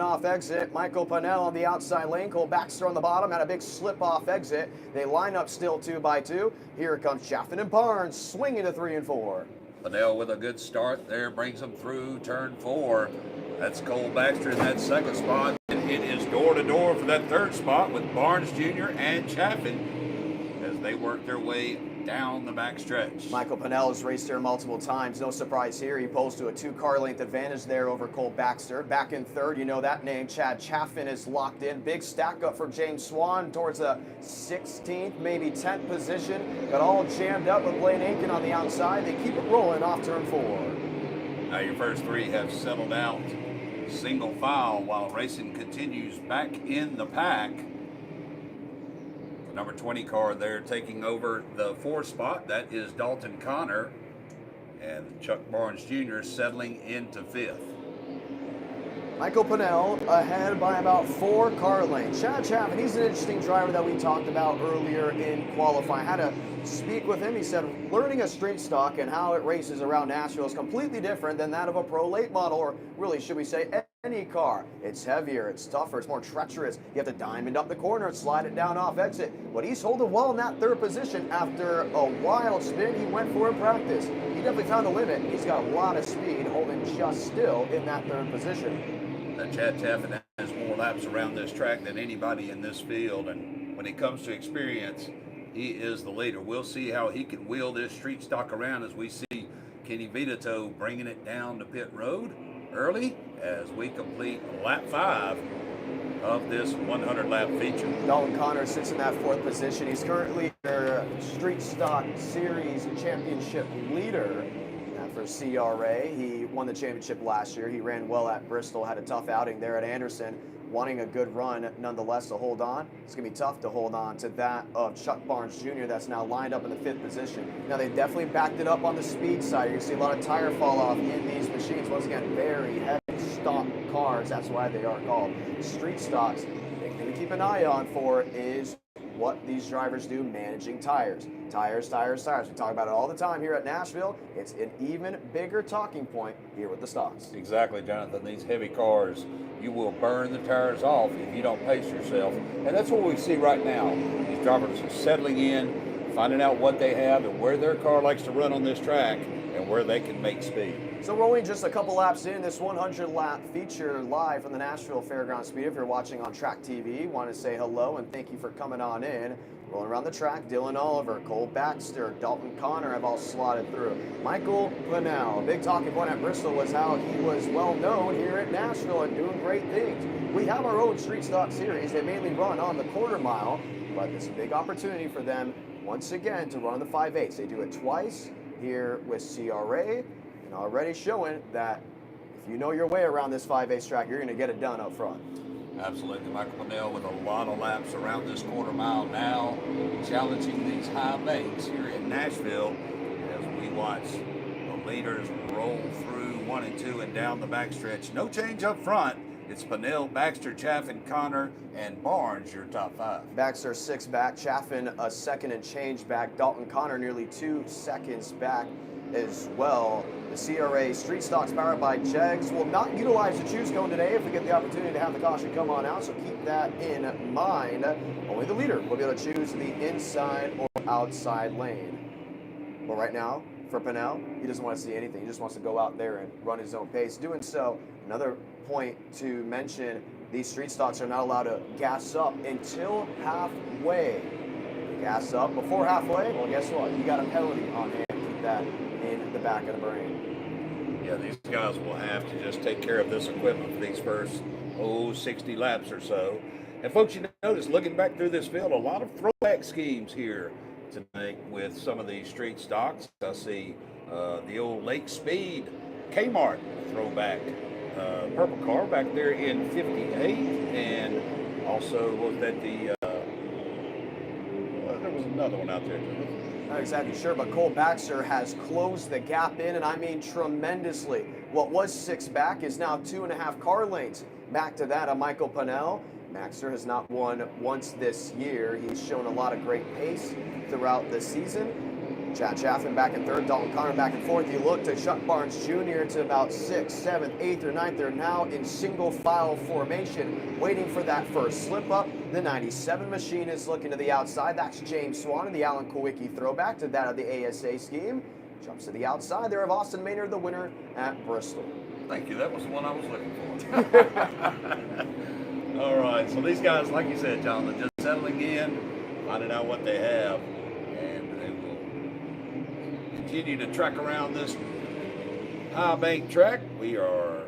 off exit. Michael Pennell on the outside lane. Cole Baxter on the bottom had a big slip off exit. They line up still 2 by 2. Here comes Chaffin and Barnes swinging to 3 and 4. Pennell with a good start there, brings them through turn 4. That's Cole Baxter in that second spot. And it is door to door for that third spot with Barnes Jr. and Chaffin as they work their way down the back stretch. Michael Pennell has raced here multiple times. No surprise here. He pulls to a 2-car length advantage there over Cole Baxter. Back in third, you know that name. Chad Chaffin is locked in. Big stack up for James Swan towards the 16th, maybe 10th position. Got all jammed up with Blaine Aiken on the outside. They keep it rolling off turn 4. Now your first 3 have settled out single file while racing continues back in the pack. The number 20 car there taking over the 4th spot. That is Dalton Connor, and Chuck Barnes Jr. settling into 5th. Michael Pennell ahead by about 4 car lengths. Chad Chaffin, he's an interesting driver that we talked about earlier in qualifying. I had to speak with him. He said learning a street stock and how it races around Nashville is completely different than that of a pro late model, or really, should we say, any car. It's heavier, it's tougher, it's more treacherous. You have to diamond up the corner and slide it down off exit. But he's holding well in that 3rd position after a wild spin he went for in practice. He definitely found the limit. He's got a lot of speed, holding just still in that 3rd position. Chad Chaffin has more laps around this track than anybody in this field, and when it comes to experience, he is the leader. We'll see how he can wheel this street stock around as we see Kenny Vitato bringing it down to pit road early as we complete lap 5 of this 100-lap feature. Dalton Connor sits in that 4th position. He's currently their Street Stock Series Championship leader for CRA. He won the championship last year. He ran well at Bristol, had a tough outing there at Anderson, wanting a good run nonetheless to hold on. It's going to be tough to hold on to that of Chuck Barnes Jr. that's now lined up in the 5th position. Now, they definitely backed it up on the speed side. You can see a lot of tire fall off in these machines. Once again, very heavy stock cars. That's why they are called street stocks. The thing to keep an eye on for is what these drivers do managing tires. Tires, tires, tires. We talk about it all the time here at Nashville. It's an even bigger talking point here with the stocks. Exactly, Jonathan. These heavy cars, you will burn the tires off if you don't pace yourself. And that's what we see right now. These drivers are settling in, finding out what they have and where their car likes to run on this track and where they can make speed. So we're only just a couple laps in this 100-lap feature live from the Nashville Fairgrounds Speedway. If you're watching on Track TV, want to say hello and thank you for coming on in. Rolling around the track, Dylan Oliver, Cole Baxter, Dalton Connor have all slotted through. Michael Pennell, a big talking point at Bristol was how he was well known here at Nashville and doing great things. We have our own Street Stock Series. They mainly run on the quarter mile, but it's a big opportunity for them once again to run on the 5/8. They do it twice here with CRA, and already showing that if you know your way around this 5/8 track, you're going to get it done up front. Absolutely. Michael Pennell with a lot of laps around this quarter mile now, challenging these high banks here in Nashville as we watch the leaders roll through 1 and 2 and down the backstretch. No change up front. It's Pennell, Baxter, Chaffin, Connor, and Barnes, your top 5. Baxter 6 back, Chaffin a 2nd and change back, Dalton Connor nearly 2 seconds back as well. The CRA Street Stocks powered by Jegs will not utilize the choose cone today if we get the opportunity to have the caution come on out, so keep that in mind. Only the leader will be able to choose the inside or outside lane. But right now, for Pennell, he doesn't want to see anything. He just wants to go out there and run his own pace. Doing so, another point to mention, these street stocks are not allowed to gas up until halfway. Gas up before halfway, well, guess what? You got a penalty on hand. Keep that in the back of the brain. Yeah, these guys will have to just take care of this equipment for these first, 60 laps or so. And folks, you notice, looking back through this field, a lot of throwback schemes here tonight with some of these street stocks. I see the old Lake Speed Kmart throwback purple car back there in 58, and also looked at the there was another one out there. Not exactly sure, but Cole Baxter has closed the gap in, and I mean tremendously. What was 6 back is now 2.5 car lengths back to that of Michael Pennell. Baxter has not won once this year. He's shown a lot of great pace throughout the season. Chad Chaffin back in third, Dalton Connor back in fourth. You look to Chuck Barnes Jr. to about 6th, 7th, 8th, or 9th. They're now in single file formation, waiting for that first slip up. The 97 machine is looking to the outside. That's James Swan, the Alan Kowicki throwback to that of the ASA scheme. Jumps to the outside there of Austin Maynard, the winner at Bristol. Thank you. That was the one I was looking for. All right. So these guys, like you said, Jonathan, just settling in, finding out what they have, and they will continue to track around this high bank track. We are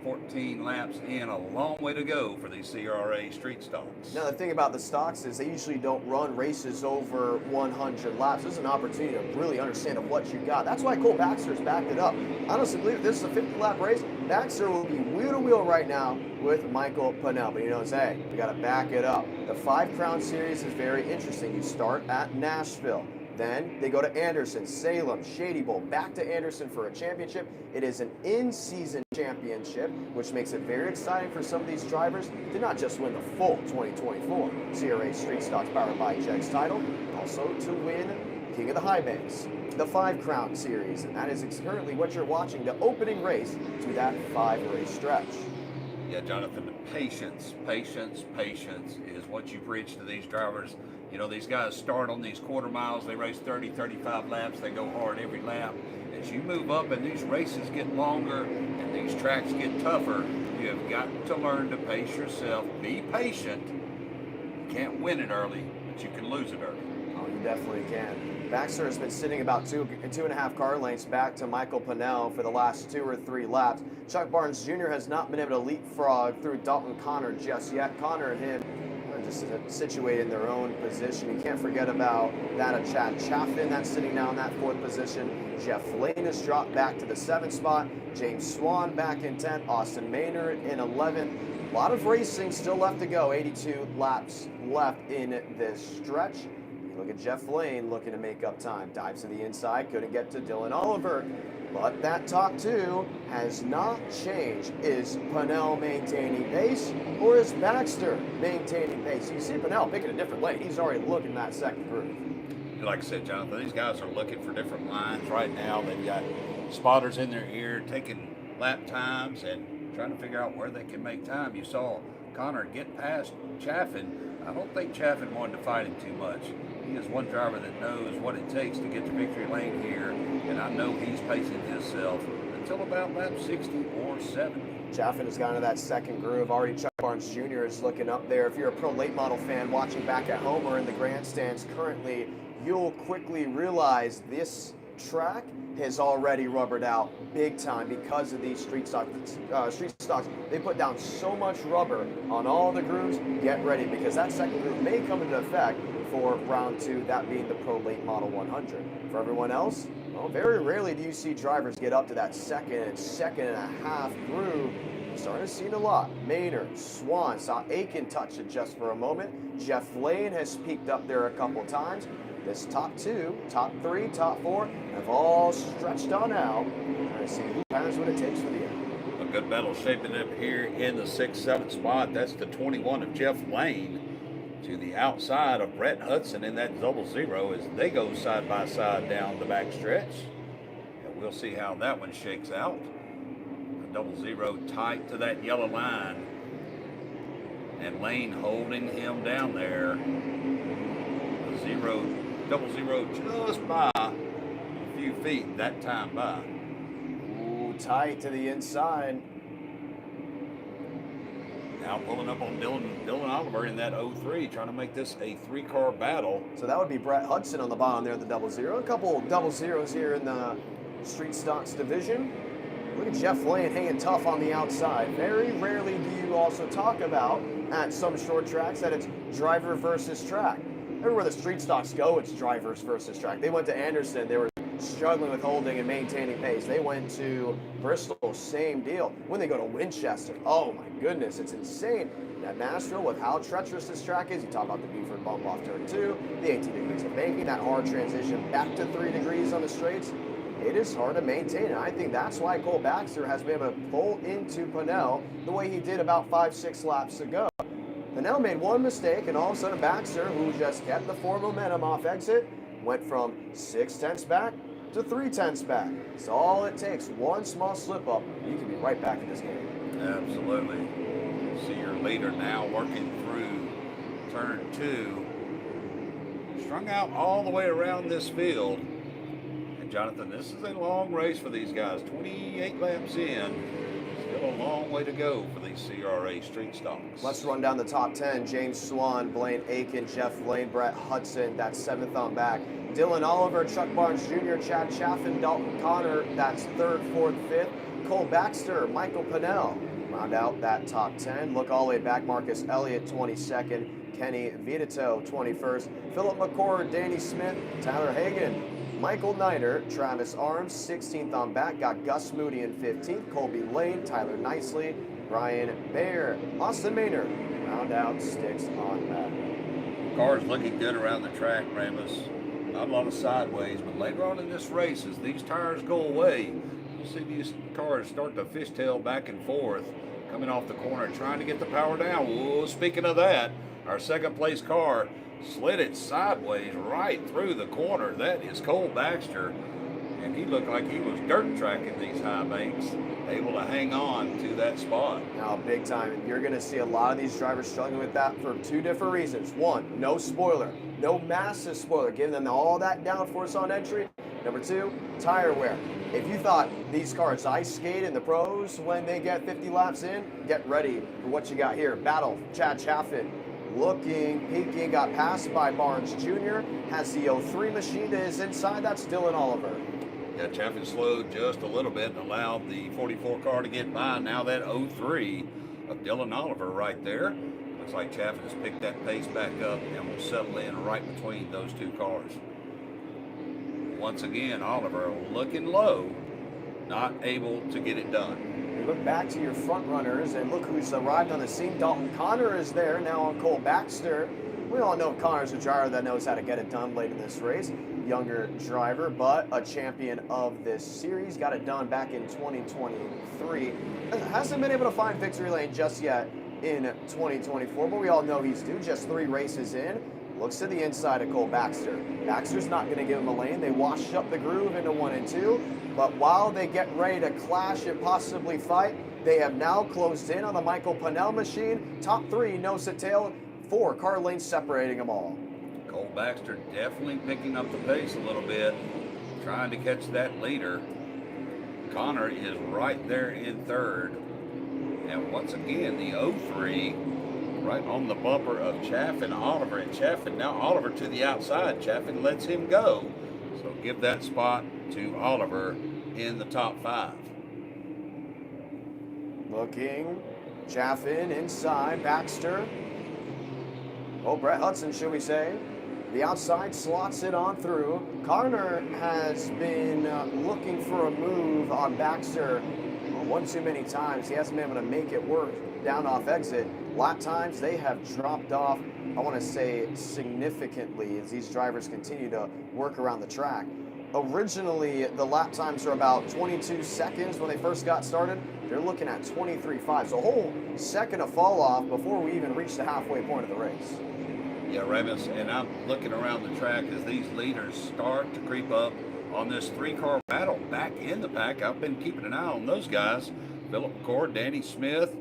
14 laps in, a long way to go for these CRA street stocks. Now, the thing about the stocks is they usually don't run races over 100 laps. This is an opportunity to really understand what you got. That's why Cole Baxter's backed it up. Honestly, believe this is a 50-lap race. Baxter will be wheel to wheel right now with Michael Pennell. But he knows, hey, we got to back it up. The 5 Crown Series is very interesting. You start at Nashville. Then they go to Anderson, Salem, Shady Bowl, back to Anderson for a championship. It is an in-season championship, which makes it very exciting for some of these drivers to not just win the full 2024 CRA Street Stocks Powered by Jegs title, also to win King of the High Banks, the 5 Crown Series. And that is currently what you're watching, the opening race to that 5-race stretch. Yeah, Jonathan, patience is what you preach to these drivers. You know, these guys start on these quarter miles, they race 30, 35 laps, they go hard every lap. As you move up and these races get longer and these tracks get tougher, you have got to learn to pace yourself. Be patient. You can't win it early, but you can lose it early. Oh, you definitely can. Baxter has been sitting about 2.5 car lengths back to Michael Pennell for the last 2 or 3 laps. Chuck Barnes Jr. has not been able to leapfrog through Dalton Connor just yet. Connor and him are just situated in their own position. You can't forget about that of Chad Chaffin that's sitting now in that 4th position. Jeff Lane has dropped back to the 7th spot. James Swan back in 10th. Austin Maynard in 11th. A lot of racing still left to go. 82 laps left in this stretch. Look at Jeff Lane looking to make up time. Dives to the inside, couldn't get to Dylan Oliver. But that top 2 has not changed. Is Pennell maintaining pace, or is Baxter maintaining pace? You see Pennell picking a different lane. He's already looking that second groove. Like I said, Jonathan, these guys are looking for different lines right now. They've got spotters in their ear, taking lap times and trying to figure out where they can make time. You saw Connor get past Chaffin. I don't think Chaffin wanted to fight him too much. He is one driver that knows what it takes to get to victory lane here, and I know he's pacing himself until about lap 60 or 70. Chaffin has gotten to that second groove. Already Chuck Barnes Jr. is looking up there. If you're a pro late model fan watching back at home or in the grandstands currently, you'll quickly realize this track has already rubbered out big time because of these street stocks. They put down so much rubber on all the grooves. Get ready, because that second groove may come into effect for round 2, that being the Pro Late Model 100. For everyone else, well, very rarely do you see drivers get up to that second and a half groove. You're starting to see it a lot. Maynard, Swan, saw Aiken touch it just for a moment. Jeff Lane has peaked up there a couple times. This top 2, top 3, top 4 have all stretched on out. Trying to see who has what it takes for the end. A good battle shaping up here in the 6th, 7th spot. That's the 21 of Jeff Lane to the outside of Brett Hudson in that 00 as they go side by side down the back stretch. And we'll see how that one shakes out. The 00 tight to that yellow line. And Lane holding him down there. The 00 just by a few feet that time by. Ooh, tight to the inside. Now pulling up on Dylan Oliver in that 03, trying to make this a 3-car battle. So that would be Brett Hudson on the bottom there, the 00. A couple 00s here in the Street Stocks division. Look at Jeff Lane hanging tough on the outside. Very rarely do you also talk about at some short tracks that it's driver versus track. Everywhere the Street Stocks go, it's drivers versus track. They went to Anderson, they were struggling with holding and maintaining pace. They went to Bristol, same deal. When they go to Winchester, oh my goodness, it's insane. At Nashville, with how treacherous this track is, you talk about the Buford bump off turn 2, the 18 degrees of banking, that hard transition back to 3 degrees on the straights. It is hard to maintain, and I think that's why Cole Baxter has been able to pull into Pennell the way he did about 5-6 laps ago. Pennell made one mistake, and all of a sudden Baxter, who just kept the forward momentum off exit, went from 6/10 back to 3/10 back. It's all it takes. One small slip up, you can be right back in this game. Absolutely. See your leader now working through turn 2. Strung out all the way around this field. And Jonathan, this is a long race for these guys. 28 laps in. Still a long way to go for these CRA street stocks. Let's run down the top 10. James Swan, Blaine Aiken, Jeff Lane, Brett Hudson, that's 7th on back. Dylan Oliver, Chuck Barnes Jr., Chad Chaffin, Dalton Connor, that's 3rd, 4th, 5th. Cole Baxter, Michael Pinnell round out that top 10. Look all the way back. Marcus Elliott, 22nd. Kenny Vitito, 21st. Philip McCord, Danny Smith, Tyler Hagan, Michael Niter, Travis Arms, 16th on back. Got Gus Moody in 15th. Colby Lane, Tyler Nicely, Brian Bayer, Austin Maynard. Round out sticks on back. Cars looking good around the track, Ramus. Not a lot of sideways, but later on in this race, as these tires go away, you'll see these cars start to fishtail back and forth, coming off the corner, trying to get the power down. Whoa, speaking of that, our second place car slid it sideways right through the corner. That is Cole Baxter, and he looked like he was dirt tracking these high banks, able to hang on to that spot. Now, big time. You're going to see a lot of these drivers struggling with that for 2 different reasons. One, no spoiler, no massive spoiler, giving them all that downforce on entry. Number 2, tire wear. If you thought these cars ice skate in the pros when they get 50 laps in, get ready for what you got here. Battle, Chad Chaffin, looking, peeking, got passed by Barnes Jr., has the 03 machine to his inside. That's Dylan Oliver. Yeah, Chaffin slowed just a little bit and allowed the 44 car to get by. Now that 03 of Dylan Oliver right there. Looks like Chaffin has picked that pace back up and will settle in right between those 2 cars. Once again, Oliver looking low, not able to get it done. You look back to your front runners and look who's arrived on the scene. Dalton Connor is there now on Cole Baxter. We all know Connor's a driver that knows how to get it done late in this race. Younger driver, but a champion of this series. Got it done back in 2023. Hasn't been able to find victory lane just yet in 2024, but we all know he's due. Just 3 races in. Looks to the inside of Cole Baxter. Baxter's not going to give him a lane. They wash up the groove into 1 and 2. But while they get ready to clash and possibly fight, they have now closed in on the Michael Pinnell machine. Top 3, nose to tail, 4 car lanes separating them all. Cole Baxter definitely picking up the pace a little bit, trying to catch that leader. Connor is right there in 3rd. And once again, the 03 right on the bumper of Chaffin, Oliver, and Chaffin. Now Oliver to the outside. Chaffin lets him go. So give that spot to Oliver in the top 5. Looking, Chaffin inside, Baxter. Oh, Brett Hudson, should we say. The outside slots it on through. Connor has been looking for a move on Baxter one too many times. He hasn't been able to make it work down off exit. Lap times, they have dropped off, I want to say, significantly as these drivers continue to work around the track. Originally, the lap times are about 22 seconds when they first got started. They're looking at 23.5, so a whole second of fall off before we even reach the halfway point of the race. Yeah, Ramus, and I'm looking around the track as these leaders start to creep up on this 3-car battle back in the pack. I've been keeping an eye on those guys. Philip McCord, Danny Smith,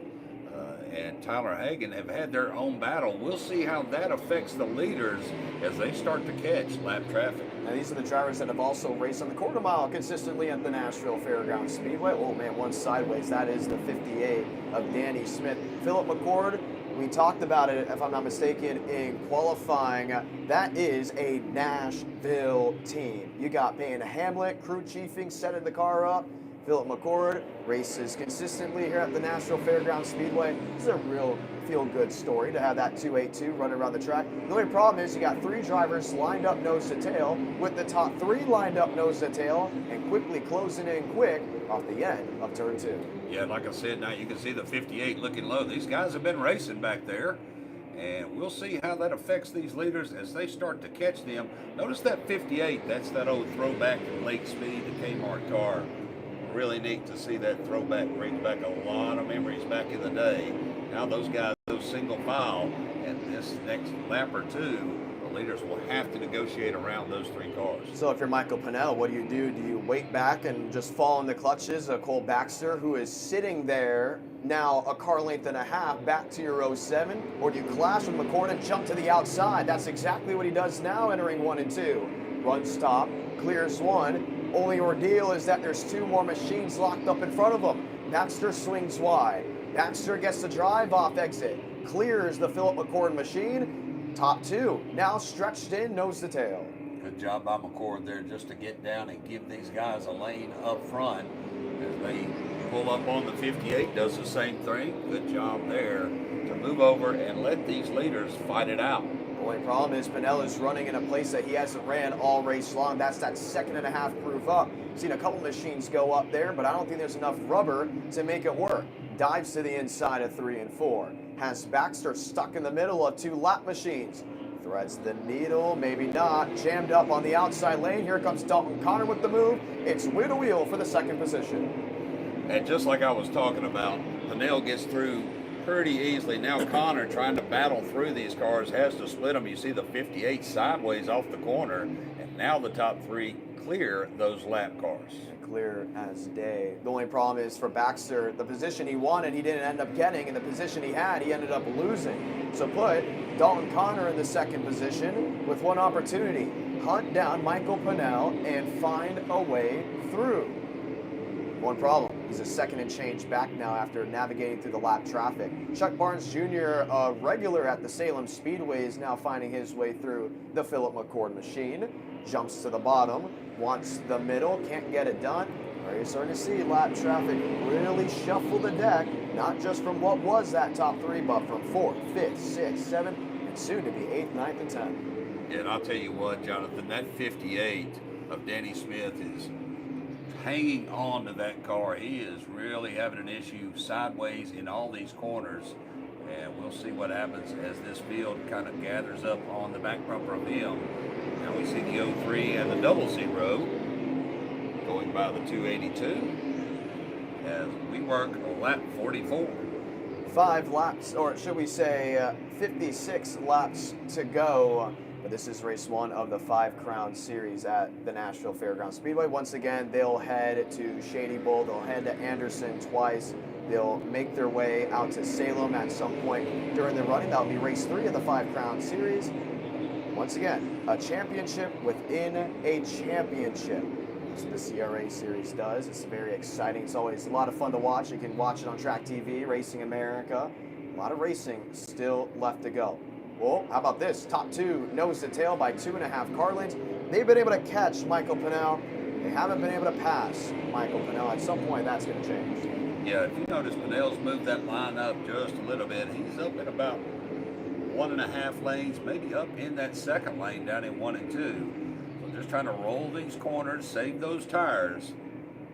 and Tyler Hagan have had their own battle. We'll see how that affects the leaders as they start to catch lap traffic. And these are the drivers that have also raced on the quarter mile consistently at the Nashville Fairgrounds Speedway. Oh man, one sideways. That is the 58 of Danny Smith. Philip McCord, we talked about it, if I'm not mistaken, in qualifying. That is a Nashville team. You got Payne Hamlet, crew chiefing, setting the car up. Philip McCord races consistently here at the Nashville Fairgrounds Speedway. This is a real feel-good story to have that 282 running around the track. The only problem is you got 3 drivers lined up nose to tail, with the top 3 lined up nose to tail, and quickly closing in quick off the end of turn 2. Yeah, like I said, now you can see the 58 looking low. These guys have been racing back there, and we'll see how that affects these leaders as they start to catch them. Notice that 58, that's that old throwback from Lake Speed, the Kmart car. Really neat to see that throwback. Brings back a lot of memories back in the day. Now those guys go single file, and this next lap or 2 The leaders will have to negotiate around those 3 cars. So if you're Michael Pennell, what do? Do you wait back and just fall in the clutches of Cole Baxter, who is sitting there now a car length and a half back to your 07? Or do you clash with McCord and jump to the outside? That's exactly what he does now entering 1 and 2. Run stop, clears 1. Only ordeal is that there's 2 more machines locked up in front of him. Baxter swings wide. Baxter gets the drive off exit. Clears the Philip McCord machine. Top 2 now stretched in nose to tail. Good job by McCord there just to get down and give these guys a lane up front as they Pull up on the 58, does the same thing. Good job there to move over and let these leaders fight it out. The only problem is Pennell is running in a place that he hasn't ran all race long. That's that 2.5 groove up. Seen a couple machines go up there, but I don't think there's enough rubber to make it work. Dives to the inside of 3 and 4. Has Baxter stuck in the middle of 2 lap machines. Threads the needle, maybe not. Jammed up on the outside lane. Here comes Dalton Connor with the move. It's wheel to wheel for the 2nd position. And just like I was talking about, Pennell gets through pretty easily. Now Connor, trying to battle through these cars, has to split them. You see the 58 sideways off the corner, and now the top 3 clear those lap cars. Clear as day. The only problem is for Baxter, the position he wanted, he didn't end up getting, and the position he had, he ended up losing. So put Dalton Connor in the 2nd position with 1 opportunity. Hunt down Michael Pennell and find a way through. 1 problem. He's a 2nd and change back now after navigating through the lap traffic. Chuck Barnes Jr., a regular at the Salem Speedway, is now finding his way through the Philip McCord machine. Jumps to the bottom, wants the middle, can't get it done. You're starting to see lap traffic really shuffle the deck, not just from what was that top 3, but from 4th, 5th, 6th, 7th, and soon to be 8th, 9th, and 10th. And I'll tell you what, Jonathan, that 58 of Danny Smith is hanging on to that car. He is really having an issue sideways in all these corners, and we'll see what happens as this field kind of gathers up on the back bumper of him. Now we see the 03 and the 00 going by the 282 as we work lap 44. 5 laps, or should we say 56 laps to go. But this is race 1 of the 5 Crown Series at the Nashville Fairgrounds Speedway. Once again, they'll head to Shady Bull. They'll head to Anderson twice. They'll make their way out to Salem at some point during the running. That'll be race 3 of the 5 Crown Series. Once again, a championship within a championship. That's what the CRA Series does. It's very exciting. It's always a lot of fun to watch. You can watch it on Track TV, Racing America. A lot of racing still left to go. Well, how about this? Top 2 nose to tail by 2.5 car lengths. They've been able to catch Michael Pennell. They haven't been able to pass Michael Pennell. At some point, that's going to change. Yeah, if you notice, Pennell's moved that line up just a little bit. He's up in about 1.5 lanes, maybe up in that 2nd lane down in 1 and 2. So just trying to roll these corners, save those tires,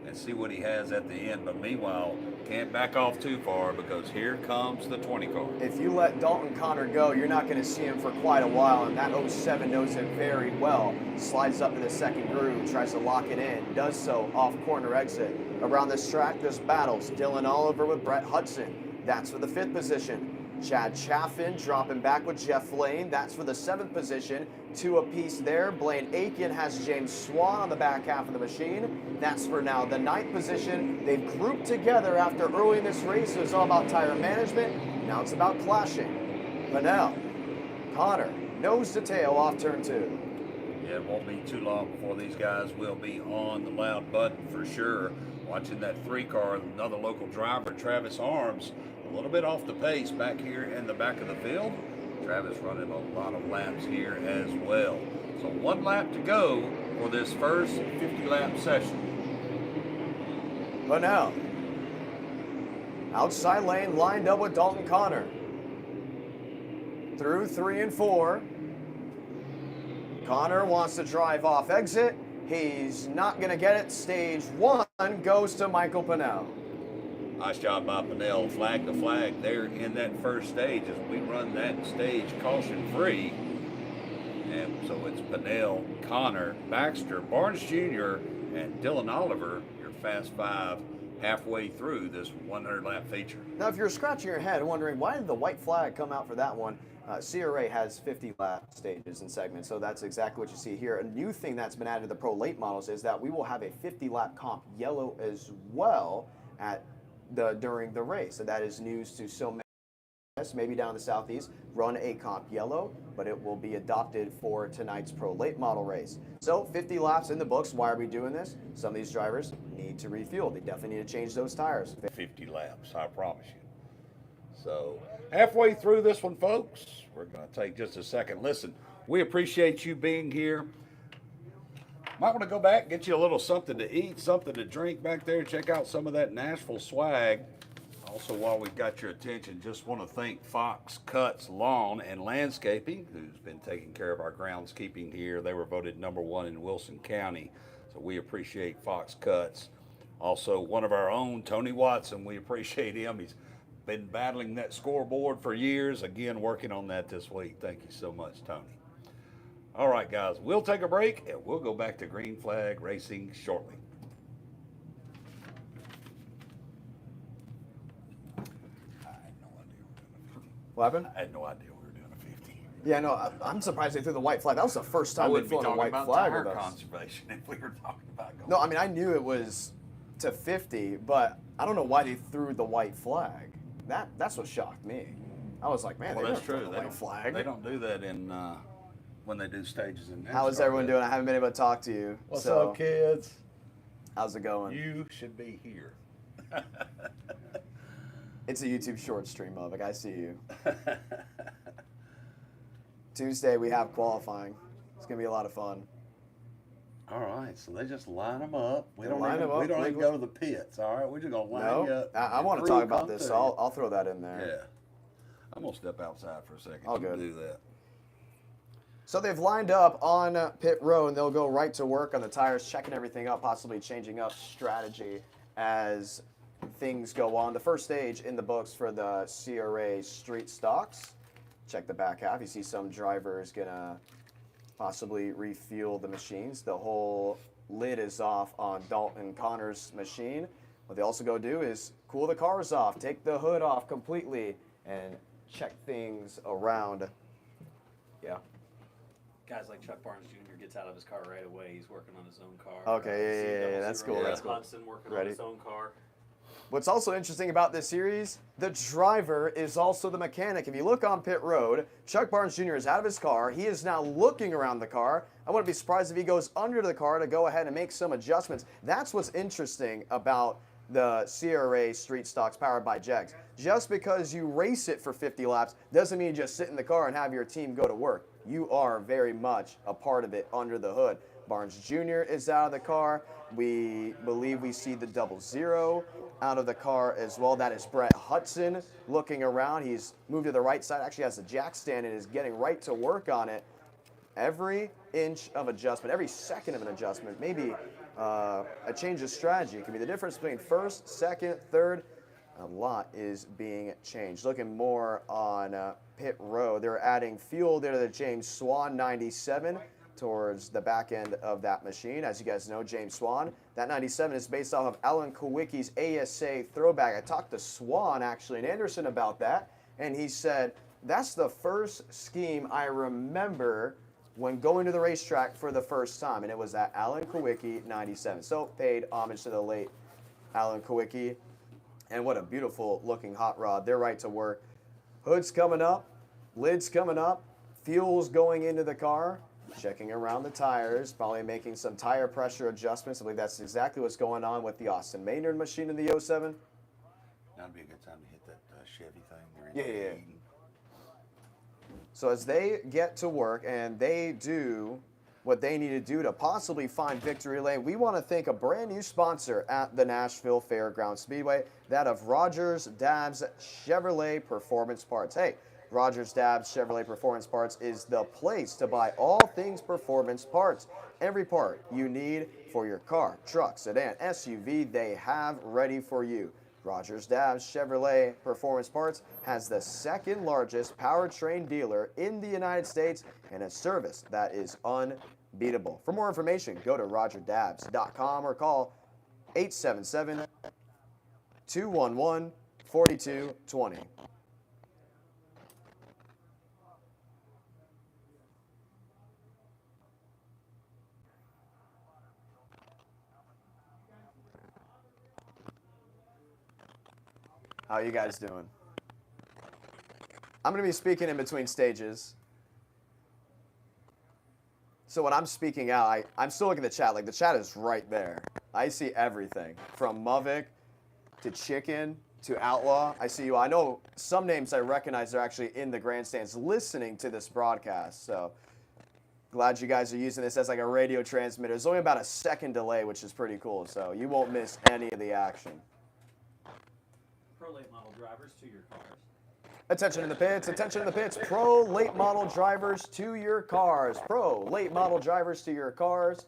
and see what he has at the end. But meanwhile, can't back off too far because here comes the 20 car. If you let Dalton Connor go, you're not going to see him for quite a while, and that 07 knows it very well. Slides up to the 2nd groove, tries to lock it in, does so off corner exit. Around this track, there's battles. Dylan Oliver with Brett Hudson. That's for the 5th position. Chad Chaffin dropping back with Jeff Lane. That's for the 7th position. 2 apiece there. Blaine Aiken has James Swan on the back half of the machine. That's for now the 9th position. They've grouped together after early in this race. It was all about tire management. Now it's about clashing. Pennell, Connor, nose to tail off turn 2. Yeah, it won't be too long before these guys will be on the loud button for sure. Watching that 3 car, another local driver, Travis Arms, a little bit off the pace back here in the back of the field. Travis running a lot of laps here as well. So 1 lap to go for this first 50-lap session. Pennell, outside lane, lined up with Dalton Connor. Through 3 and 4. Connor wants to drive off exit. He's not going to get it. Stage 1 goes to Michael Pennell. Nice job by Pennell. Flag to flag there in that first stage as we run that stage caution free. And so it's Pennell, Connor, Baxter, Barnes Jr., and Dylan Oliver, your Fast 5 halfway through this 100-lap feature. Now, if you're scratching your head wondering why did the white flag come out for that one, CRA has 50 lap stages and segments, so that's exactly what you see here. A new thing that's been added to the Pro Late models is that we will have a 50 lap comp yellow as well during the race, and that is news to so many. Maybe down in the southeast, run a comp yellow, but it will be adopted for tonight's Pro Late model race. So 50 laps in the books. Why are we doing this? Some of these drivers need to refuel. They definitely need to change those tires. 50 laps, I promise you. So halfway through this one, folks, we're going to take just a second. Listen, we appreciate you being here. Might want to go back, get you a little something to eat, something to drink back there. Check out some of that Nashville swag. Also, while we've got your attention, just want to thank Fox Cuts Lawn and Landscaping, who's been taking care of our groundskeeping here. They were voted #1 in Wilson County, so we appreciate Fox Cuts. Also, one of our own, Tony Watson, we appreciate him. He's been battling that scoreboard for years. Again, working on that this week. Thank you so much, Tony. All right, guys, we'll take a break, and we'll go back to Green Flag Racing shortly. What happened? I had no idea we were doing a 50. Yeah, no, I'm surprised they threw the white flag. That was the first I time wouldn't they've be thrown a talking white about flag tire with us. conservation if we were talking about going. No, I mean, I knew it was to 50, but I don't know why they threw the white flag. That's what shocked me. I was like, man, Well, they that's never true. throw the They white flag. They don't do that in when they do stages in NASCAR. How is everyone doing? I haven't been able to talk to you. What's so, up, kids? How's it going? You should be here. It's a YouTube short stream of it. I see you. Tuesday we have qualifying. It's gonna be a lot of fun. All right, so they just line them up. We don't Line even, 'em up, we don't even legally. go to the pits. All right, we're just gonna line you No, up. I want to Crew talk about come this, to so you. I'll throw that in there. Yeah. I'm gonna step outside for a second. All You good. Do that. So they've lined up on pit row, and they'll go right to work on the tires, checking everything up, possibly changing up strategy as things go on. The first stage in the books for the CRA street stocks. Check the back half. You see some drivers gonna possibly refuel the machines. The whole lid is off on Dalton Connor's machine. What they also go do is cool the cars off, take the hood off completely, and check things around. Yeah. Guys like Chuck Barnes Jr. gets out of his car right away. He's working on his own car. Okay, yeah, that's cool, that's cool. Hudson working Ready? on his own car. What's also interesting about this series, the driver is also the mechanic. If you look on pit road, Chuck Barnes Jr. is out of his car. He is now looking around the car. I wouldn't be surprised if he goes under the car to go ahead and make some adjustments. That's what's interesting about the CRA Street Stocks powered by Jegs. Just because you race it for 50 laps doesn't mean you just sit in the car and have your team go to work. You are very much a part of it under the hood. Barnes Jr. is out of the car. We believe we see the 00 out of the car as well. That is Brett Hudson looking around. He's moved to the right side, actually has the jack stand and is getting right to work on it. Every inch of adjustment, every second of an adjustment, maybe a change of strategy. It can be the difference between first, second, third. A lot is being changed. Looking more on pit road, they're adding fuel there to the James Swan 97 towards the back end of that machine. As you guys know, James Swan, that 97 is based off of Alan Kowicki's ASA throwback. I talked to Swan, actually, and Anderson about that, and he said, that's the first scheme I remember when going to the racetrack for the first time, and it was that Alan Kowicki 97. So paid homage to the late Alan Kowicki, and what a beautiful looking hot rod. They're right to work. Hood's coming up, lid's coming up, fuel's going into the car, checking around the tires, probably making some tire pressure adjustments. I believe that's exactly what's going on with the Austin Maynard machine in the 07. That'd be a good time to hit that Chevy thing. Yeah. So as they get to work and they do what they need to do to possibly find victory lane, we want to thank a brand new sponsor at the Nashville Fairgrounds Speedway, that of Rogers Dabbs Chevrolet Performance Parts. Hey, Rogers Dabbs Chevrolet Performance Parts is the place to buy all things performance parts. Every part you need for your car, truck, sedan, SUV, they have ready for you. Rogers Dabbs Chevrolet Performance Parts has the second largest powertrain dealer in the United States and a service that is unbeatable. For more information, go to rogerdabbs.com or call 211-4220. How are you guys doing? I'm going to be speaking in between stages. So when I'm speaking out, I'm still looking at the chat. Like, the chat is right there. I see everything from Muvik to Chicken to Outlaw. I see you. I know some names I recognize are actually in the grandstands listening to this broadcast. So glad you guys are using this as like a radio transmitter. There's only about a second delay, which is pretty cool. So you won't miss any of the action. Pro late model drivers to your cars. Attention in the pits, attention in the pits. Pro late model drivers to your cars. Pro late model drivers to your cars.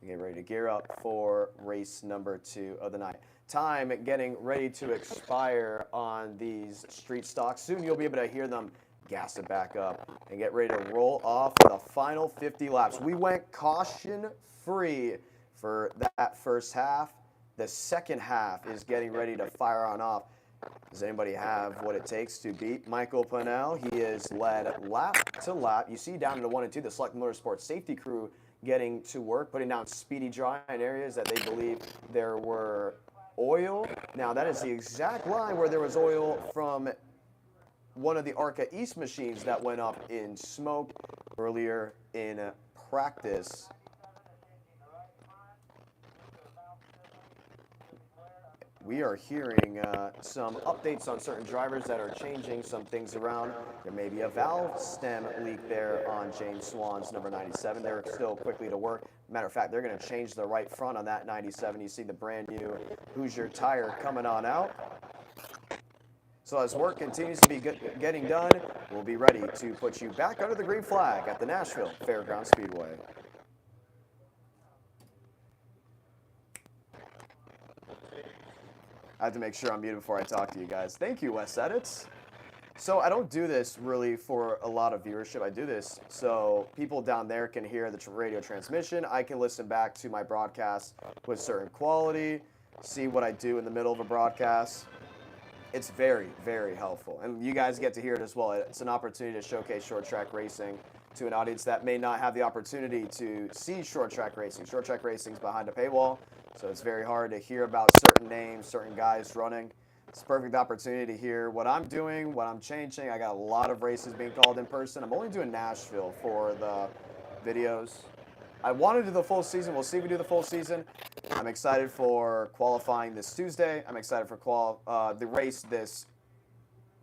Get ready to gear up for race number 2 of the night. Time getting ready to expire on these street stocks. Soon you'll be able to hear them gas it back up and get ready to roll off for the final 50 laps. We went caution free for that first half. The second half is getting ready to fire on off. Does anybody have what it takes to beat Michael Pennell? He is led lap to lap. You see down in the 1 and 2, the Select Motorsports safety crew getting to work, putting down speedy dry in areas that they believe there were oil. Now, that is the exact line where there was oil from one of the ARCA East machines that went up in smoke earlier in practice. We are hearing some updates on certain drivers that are changing some things around. There may be a valve stem leak there on James Swan's number 97. They're still quickly to work. Matter of fact, they're going to change the right front on that 97. You see the brand new Hoosier tire coming on out. So as work continues to be getting done, we'll be ready to put you back under the green flag at the Nashville Fairgrounds Speedway. I have to make sure I'm muted before I talk to you guys. Thank you, Wes Edits. So I don't do this really for a lot of viewership. I do this so people down there can hear the radio transmission. I can listen back to my broadcast with certain quality, see what I do in the middle of a broadcast. It's very, very helpful. And you guys get to hear it as well. It's an opportunity to showcase short track racing to an audience that may not have the opportunity to see short track racing. Short track racing is behind a paywall. So it's very hard to hear about certain names, certain guys running. It's a perfect opportunity to hear what I'm doing, what I'm changing. I got a lot of races being called in person. I'm only doing Nashville for the videos. I want to do the full season. We'll see if we do the full season. I'm excited for qualifying this Tuesday. I'm excited for the race this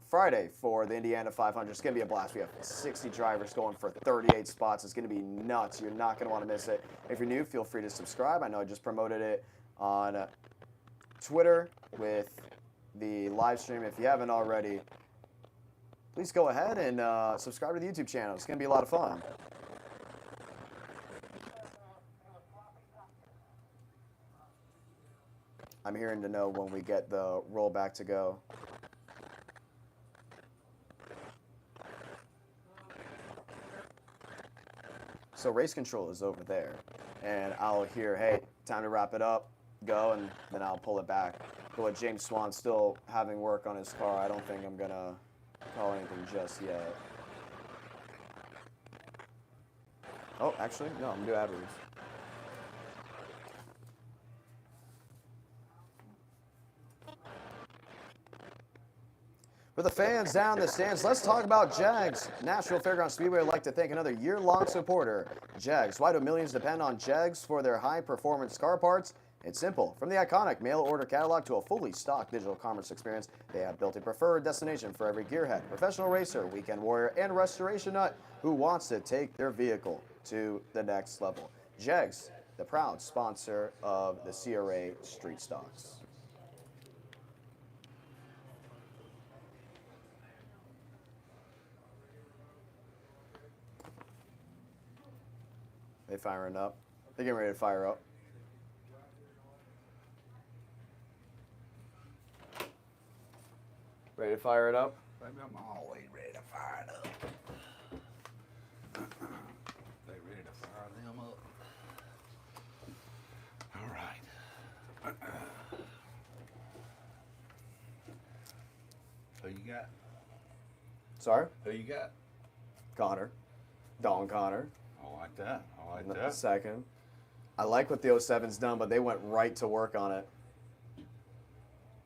Friday for the Indiana 500. It's going to be a blast. We have 60 drivers going for 38 spots. It's going to be nuts. You're not going to want to miss it. If you're new, feel free to subscribe. I know I just promoted it on Twitter with the live stream. If you haven't already, please go ahead and subscribe to the YouTube channel. It's going to be a lot of fun. I'm hearing to know when we get the rollback to go. So race control is over there, and I'll hear, hey, time to wrap it up, go, and then I'll pull it back. But with James Swan still having work on his car, I don't think I'm going to call anything just yet. Oh, actually, no, I'm going to do ad reads. For the fans down in the stands, let's talk about Jags. Nashville Fairgrounds Speedway would like to thank another year-long supporter, Jags. Why do millions depend on Jags for their high-performance car parts? It's simple. From the iconic mail-order catalog to a fully stocked digital commerce experience, they have built a preferred destination for every gearhead, professional racer, weekend warrior, and restoration nut who wants to take their vehicle to the next level. Jags, the proud sponsor of the CRA Street Stocks. They firing up. They're getting ready to fire up. Ready to fire it up? Baby, I'm always ready to fire it up. They ready to fire them up. All right. Who you got? Sorry? Who you got? Connor. Dalton Connor. I like that. I like The that. second. I like what the 07's done, but they went right to work on it.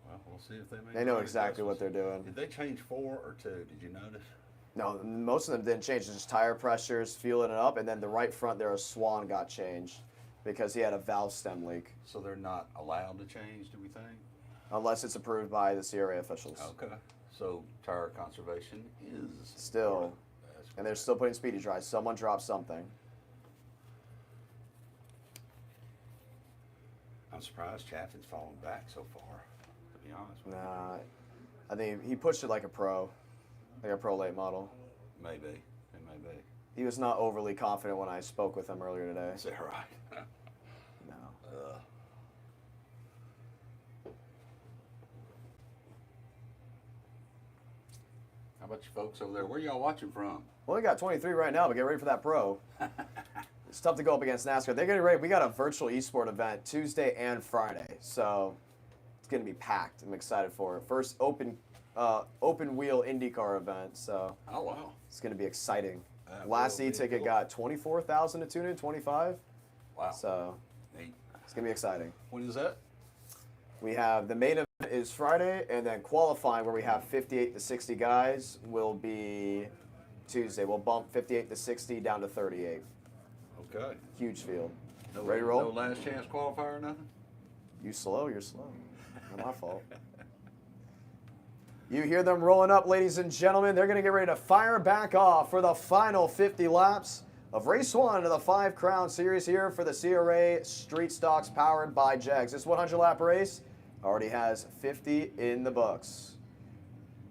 Well, we'll see if they make. They know exactly what they're doing. Did they change 4 or 2? Did you notice? No, most of them didn't change. Just tire pressures, fueling it up, and then the right front there, a Swan got changed because he had a valve stem leak. So they're not allowed to change, do we think? Unless it's approved by the CRA officials. Okay. So tire conservation is Still. That's And they're still putting speedy dry. Someone dropped something. I'm surprised Chaffin's fallen back so far, to be honest with Nah, I think he pushed it like a pro late model. you. Maybe. It may be. He was not overly confident when I spoke with him earlier today. Is that right? No. How about you folks over there? Where y'all watching from? Well, we got 23 right now, but get ready for that pro. It's tough to go up against NASCAR. They're getting ready. We got a virtual esport event Tuesday and Friday, so it's going to be packed. I'm excited for it. First open wheel IndyCar event, so Oh, wow. it's going to be exciting. That Last will be e-ticket cool. got 24,000 to tune in, 25. Wow. So Neat. it's going to be exciting. When is that? We have the main event is Friday, and then qualifying where we have 58 to 60 guys will be Tuesday. We'll bump 58 to 60 down to 38. Okay. Huge field. No, Ready to roll? No last chance qualifier or nothing? You slow, you're slow. Not my fault. You hear them rolling up, ladies and gentlemen. They're going to get ready to fire back off for the final 50 laps of race 1 of the 5 Crown Series here for the CRA Street Stocks powered by Jags. This 100-lap race already has 50 in the books.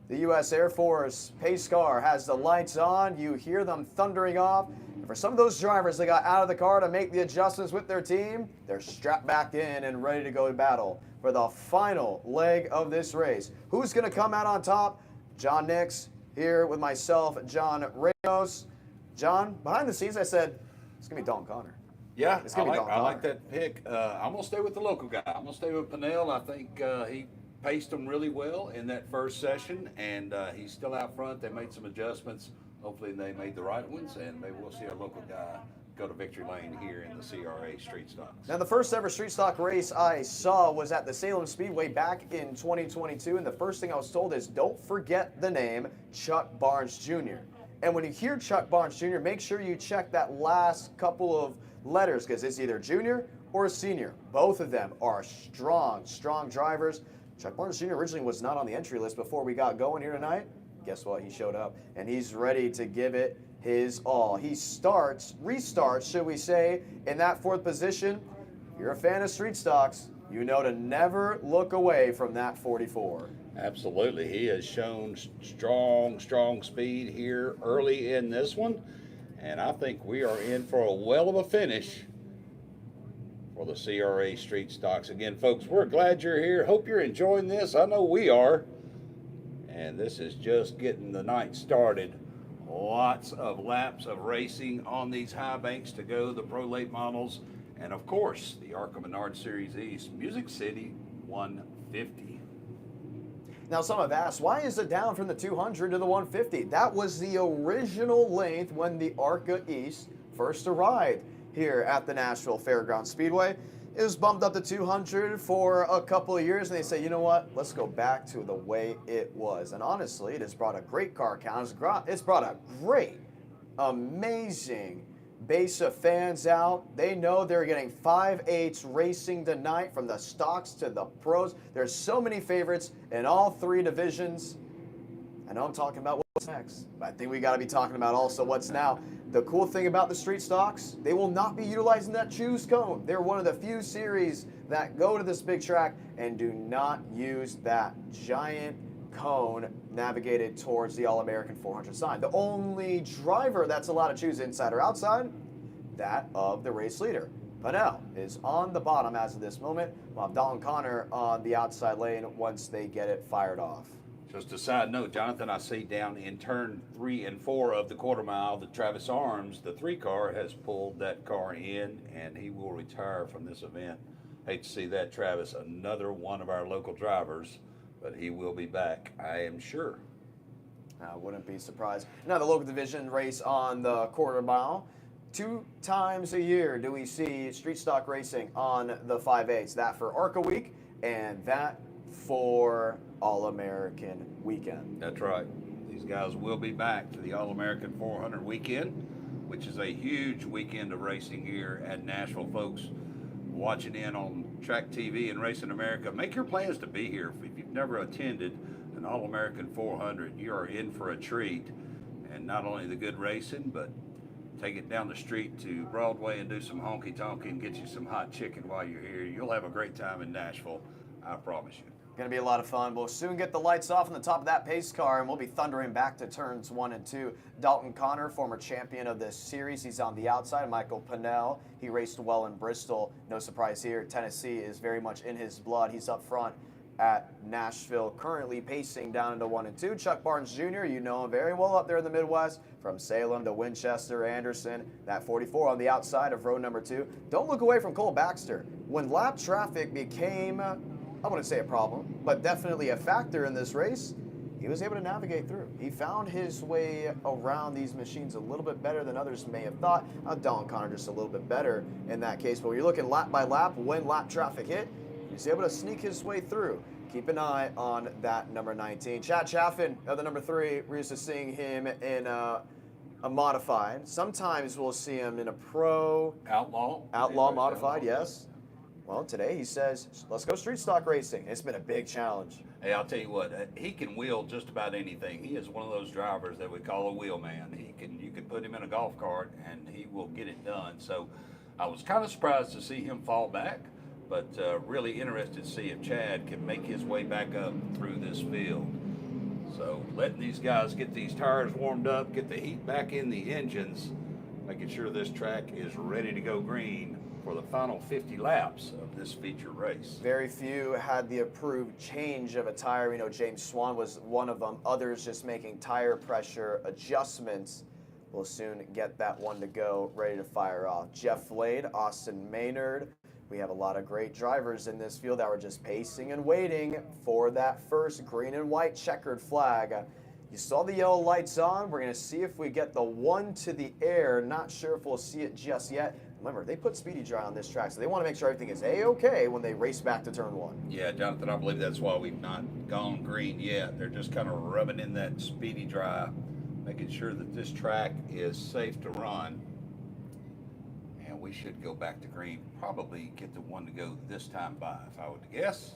The U.S. Air Force pace car has the lights on. You hear them thundering off. And for some of those drivers that got out of the car to make the adjustments with their team, they're strapped back in and ready to go to battle for the final leg of this race. Who's going to come out on top? John Nix here with myself, John Ramos. John, behind the scenes, I said, it's going to be Dalton Connor. Yeah, It's gonna be Dalton I like Connor. that pick. I'm going to stay with the local guy. I'm going to stay with Pinnell. I think he paced them really well in that first session, and he's still out front. They made some adjustments. Hopefully they made the right ones, and maybe we'll see our local guy go to victory lane here in the CRA Street Stocks. Now, the first ever street stock race I saw was at the Salem Speedway back in 2022, and the first thing I was told is don't forget the name Chuck Barnes Jr. And when you hear Chuck Barnes Jr., make sure you check that last couple of letters because it's either junior or senior. Both of them are strong drivers. Chuck Barnes Jr. originally was not on the entry list before we got going here tonight. Guess what? He showed up, and he's ready to give it his all. He restarts, should we say, in that 4th position. If you're a fan of street stocks, you know to never look away from that 44. Absolutely. He has shown strong speed here early in this one, and I think we are in for a well of a finish for the CRA Street Stocks. Again, folks, we're glad you're here. Hope you're enjoying this. I know we are. And this is just getting the night started. Lots of laps of racing on these high banks to go, the Pro Late models, and of course, the ARCA Menard Series East, Music City 150. Now, some have asked, why is it down from the 200 to the 150? That was the original length when the ARCA East first arrived here at the Nashville Fairgrounds Speedway. It was bumped up to 200 for a couple of years, and they say, you know what, let's go back to the way it was. And honestly, it has brought a great car count. It's brought a great, amazing base of fans out. They know they're getting 5/8 racing tonight from the stocks to the pros. There's so many favorites in all 3 divisions. I know I'm talking about what's next, but I think we got to be talking about also what's now. The cool thing about the street stocks, they will not be utilizing that choose cone. They're one of the few series that go to this big track and do not use that giant cone navigated towards the All-American 400 sign. The only driver that's allowed to choose inside or outside, that of the race leader. Pinnell is on the bottom as of this moment, while Dalton Connor on the outside lane once they get it fired off. Just a side note, Jonathan, I see down in turn 3 and 4 of the quarter mile that Travis Arms, the 3 car, has pulled that car in, and he will retire from this event. Hate to see that, Travis. Another one of our local drivers but he will be back, I am sure. I wouldn't be surprised. Now, the local division race on the quarter mile. 2 times a year do we see street stock racing on the 5/8. That for ARCA Week and that for All-American Weekend. That's right. These guys will be back for the All-American 400 weekend, which is a huge weekend of racing here at Nashville. Folks watching in on Track TV and Racing America, make your plans to be here. If you've never attended an All-American 400, you are in for a treat. And not only the good racing, but take it down the street to Broadway and do some honky-tonk and get you some hot chicken while you're here. You'll have a great time in Nashville, I promise you. Going to be a lot of fun. We'll soon get the lights off on the top of that pace car, and we'll be thundering back to turns 1 and 2. Dalton Connor, former champion of this series, he's on the outside. Michael Pinnell, he raced well in Bristol. No surprise here. Tennessee is very much in his blood. He's up front at Nashville, currently pacing down into 1 and 2. Chuck Barnes Jr., you know him very well up there in the Midwest, from Salem to Winchester, Anderson. That 44 on the outside of row number 2. Don't look away from Cole Baxter. When lap traffic became, I wouldn't say a problem, but definitely a factor in this race, he was able to navigate through. He found his way around these machines a little bit better than others may have thought. Dalton Connor just a little bit better in that case, but when you're looking lap by lap, when lap traffic hit, he's able to sneak his way through. Keep an eye on that number 19. Chad Chaffin, the number 3, we're used to seeing him in a modified. Sometimes we'll see him in a pro. Outlaw modified, yes. Well, today he says, let's go street stock racing. It's been a big challenge. Hey, I'll tell you what, he can wheel just about anything. He is one of those drivers that we call a wheel man. You can put him in a golf cart and he will get it done. So I was kind of surprised to see him fall back, but really interested to see if Chad can make his way back up through this field. So letting these guys get these tires warmed up, get the heat back in the engines, making sure this track is ready to go green for the final 50 laps of this feature race. Very few had the approved change of a tire. You know, James Swan was one of them. Others just making tire pressure adjustments. We'll soon get that one to go, ready to fire off. Jeff Flade, Austin Maynard. We have a lot of great drivers in this field that were just pacing and waiting for that first green and white checkered flag. You saw the yellow lights on. We're going to see if we get the one to the air. Not sure if we'll see it just yet. Remember, they put Speedy Dry on this track, so they want to make sure everything is A-okay when they race back to turn 1. Yeah, Jonathan, I believe that's why we've not gone green yet. They're just kind of rubbing in that Speedy Dry, making sure that this track is safe to run. And we should go back to green, probably get the one to go this time by, if I were to guess.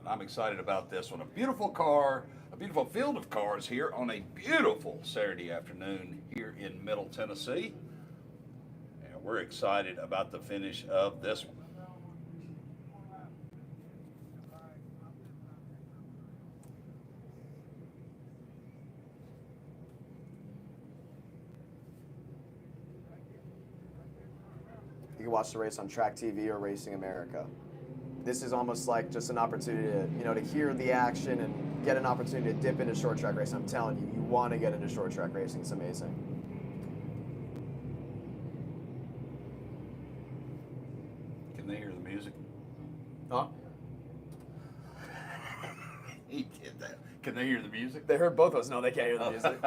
But I'm excited about this one. A beautiful car, a beautiful field of cars here on a beautiful Saturday afternoon here in Middle Tennessee. We're excited about the finish of this one. You can watch the race on Track TV or Racing America. This is almost like just an opportunity to, to hear the action and get an opportunity to dip into short track racing. I'm telling you, you want to get into short track racing. It's amazing. They hear the music. Huh? He did that. Can they hear the music? They heard both of us. No, they can't hear the music.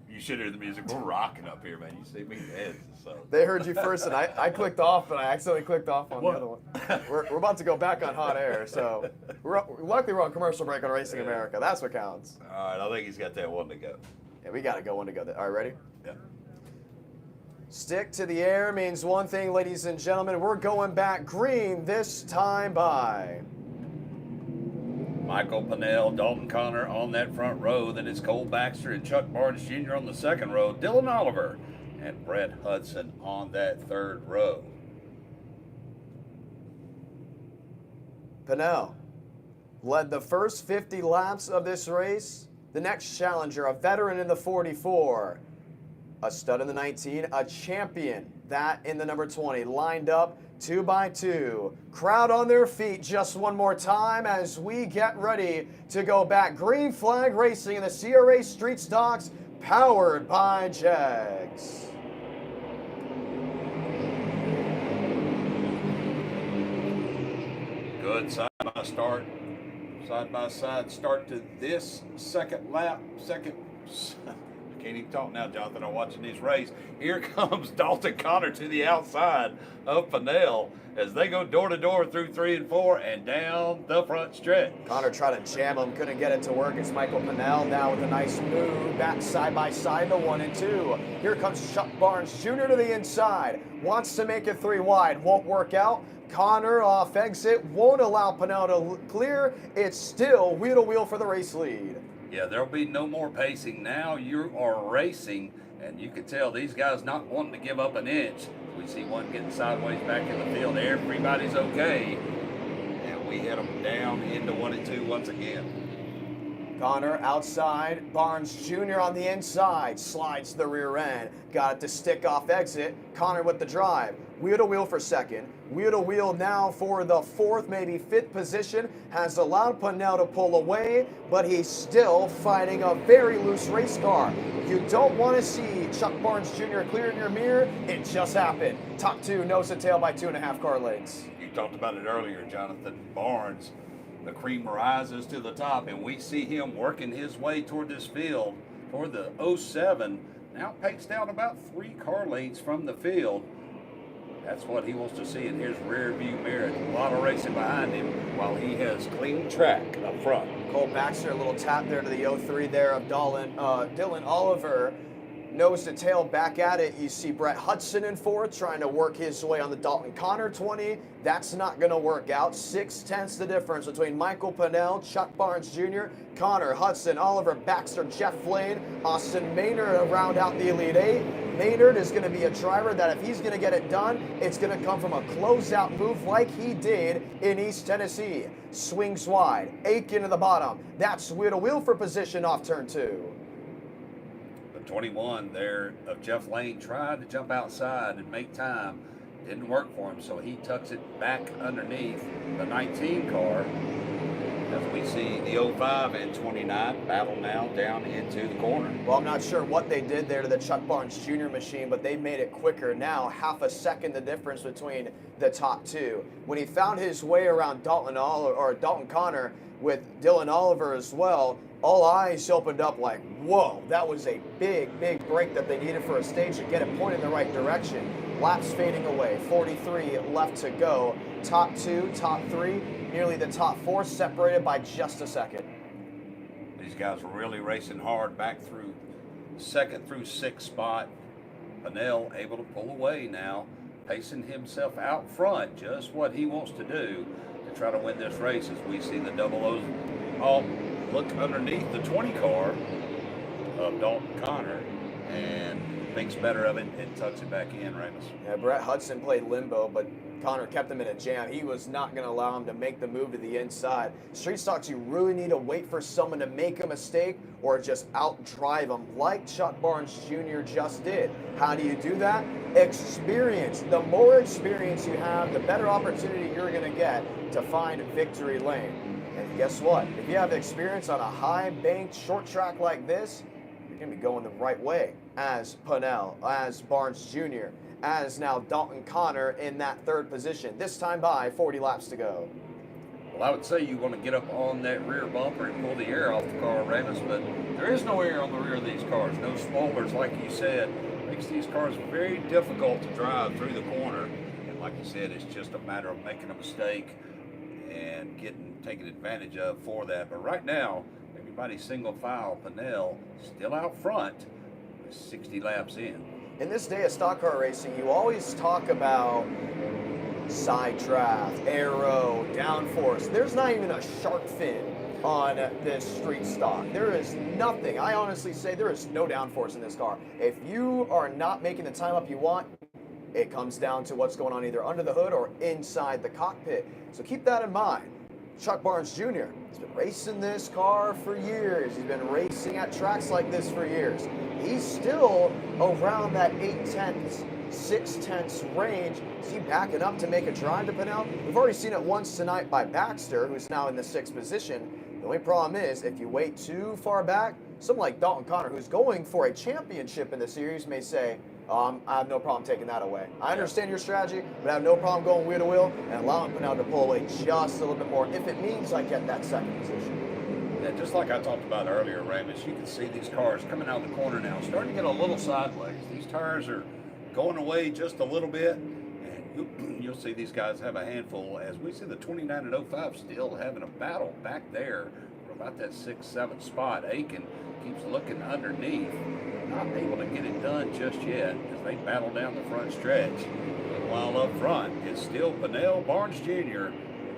You should hear the music. We're rocking up here, man. You see me heads. So. They heard you first, and I clicked off, but I accidentally clicked off on the other one. We're about to go back on hot air, so luckily we're on commercial break on Racing America. That's what counts. All right, I think he's got that one to go. Yeah, we got to go one to go. All right, ready? Yeah. Stick to the air means one thing, ladies and gentlemen. We're going back green this time by Michael Pinnell, Dalton Connor on that front row. Then it's Cole Baxter and Chuck Barnes Jr. on the second row. Dylan Oliver and Brett Hudson on that third row. Pinnell led the first 50 laps of this race. The next challenger, a veteran in the 44. A stud in the 19, a champion, that in the number 20, lined up 2 by 2. Crowd on their feet just one more time as we get ready to go back. Green flag racing in the CRA Street Stocks, powered by Jags. Good side by start. Side by side start to this second lap. I can't even talk now, Jonathan. I'm watching this race. Here comes Dalton Connor to the outside of Pinnell as they go door to door through 3 and 4 and down the front stretch. Connor tried to jam him, couldn't get it to work. It's Michael Pinnell now with a nice move, back side by side to 1 and 2. Here comes Chuck Barnes Jr. to the inside, wants to make it 3 wide, won't work out. Connor off exit, won't allow Pinnell to clear. It's still wheel to wheel for the race lead. Yeah, there'll be no more pacing. Now you are racing, and you can tell these guys not wanting to give up an inch. We see one getting sideways back in the field. Everybody's okay. And we hit them down into 1 and 2 once again. Connor outside, Barnes Jr. on the inside, slides to the rear end, got it to stick off exit. Connor with the drive, wheel to wheel for second, wheel to wheel now for the 4th, maybe 5th position, has allowed Pinnell to pull away, but he's still fighting a very loose race car. You don't want to see Chuck Barnes Jr. clear in your mirror. It just happened. Top 2, nose to tail by 2.5 car lengths. You talked about it earlier, Jonathan. Barnes, the cream rises to the top, and we see him working his way toward this field, toward the 07. Now paced down about 3 car lengths from the field. That's what he wants to see in his rear view mirror. A lot of racing behind him while he has clean track up front. Cole Baxter, a little tap there to the 03 there of Dylan Oliver. Nose to tail back at it. You see Brett Hudson in 4th trying to work his way on the Dalton Connor 20. That's not going to work out. 6/10 the difference between Michael Pinnell, Chuck Barnes Jr., Connor, Hudson, Oliver, Baxter, Jeff Flane, Austin Maynard to round out the Elite 8. Maynard is going to be a driver that if he's going to get it done, it's going to come from a closeout move like he did in East Tennessee. Swings wide, Aiken to the bottom. That's wheel to wheel for position off turn 2. 21 there of Jeff Lane tried to jump outside and make time. Didn't work for him, so he tucks it back underneath the 19 car. As we see the 05 and 29 battle now down into the corner. Well, I'm not sure what they did there to the Chuck Barnes Jr. machine, but they made it quicker now. Half a second the difference between the top 2. When he found his way around Dalton Connor with Dylan Oliver as well, all eyes opened up like, whoa, that was a big break that they needed for a stage to get it pointed in the right direction. Laps fading away, 43 left to go. Top 2, top 3, nearly the top 4 separated by just a second. These guys were really racing hard back through 2nd through 6th spot. Pinnell able to pull away now, pacing himself out front, just what he wants to do to try to win this race as we see the double O's all look underneath the 20 car of Dalton Connor and thinks better of it and tucks it back in, Ramus. Yeah, Brett Hudson played limbo, but Connor kept him in a jam. He was not going to allow him to make the move to the inside. Street stocks, you really need to wait for someone to make a mistake or just out-drive them like Chuck Barnes Jr. just did. How do you do that? Experience. The more experience you have, the better opportunity you're going to get to find victory lane. And guess what? If you have experience on a high-banked short track like this, you're going to be going the right way. As Pinnell, as Barnes Jr., as now Dalton Connor in that 3rd position, this time by 40 laps to go. Well, I would say you want to get up on that rear bumper and pull the air off the car, Ramus, but there is no air on the rear of these cars. No spoilers, like you said. Makes these cars very difficult to drive through the corner. And like you said, it's just a matter of making a mistake and taken advantage of for that. But right now, everybody's single file. Pinnell still out front, 60 laps in. In this day of stock car racing, you always talk about side draft, aero, downforce. There's not even a shark fin on this street stock. There is nothing. I honestly say there is no downforce in this car. If you are not making the time up you want, it comes down to what's going on either under the hood or inside the cockpit. So keep that in mind. Chuck Barnes Jr. has been racing this car for years. He's been racing at tracks like this for years. He's still around that 8/10, 6/10 range. Is he backing up to make a drive to Pinnell? We've already seen it once tonight by Baxter, who's now in the 6th position. The only problem is, if you wait too far back, someone like Dalton Connor, who's going for a championship in the series, may say, I have no problem taking that away. I understand your strategy, but I have no problem going wheel to wheel and allowing Pennell to pull away just a little bit more if it means I get that second position. Yeah, just like I talked about earlier, Ramus, you can see these cars coming out of the corner now, starting to get a little sideways. These tires are going away just a little bit, and you'll see these guys have a handful, as we see the 29 and 05 still having a battle back there for about that 6th, 7th spot. Aiken keeps looking underneath, not able to get it done just yet as they battle down the front stretch. While up front, it's still Pennell, Barnes Jr.,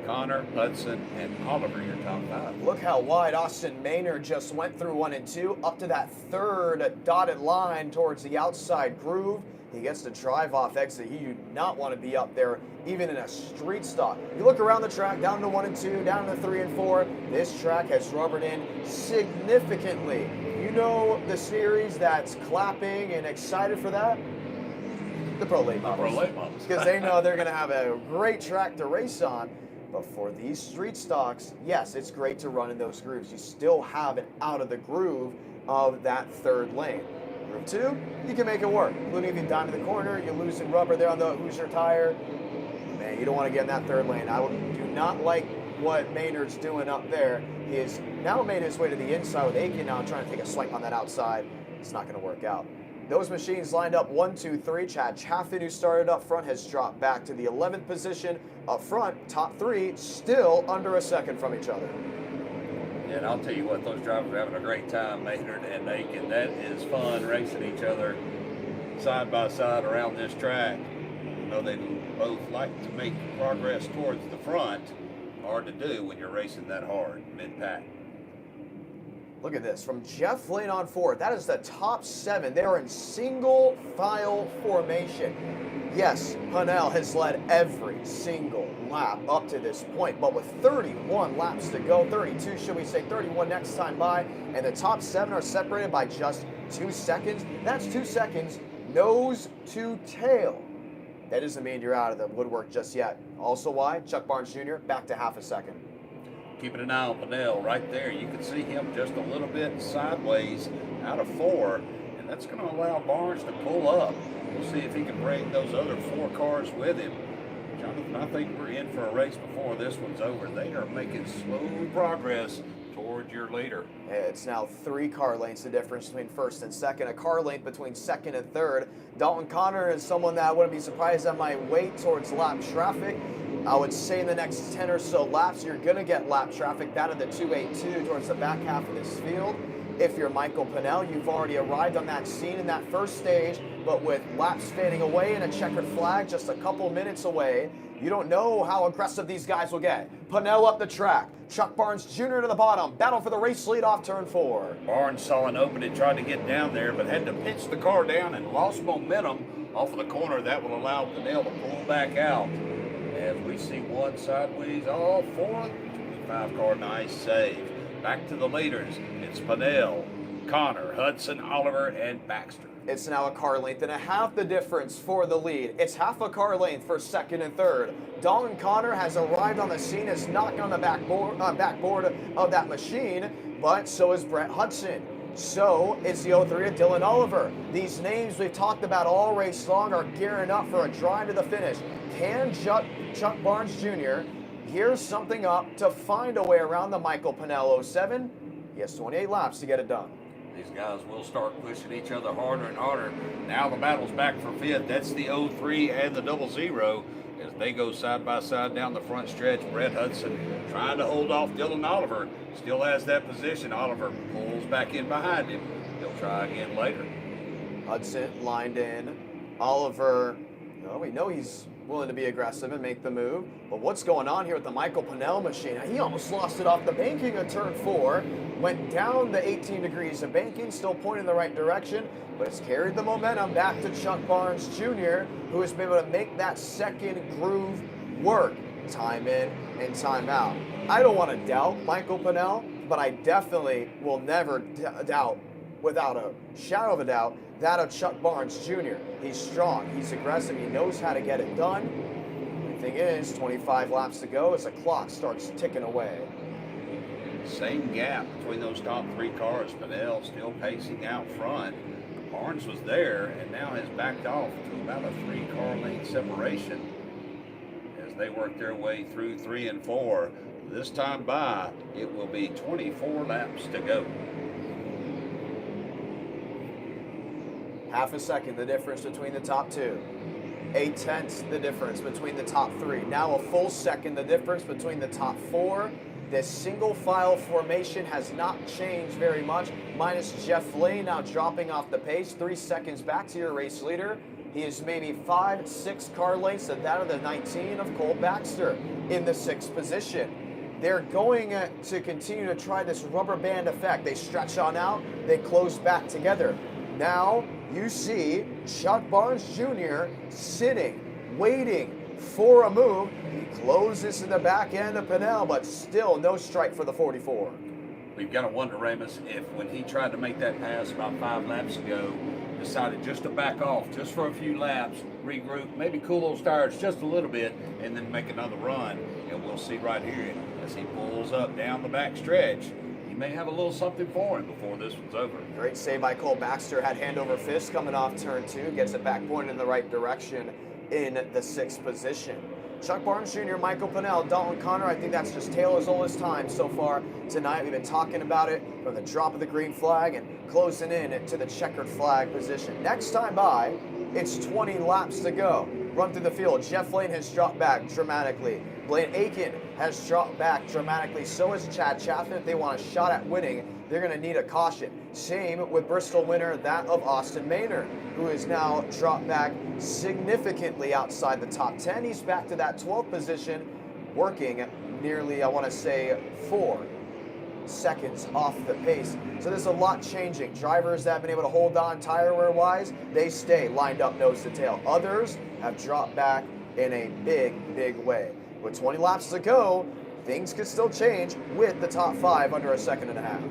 Connor, Hudson, and Oliver, your top 5. Look how wide Austin Maynard just went through 1 and 2, up to that third dotted line towards the outside groove. He gets the drive off exit. You do not want to be up there, even in a street stock. You look around the track, down to 1 and 2, down to 3 and 4. This track has rubbered in significantly. You know the series that's clapping and excited for that? The Pro Late Models. Because they know they're going to have a great track to race on. But for these street stocks, yes, it's great to run in those grooves. You still have it out of the groove of that third lane. Groove 2, you can make it work. Including if you down to the corner, you lose some rubber there on the Hoosier tire. Man, you don't want to get in that third lane. I do not like what Maynard's doing up there. He has now made his way to the inside with Aiken now trying to take a swipe on that outside. It's not going to work out. Those machines lined up 1, 2, 3. Chad Chaffin, who started up front, has dropped back to the 11th position. Up front, top 3, still under a second from each other. Yeah, and I'll tell you what, those drivers are having a great time, Maynard and Aiken. That is fun, racing each other side by side around this track. You know, they both like to make progress towards the front. Hard to do when you're racing that hard, mid-pack. Look at this, from Jeff Lane on forward, that is the top 7. They are in single file formation. Yes, Pennell has led every single lap up to this point, but with 31 laps to go, 32, should we say 31 next time by, and the top 7 are separated by just 2 seconds. That's 2 seconds, nose to tail. That doesn't mean you're out of the woodwork just yet. Also why? Chuck Barnes Jr. back to half a second. Keeping an eye on Pennell right there. You can see him just a little bit sideways out of 4, and that's going to allow Barnes to pull up. We'll see if he can bring those other 4 cars with him. Jonathan, I think we're in for a race before this one's over. They are making slow progress toward your leader. It's now 3 car lengths, the difference between first and second, a car length between second and third. Dalton Connor is someone that I wouldn't be surprised that might wait towards lap traffic. I would say in the next 10 or so laps, you're going to get lap traffic down to the 282 towards the back half of this field. If you're Michael Pennell, you've already arrived on that scene in that first stage, but with laps fading away and a checkered flag just a couple minutes away, you don't know how aggressive these guys will get. Pennell up the track, Chuck Barnes Jr. to the bottom, battle for the race lead off turn 4. Barnes saw an opening, tried to get down there, but had to pitch the car down and lost momentum off of the corner. That will allow Pennell to pull back out. As we see one sideways, all 4, 25 car, nice save. Back to the leaders. It's Pennell, Connor, Hudson, Oliver, and Baxter. It's now a car length and a half the difference for the lead. It's half a car length for second and third. Dalton Connor has arrived on the scene, has knocked on the backboard of that machine, but so is Brett Hudson. So is the 03 of Dylan Oliver. These names we've talked about all race long are gearing up for a drive to the finish. Can Chuck Barnes Jr. gear something up to find a way around the Michael Pennell 07? He has 28 laps to get it done. These guys will start pushing each other harder and harder. Now the battle's back for 5th. That's the 03 and the 00 as they go side by side down the front stretch. Brett Hudson trying to hold off Dylan Oliver. Still has that position. Oliver pulls back in behind him. He'll try again later. Hudson lined in. Oliver, we know he's willing to be aggressive and make the move. But what's going on here with the Michael Pennell machine? He almost lost it off the banking at turn 4. Went down the 18 degrees of banking, still pointing in the right direction, but it's carried the momentum back to Chuck Barnes Jr., who has been able to make that second groove work time in and time out. I don't want to doubt Michael Pennell, but I definitely will never doubt, without a shadow of a doubt, that of Chuck Barnes Jr. He's strong, he's aggressive, he knows how to get it done. The thing is, 25 laps to go as the clock starts ticking away. Same gap between those top 3 cars. Pinnell still pacing out front. Barnes was there and now has backed off to about a 3-car length separation as they work their way through 3 and 4. This time by, it will be 24 laps to go. Half a second the difference between the top 2. 8/10 the difference between the top 3. Now a full second the difference between the top 4. This single file formation has not changed very much, minus Jeff Lane now dropping off the pace, 3 seconds back to your race leader. He is maybe 5-6 car lengths of that of the 19 of Cole Baxter in the 6th position. They're going to continue to try this rubber band effect. They stretch on out, they close back together. Now you see Chuck Barnes Jr. sitting, waiting for a move. He closes in the back end of Pinnell, but still no strike for the 44. We've got to wonder, Ramus, if when he tried to make that pass about 5 laps ago, decided just to back off just for a few laps, regroup, maybe cool those tires just a little bit, and then make another run. And we'll see right here as he pulls up down the back stretch. He may have a little something for him before this one's over. Great save by Cole Baxter. Had hand over fist coming off turn 2. Gets it back pointed in the right direction in the 6th position. Chuck Barnes Jr., Michael Pinnell, Dalton Connor, I think that's just tale as old as time so far tonight. We've been talking about it from the drop of the green flag and closing in to the checkered flag position. Next time by, it's 20 laps to go. Run through the field. Jeff Lane has dropped back dramatically. Blaine Aiken has dropped back dramatically. So has Chad Chaffin. If they want a shot at winning, they're going to need a caution. Same with Bristol winner, that of Austin Maynard, who is now dropped back significantly outside the top 10. He's back to that 12th position, working nearly, I want to say, 4 seconds off the pace. So there's a lot changing. Drivers that have been able to hold on tire wear wise, they stay lined up nose to tail. Others have dropped back in a big way. With 20 laps to go, things could still change with the top 5 under a second and a half.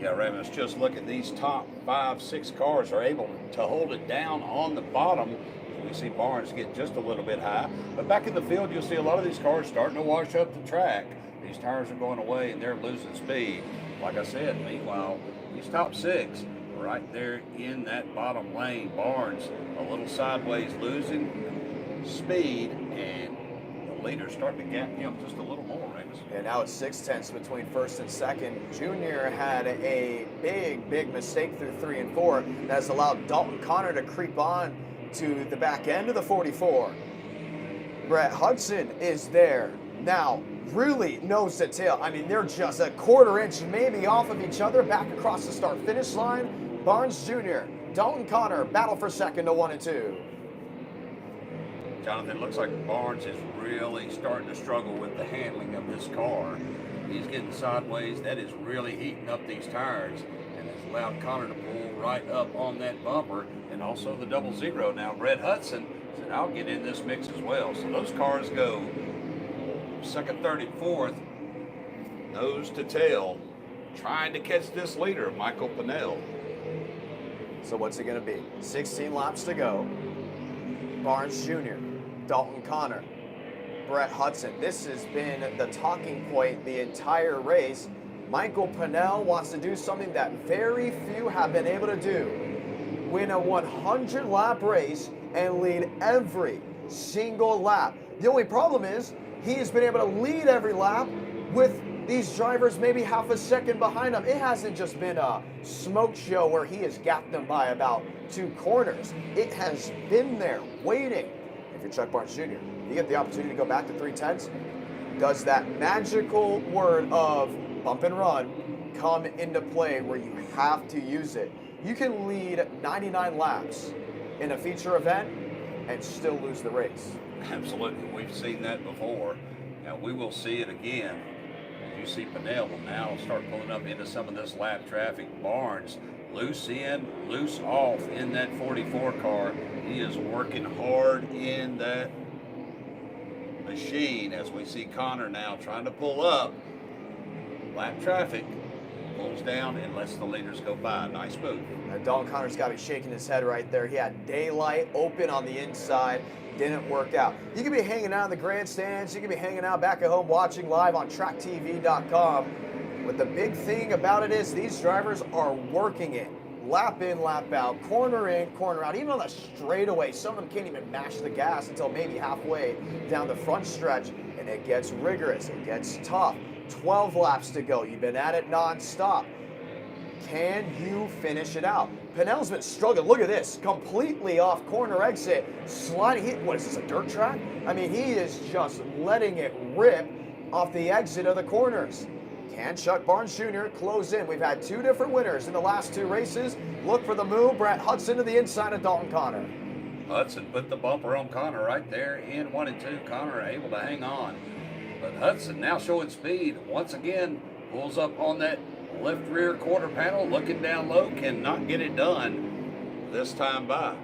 Yeah, Raymond, just look at these top 5-6 cars are able to hold it down on the bottom. We see Barnes get just a little bit high. But back in the field, you'll see a lot of these cars starting to wash up the track. These tires are going away and they're losing speed. Like I said, meanwhile, these top 6 right there in that bottom lane. Barnes a little sideways, losing speed, and the leader's starting to gap him just a little more, Raymond. And now it's 6/10 between first and second. Junior had a big mistake through 3 and 4 that has allowed Dalton Connor to creep on to the back end of the 44. Brett Hudson is there now, really nose to tail. I mean, they're just a quarter inch maybe off of each other back across the start finish line. Barnes Jr., Dalton Connor battle for second to 1 and 2. Jonathan, looks like Barnes is really starting to struggle with the handling of this car. He's getting sideways. That is really heating up these tires and has allowed Connor to pull right up on that bumper and also the 00. Now, Brett Hudson said, I'll get in this mix as well. So those cars go second, third, and fourth, Nose to tail, trying to catch this leader, Michael Pinnell. So what's it going to be? 16 laps to go. Barnes Jr., Dalton Connor, Brett Hudson. This has been the talking point the entire race. Michael Pinnell wants to do something that very few have been able to do. Win a 100-lap race and lead every single lap. The only problem is he has been able to lead every lap with these drivers maybe half a second behind him. It hasn't just been a smoke show where he has gapped them by about 2 corners. It has been there waiting. If you're Chuck Barnes Jr., you get the opportunity to go back to 3/10. Does that magical word of bump and run come into play where you have to use it? You can lead 99 laps in a feature event and still lose the race. absolutely. We've seen that before. Now we will see it again. As you see, Pinnell will now start pulling up into some of this lap traffic. Barnes loose in, loose off in that 44 car. He is working hard in that machine as we see Connor now trying to pull up. Lap traffic pulls down and lets the leaders go by. Nice move. Dalton Connor's got to be shaking his head right there. He had daylight open on the inside. Didn't work out. You could be hanging out in the grandstands. You could be hanging out back at home watching live on tracktv.com. But the big thing about it is these drivers are working it. Lap in, lap out, corner in, corner out. Even on the straightaway, some of them can't even mash the gas until maybe halfway down the front stretch. And it gets rigorous. It gets tough. 12 laps to go. You've been at it nonstop. Can you finish it out? Pinnell's been struggling. Look at this. Completely off corner exit. Sliding. What is this, a dirt track? I mean, he is just letting it rip off the exit of the corners. Can Chuck Barnes Jr. close in? We've had 2 different winners in the last 2 races. Look for the move. Brett Hudson to the inside of Dalton Connor. Hudson put the bumper on Connor right there in 1 and 2. Connor able to hang on. But Hudson now showing speed. Once again, pulls up on that left rear quarter panel, looking down low, cannot get it done this time by.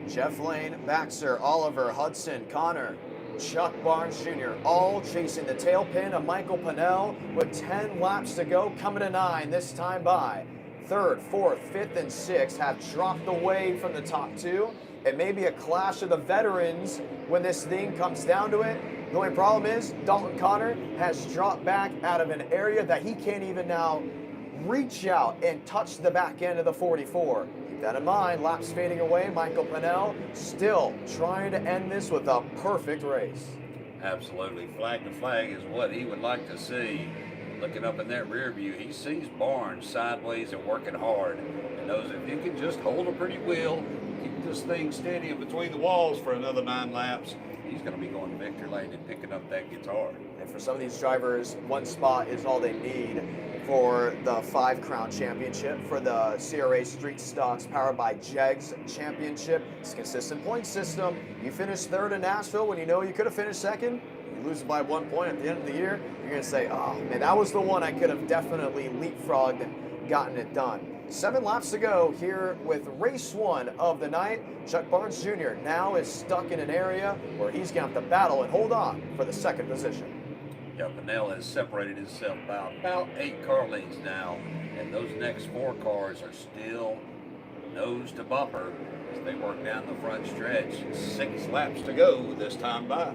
Jeff Lane, Baxter, Oliver, Hudson, Connor, Chuck Barnes Jr. all chasing the tailpin of Michael Pinnell with 10 laps to go, coming to 9 this time by. 3rd, 4th, 5th, and 6th have dropped away from the top 2. It may be a clash of the veterans when this thing comes down to it. The only problem is Dalton Connor has dropped back out of an area that he can't even now reach out and touch the back end of the 44. Keep that in mind. Laps fading away. Michael Pinnell still trying to end this with a perfect race. Absolutely. Flag to flag is what he would like to see. Looking up in that rear view, he sees Barnes sideways and working hard. And knows if he can just hold a pretty wheel, Keep this thing steady in between the walls for another 9 laps. he's going to be going victory lane and picking up that guitar. And for some of these drivers, 1 spot is all they need for the 5 Crown Championship, for the CRA Street Stocks Powered by Jegs Championship. It's a consistent point system. You finish 3rd in Nashville when you know you could have finished 2nd. You lose by 1 point at the end of the year. You're going to say, oh, man, that was the one I could have definitely leapfrogged and gotten it done. 7 laps to go here with race 1 of the night. Chuck Barnes Jr. now is stuck in an area where he's going to have to battle and hold on for the 2nd position. Yeah, Pinnell has separated himself by about 8 car lengths now, and those next 4 cars are still nose to bumper as they work down the front stretch. 6 laps to go this time by.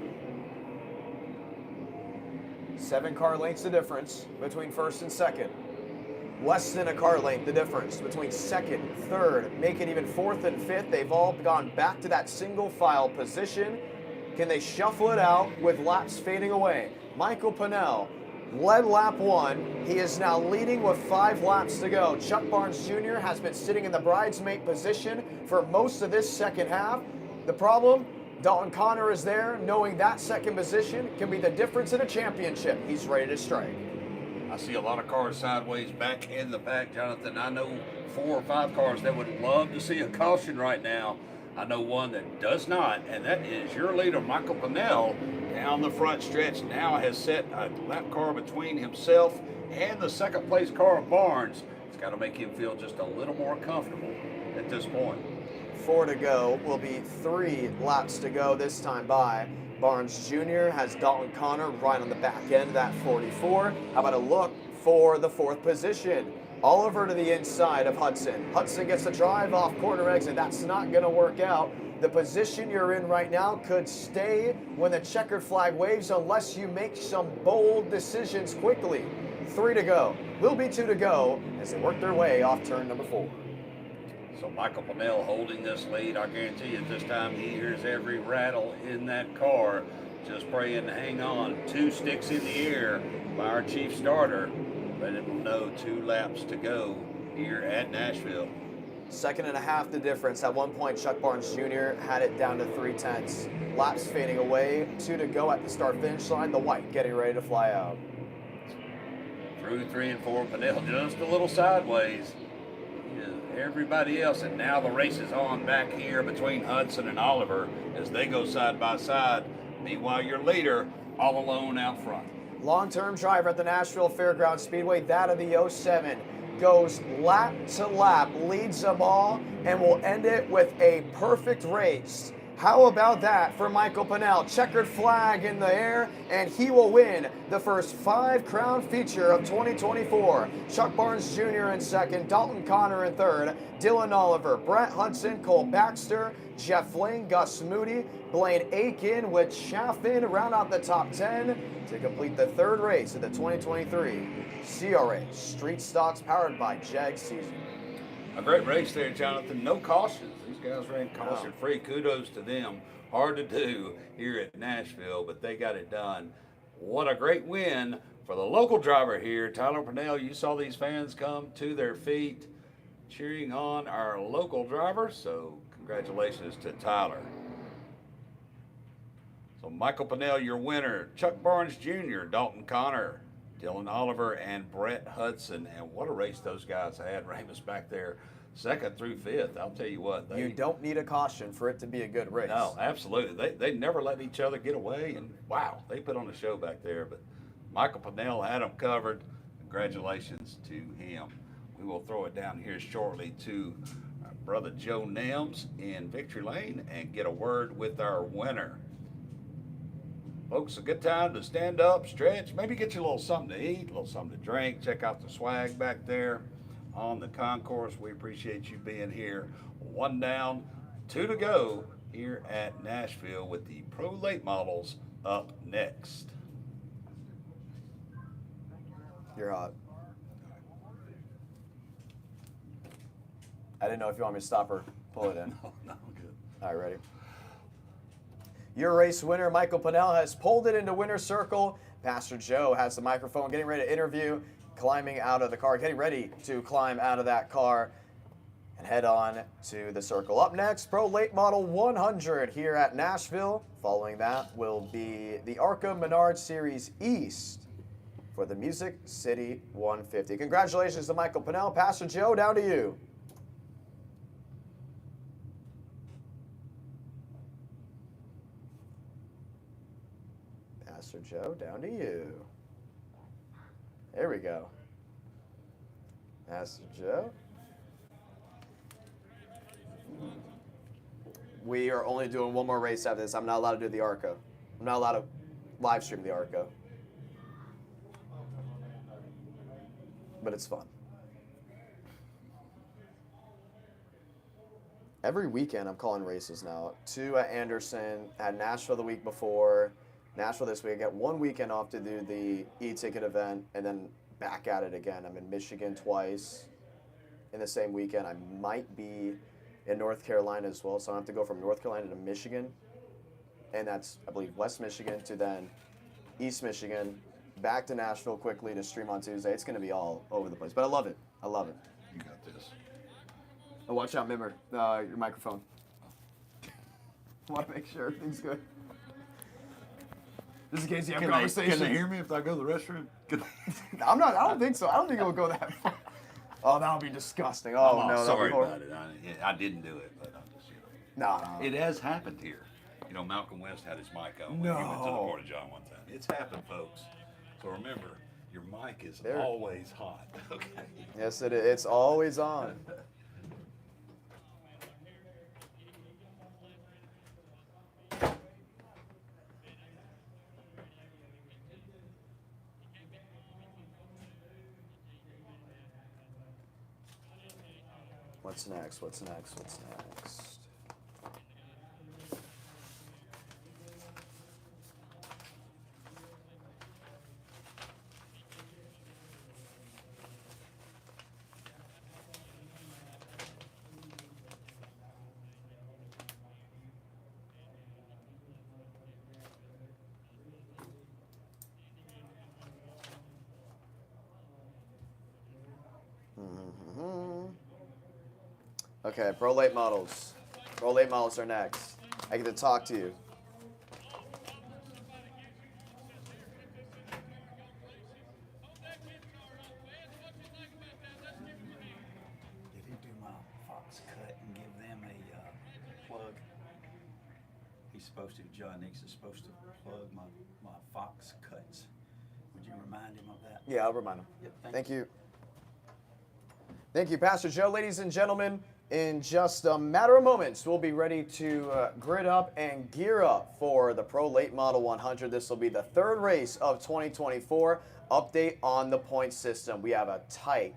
7 car lengths the difference between 1st and 2nd. Less than a car length the difference between 2nd, 3rd, make it even 4th and 5th. They've all gone back to that single file position. Can they shuffle it out with laps fading away? Michael Pinnell led lap 1. He is now leading with 5 laps to go. Chuck Barnes Jr. has been sitting in the bridesmaid position for most of this second half. The problem, Dalton Connor is there, knowing that 2nd position can be the difference in a championship. He's ready to strike. I see a lot of cars sideways back in the pack, Jonathan. I know 4 or 5 cars that would love to see a caution right now. I know one that does not, and that is your leader, Michael Pinnell. Down the front stretch now has set a lap car between himself And the 2nd place car of Barnes. It's got to make him feel just a little more comfortable at this point. 4 to go. Will be 3 laps to go this time by. Barnes Jr. has Dalton Connor right on the back end of that 44. How about a look for the 4th position? Oliver to the inside of Hudson. Hudson gets the drive off corner exit. That's not going to work out. The position you're in right now could stay when the checkered flag waves unless you make some bold decisions quickly. 3 to go. Will be 2 to go as they work their way off turn number 4. So Michael Pinnell holding this lead. I guarantee you this time he hears every rattle in that car. Just praying to hang on. 2 sticks in the air by our chief starter. Let him know 2 laps to go here at Nashville. 2.5 the difference. At one point, Chuck Barnes Jr. had it down to 3/10. Laps fading away. 2 to go at the start-finish line. The white getting ready to fly out. Through 3 and 4, Pinnell just a little sideways. Everybody else, and now the race is on back here between Hudson and Oliver as they go side by side. Meanwhile, your leader all alone out front. Long-term driver at the Nashville Fairgrounds Speedway, that of the 07, goes lap to lap, leads them all, and will end it with a perfect race. How about that for Michael Pennell? Checkered flag in the air, and he will win the first 5-crown feature of 2024. Chuck Barnes Jr. in second, Dalton Connor in third, Dylan Oliver, Brett Hudson, Cole Baxter, Jeff Lane, Gus Moody, Blaine Aiken with Chaffin round out the top 10 to complete the third race of the 2023 CRA Street Stocks powered by Jag Season. A great race there, Jonathan. No cautions. These guys ran caution-free. Kudos to them. Hard to do here at Nashville, but they got it done. What a great win for the local driver here, Tyler Pennell. You saw these fans come to their feet cheering on our local driver, so congratulations to Tyler. So Michael Pennell, your winner. Chuck Barnes Jr., Dalton Connor, Dylan Oliver, and Brett Hudson. And what a race those guys had. Ramus back there, 2nd through 5th. I'll tell you what. You don't need a caution for it to be a good race. No, absolutely. They never let each other get away. And, wow, they put on a show back there. But Michael Pennell had them covered. Congratulations to him. We will throw it down here shortly to our brother Joe Nelms in Victory Lane and get a word with our winner. Folks, a good time to stand up, stretch, maybe get you a little something to eat, a little something to drink. Check out the swag back there on the concourse. We appreciate you being here. 1 down, 2 to go here at Nashville with the Pro Late Models up next. You're hot. I didn't know if you want me to stop or pull it in. No, I'm good. All right, ready? Your race winner, Michael Pennell, has pulled it into winner's circle. Pastor Joe has the microphone, getting ready to interview, climbing out of the car, getting ready to climb out of that car and head on to the circle. Up next, Pro Late Model 100 here at Nashville. Following that will be the ARCA Menard Series East for the Music City 150. Congratulations to Michael Pennell. Pastor Joe, down to you. Pastor Joe, down to you. There we go. Pastor Joe. We are only doing one more race after this. I'm not allowed to do the ARCA. I'm not allowed to live stream the ARCA. But it's fun. Every weekend I'm calling races now. 2 at Anderson, at Nashville the week before. Nashville this week. I get 1 weekend off to do the e-ticket event and then back at it again. I'm in Michigan twice in the same weekend. I might be in North Carolina as well, so I have to go from North Carolina to Michigan. And that's, I believe, West Michigan to then East Michigan, back to Nashville quickly to stream on Tuesday. It's going to be all over the place, but I love it. I love it. You got this. Oh, watch out, remember, your microphone. I want to make sure everything's good. Just in case you have conversations. Can they hear me if I go to the restroom? I don't think so. I don't think it will go that far. Oh, that would be disgusting. Oh, no. Sorry about it. I didn't do it, but I'm just, No. It has happened here. You know, Malcolm West had his mic on when he went to the Port of John one time. It's happened, folks. So remember, your mic is always hot. Okay. Yes, it is. It's always on. What's next? What's next? What's next? Okay, Pro Late Models. Pro Late Models are next. I get to talk to you. Did he do my Fox cut and give them a plug? He's supposed to, John Nix is supposed to plug my Fox cuts. Would you remind him of that? Yeah, I'll remind him. Yep, Thank you. Thank you, Pastor Joe. Ladies and gentlemen, In just a matter of moments, we'll be ready to grid up and gear up for the Pro Late Model 100. This will be the third race of 2024. Update on the point system. We have a tight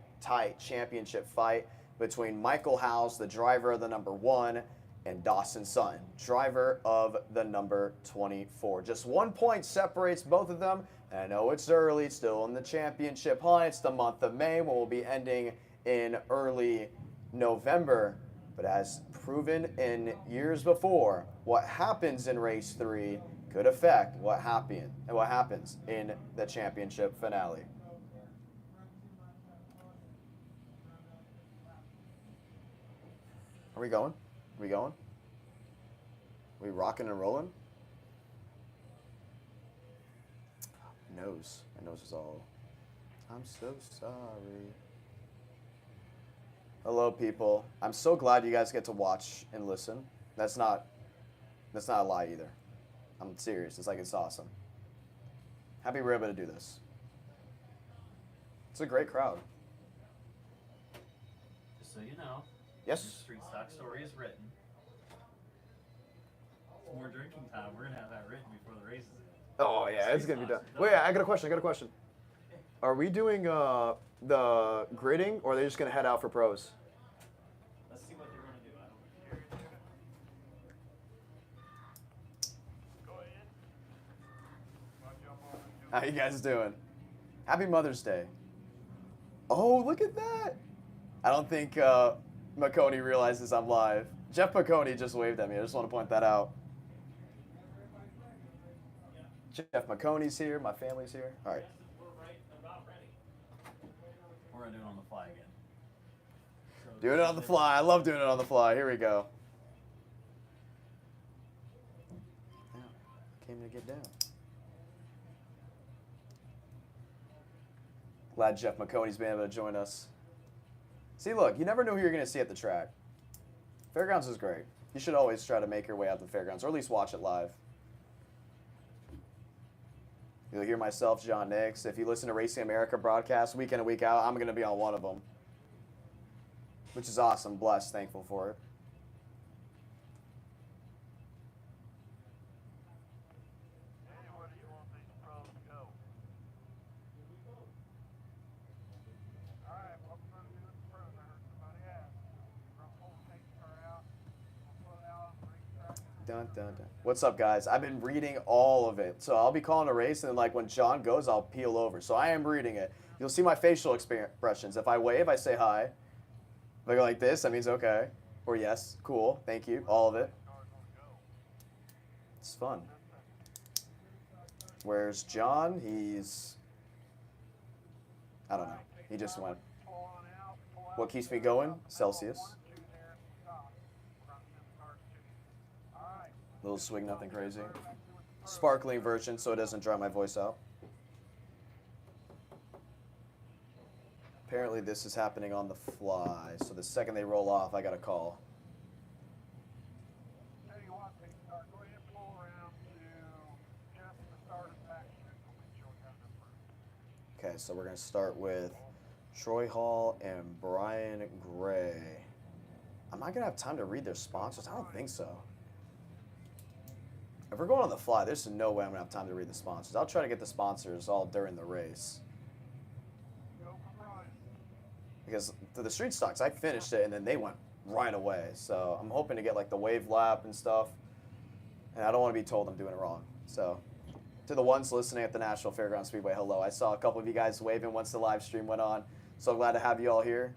championship fight between Michael Howes, the driver of the number 1, and Dawson Sutton, driver of the number 24. Just 1 point separates both of them. And I know it's early, it's still in the championship hunt. It's the month of May, when we'll be ending in early November. But as proven in years before, what happens in race 3 could affect what happens in the championship finale. Are we going? Are we going? Are we rocking and rolling? My nose is all. I'm so sorry. Hello, people. I'm so glad you guys get to watch and listen. That's not a lie either. I'm serious. It's awesome. Happy we're able to do this. It's a great crowd. Just so you know. Yes? Your street stock story is written. More drinking time. We're gonna have that written before the race is in. Oh yeah, it's gonna be done. Wait, I got a question. Are we doing the grading, or are they just gonna head out for pros? Let's see what they're gonna do. I don't care. How you guys doing? Happy Mother's Day. Oh, look at that. I don't think McConey realizes I'm live. Jeff McConey just waved at me. I just want to point that out. Jeff McConey's here. My family's here. All right. We're gonna do it on the fly again. So Doing it on the fly. I love doing it on the fly. Here we go. Yeah, came to get down. Glad Jeff McConey's been able to join us. See, look, you never know who you're going to see at the track. Fairgrounds is great. You should always try to make your way out to the fairgrounds, or at least watch it live. You'll hear myself, John Nix. If you listen to Racing America broadcasts week in and week out, I'm going to be on one of them, which is awesome. Blessed, thankful for it. Dun, dun, dun. What's up, guys? I've been reading all of it. So I'll be calling a race, and then like when John goes, I'll peel over. So I am reading it. You'll see my facial expressions. If I wave, I say hi. If I go like this, that means okay. Or yes, cool, thank you, all of it. It's fun. Where's John? He's, I don't know. He just went. What keeps me going? Celsius. Little swig, nothing crazy. Sparkling version so it doesn't dry my voice out. Apparently this is happening on the fly, so the second they roll off, I got a call. Okay, so we're going to start with Troy Hall and Brian Gray. Am I going to have time to read their sponsors? I don't think so. If we're going on the fly, there's no way I'm going to have time to read the sponsors. I'll try to get the sponsors all during the race. Because to the street stocks, I finished it, and then they went right away. So I'm hoping to get like the wave lap and stuff. And I don't want to be told I'm doing it wrong. So to the ones listening at the Nashville Fairgrounds Speedway, hello. I saw a couple of you guys waving once the live stream went on. So glad to have you all here.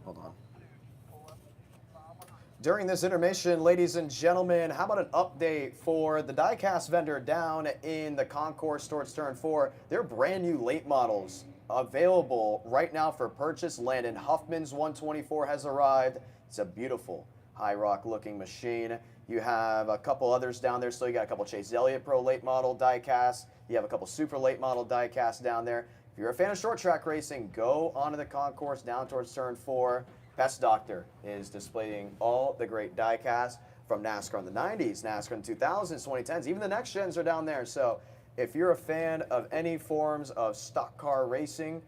Hold on. During this intermission, ladies and gentlemen, how about an update for the diecast vendor down in the concourse towards turn 4? They're brand new late models available right now for purchase. Landon Huffman's 124 has arrived. It's a beautiful high rock looking machine. You have a couple others down there. So you got a couple Chase Elliott Pro late model diecast. You have a couple super late model diecast down there. If you're a fan of short track racing, go onto the concourse down towards turn 4. Best Doctor is displaying all the great diecast. from NASCAR in the 90s, NASCAR in the 2000s, 2010s, even the next gens are down there. So if you're a fan of any forms of stock car racing,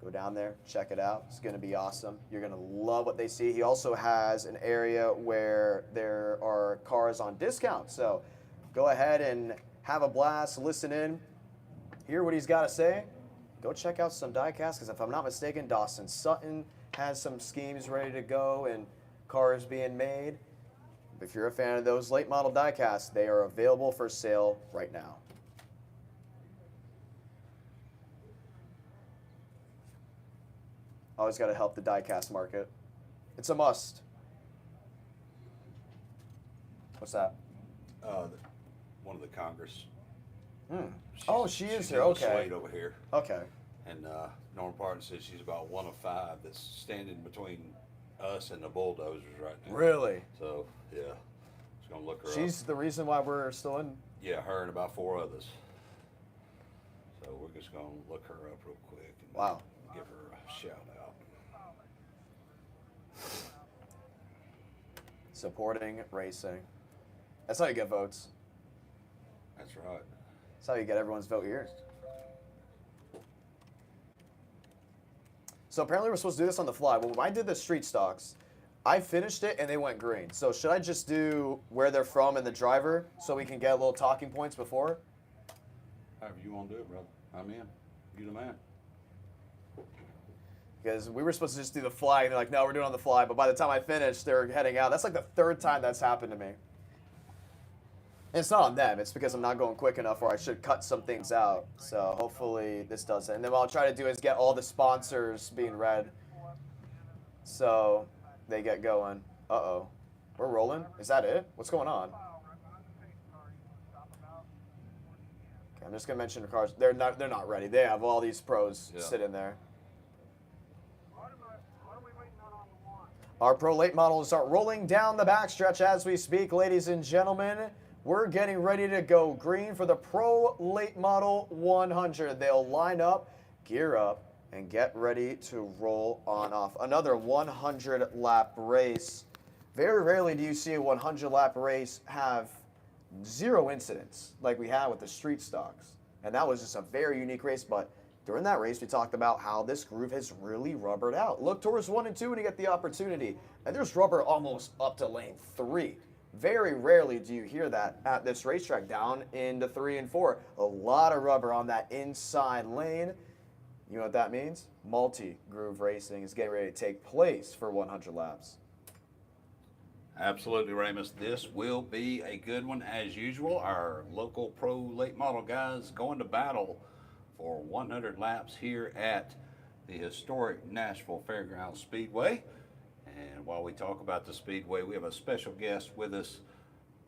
go down there, check it out. It's going to be awesome. You're going to love what they see. He also has an area where there are cars on discount. So go ahead and have a blast, listen in, hear what he's got to say. Go check out some diecasts, because if I'm not mistaken, Dawson Sutton has some schemes ready to go and cars being made. If you're a fan of those late model diecasts, they are available for sale right now. Always got to help the diecast market. It's a must. What's that? One of the Congress. She is she's here. in the Okay. Slate over here. Okay. And Norman Parton says she's about 1 of 5 that's standing between us and the bulldozers right now. Really? So, yeah. Just going to look her up. She's the reason why we're still in. Yeah, her and about 4 others. So we're just going to look her up real quick and Wow. give her a shout out. Supporting racing. That's how you get votes. That's right. That's how you get everyone's vote here. So apparently we're supposed to do this on the fly. Well, when I did the street stocks, I finished it and they went green. So should I just do where they're from and the driver so we can get a little talking points before? However you want to do it, brother. I'm in. You the man. Because we were supposed to just do the fly, and they're like, no, we're doing it on the fly. But by the time I finished, they're heading out. That's like the 3rd time that's happened to me. And it's not on them. It's because I'm not going quick enough, or I should cut some things out. So hopefully this does it. And then what I'll try to do is get all the sponsors being read so they get going. Uh-oh. We're rolling? Is that it? What's going on? Okay, I'm just going to mention the cars. They're not ready. They have all these pros sitting there. Our pro late models are rolling down the backstretch as we speak, ladies and gentlemen. We're getting ready to go green for the Pro Late Model 100. They'll line up, gear up, and get ready to roll on off. Another 100-lap race. Very rarely do you see a 100-lap race have 0 incidents like we had with the street stocks. And that was just a very unique race, but during that race, we talked about how this groove has really rubbered out. Look towards 1 and 2 when you get the opportunity. And there's rubber almost up to lane 3. Very rarely do you hear that at this racetrack down into 3 and 4. A lot of rubber on that inside lane. You know what that means? Multi-groove racing is getting ready to take place for 100 laps. Absolutely, Ramus. This will be a good one as usual. Our local pro late model guys going to battle for 100 laps here at the historic Nashville Fairgrounds Speedway. And while we talk about the Speedway, we have a special guest with us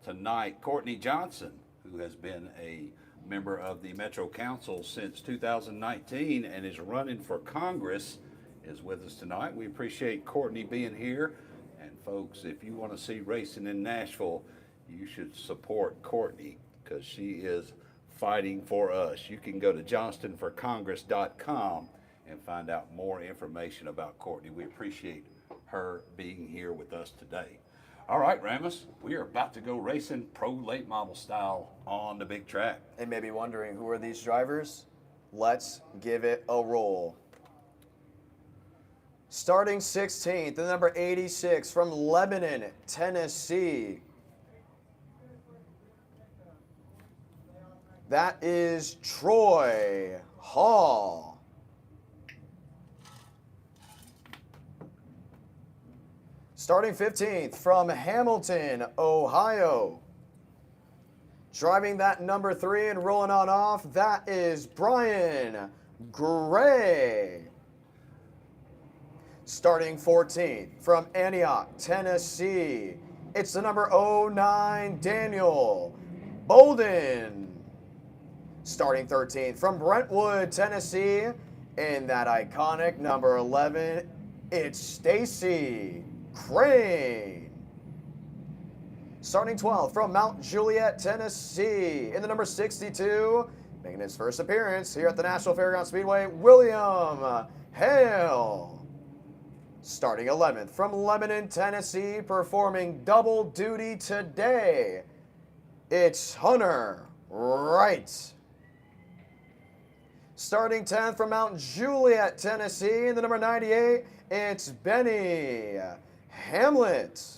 tonight, Courtney Johnson, who has been a member of the Metro Council since 2019 and is running for Congress, is with us tonight. We appreciate Courtney being here. And folks, if you want to see racing in Nashville, you should support Courtney because she is fighting for us. You can go to johnstonforcongress.com and find out more information about Courtney. We appreciate her being here with us today. All right, Ramus, we are about to go racing pro late model style on the big track. And maybe wondering, who are these drivers? Let's give it a roll. Starting 16th, the number 86 from Lebanon, Tennessee. That is Troy Hall. Starting 15th from Hamilton, Ohio. Driving that number 3 and rolling on off, that is Brian Gray. Starting 14th from Antioch, Tennessee, it's the number 09, Daniel Bolden. Starting 13th from Brentwood, Tennessee, in that iconic number 11, it's Stacy Crane. Starting 12th from Mount Juliet, Tennessee, in the number 62, making his first appearance here at the Nashville Fairgrounds Speedway, William Hale. Starting 11th from Lebanon, Tennessee, performing double duty today, it's Hunter Wright. Starting 10th from Mount Juliet, Tennessee, in the number 98, it's Benny Hamlet.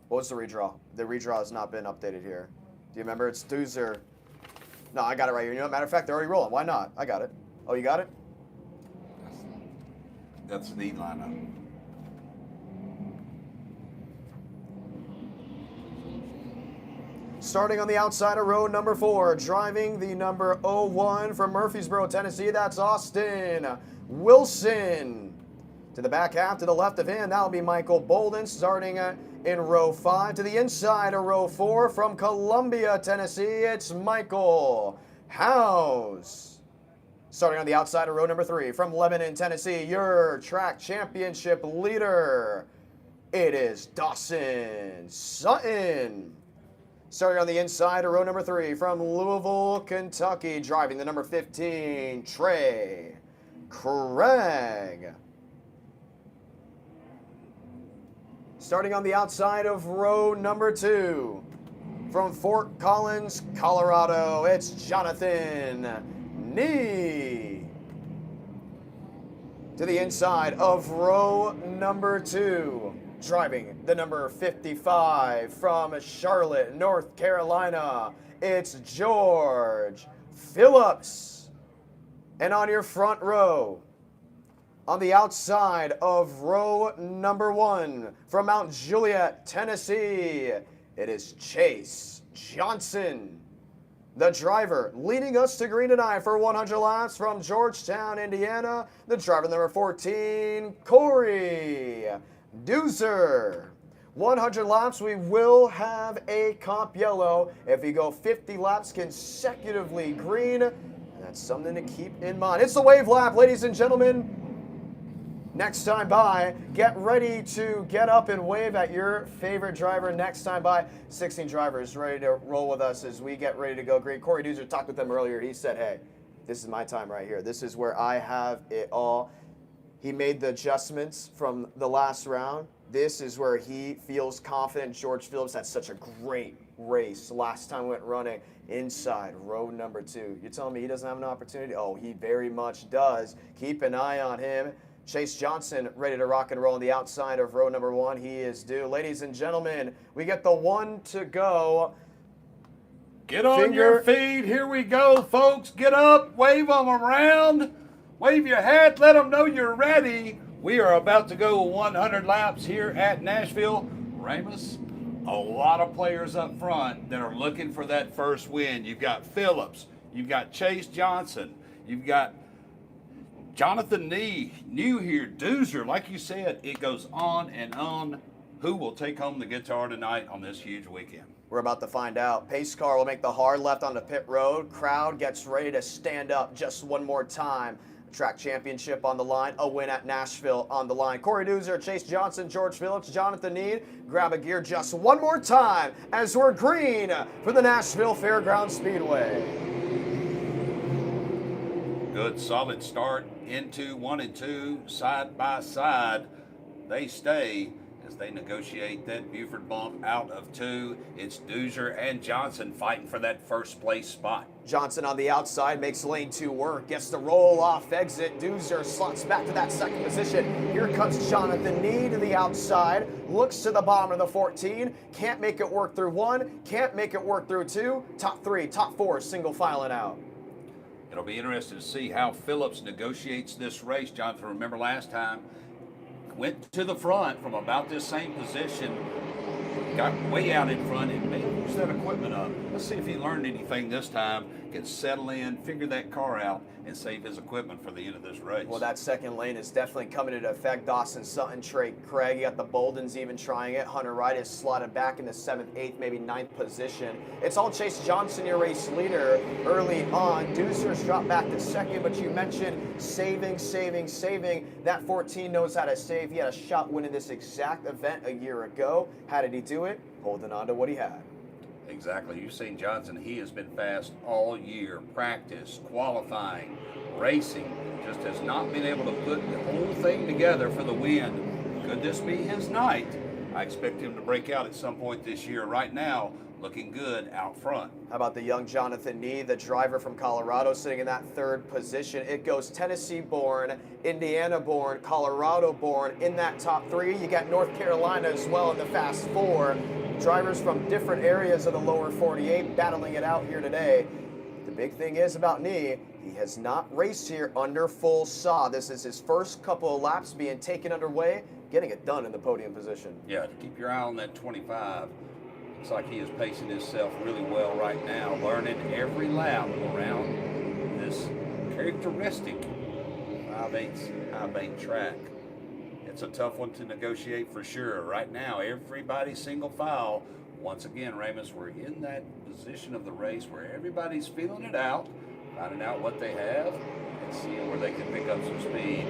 What was the redraw? The redraw has not been updated here. Do you remember? It's Doozer. No, I got it right here. You know, matter of fact, they're already rolling. Why not? I got it. Oh, you got it? That's the lineup. Starting on the outside of row number 4, driving the number 01 from Murfreesboro, Tennessee, that's Austin Wilson. To the back half, to the left of him, that'll be Michael Bolden, starting in row 5. To the inside of row 4, from Columbia, Tennessee, it's Michael House. Starting on the outside of row number 3, from Lebanon, Tennessee, your track championship leader, it is Dawson Sutton. Starting on the inside of row number 3, from Louisville, Kentucky, driving the number 15, Trey Craig. Starting on the outside of row number 2, from Fort Collins, Colorado, it's Jonathan Nee. To the inside of row number 2, driving the number 55 from Charlotte, North Carolina, it's George Phillips. And on your front row, on the outside of row number 1, from Mount Juliet, Tennessee, it is Chase Johnson. The driver leading us to green tonight for 100 laps from Georgetown, Indiana, the driver number 14, Corey Doozer. 100 laps, we will have a comp yellow if you go 50 laps consecutively green. And that's something to keep in mind. It's the wave lap, ladies and gentlemen. Next time by, get ready to get up and wave at your favorite driver. Next time by, 16 drivers ready to roll with us as we get ready to go green. Corey Doozer talked with them earlier. He said, hey, this is my time right here. This is where I have it all. He made the adjustments from the last round. This is where he feels confident. George Phillips had such a great race last time we went running inside row number 2. You're telling me he doesn't have an opportunity? Oh, he very much does. Keep an eye on him. Chase Johnson ready to rock and roll on the outside of row number 1. He is due. Ladies and gentlemen, we get the 1 to go. Get on your feet. Here we go, folks. Get up. Wave them around. Wave your hat. Let them know you're ready. We are about to go 100 laps here at Nashville. Ramus, a lot of players up front that are looking for that first win. You've got Phillips. You've got Chase Johnson. You've got Jonathan Nee, new here, Doozer. Like you said, it goes on and on. Who will take home the guitar tonight on this huge weekend? We're about to find out. Pace car will make the hard left onto pit road. Crowd gets ready to stand up just one more time. Track championship on the line. A win at Nashville on the line. Corey Doozer, Chase Johnson, George Phillips, Jonathan Nee. Grab a gear just one more time as we're green for the Nashville Fairgrounds Speedway. Good solid start into 1 and 2 side by side. They stay as they negotiate that Buford bump out of 2. It's Doozer and Johnson fighting for that first place spot. Johnson on the outside makes lane 2 work, gets the roll off exit. Doozer slots back to that second position. Here comes Jonathan Nee to the outside, looks to the bottom of the 14, can't make it work through 1, can't make it work through 2. Top 3, top 4, single filing out. It'll be interesting to see how Phillips negotiates this race. Jonathan, remember last time, went to the front from about this same position, got way out in front and maybe used that equipment up. Let's see if he learned anything this time, can settle in, figure that car out, and save his equipment for the end of this race. Well, that second lane is definitely coming into effect. Dawson Sutton, Trey Craig, you got the Boldens even trying it. Hunter Wright is slotted back in the 7th, 8th, maybe 9th position. It's all Chase Johnson, your race leader, early on. Doozer's dropped back to 2nd, but you mentioned saving. That 14 knows how to save. He had a shot winning this exact event a year ago. How did he do it? Holding on to what he had. Exactly. You've seen Johnson. He has been fast all year. Practice, qualifying, racing. Just has not been able to put the whole thing together for the win. Could this be his night? I expect him to break out at some point this year. Right now, looking good out front. How about the young Jonathan Nee, the driver from Colorado, sitting in that third position? It goes Tennessee-born, Indiana-born, Colorado-born in that top three. You got North Carolina as well in the Fast Four. Drivers from different areas of the lower 48 battling it out here today. The big thing is about Nee, he has not raced here under full saw. This is his first couple of laps being taken underway, getting it done in the podium position. Yeah, keep your eye on that 25. Looks like he is pacing himself really well right now, learning every lap around this characteristic 5/8 high bank track. It's a tough one to negotiate for sure. Right now, everybody single file. Once again, Ramus, we're in that position of the race where everybody's feeling it out, finding out what they have, and seeing where they can pick up some speed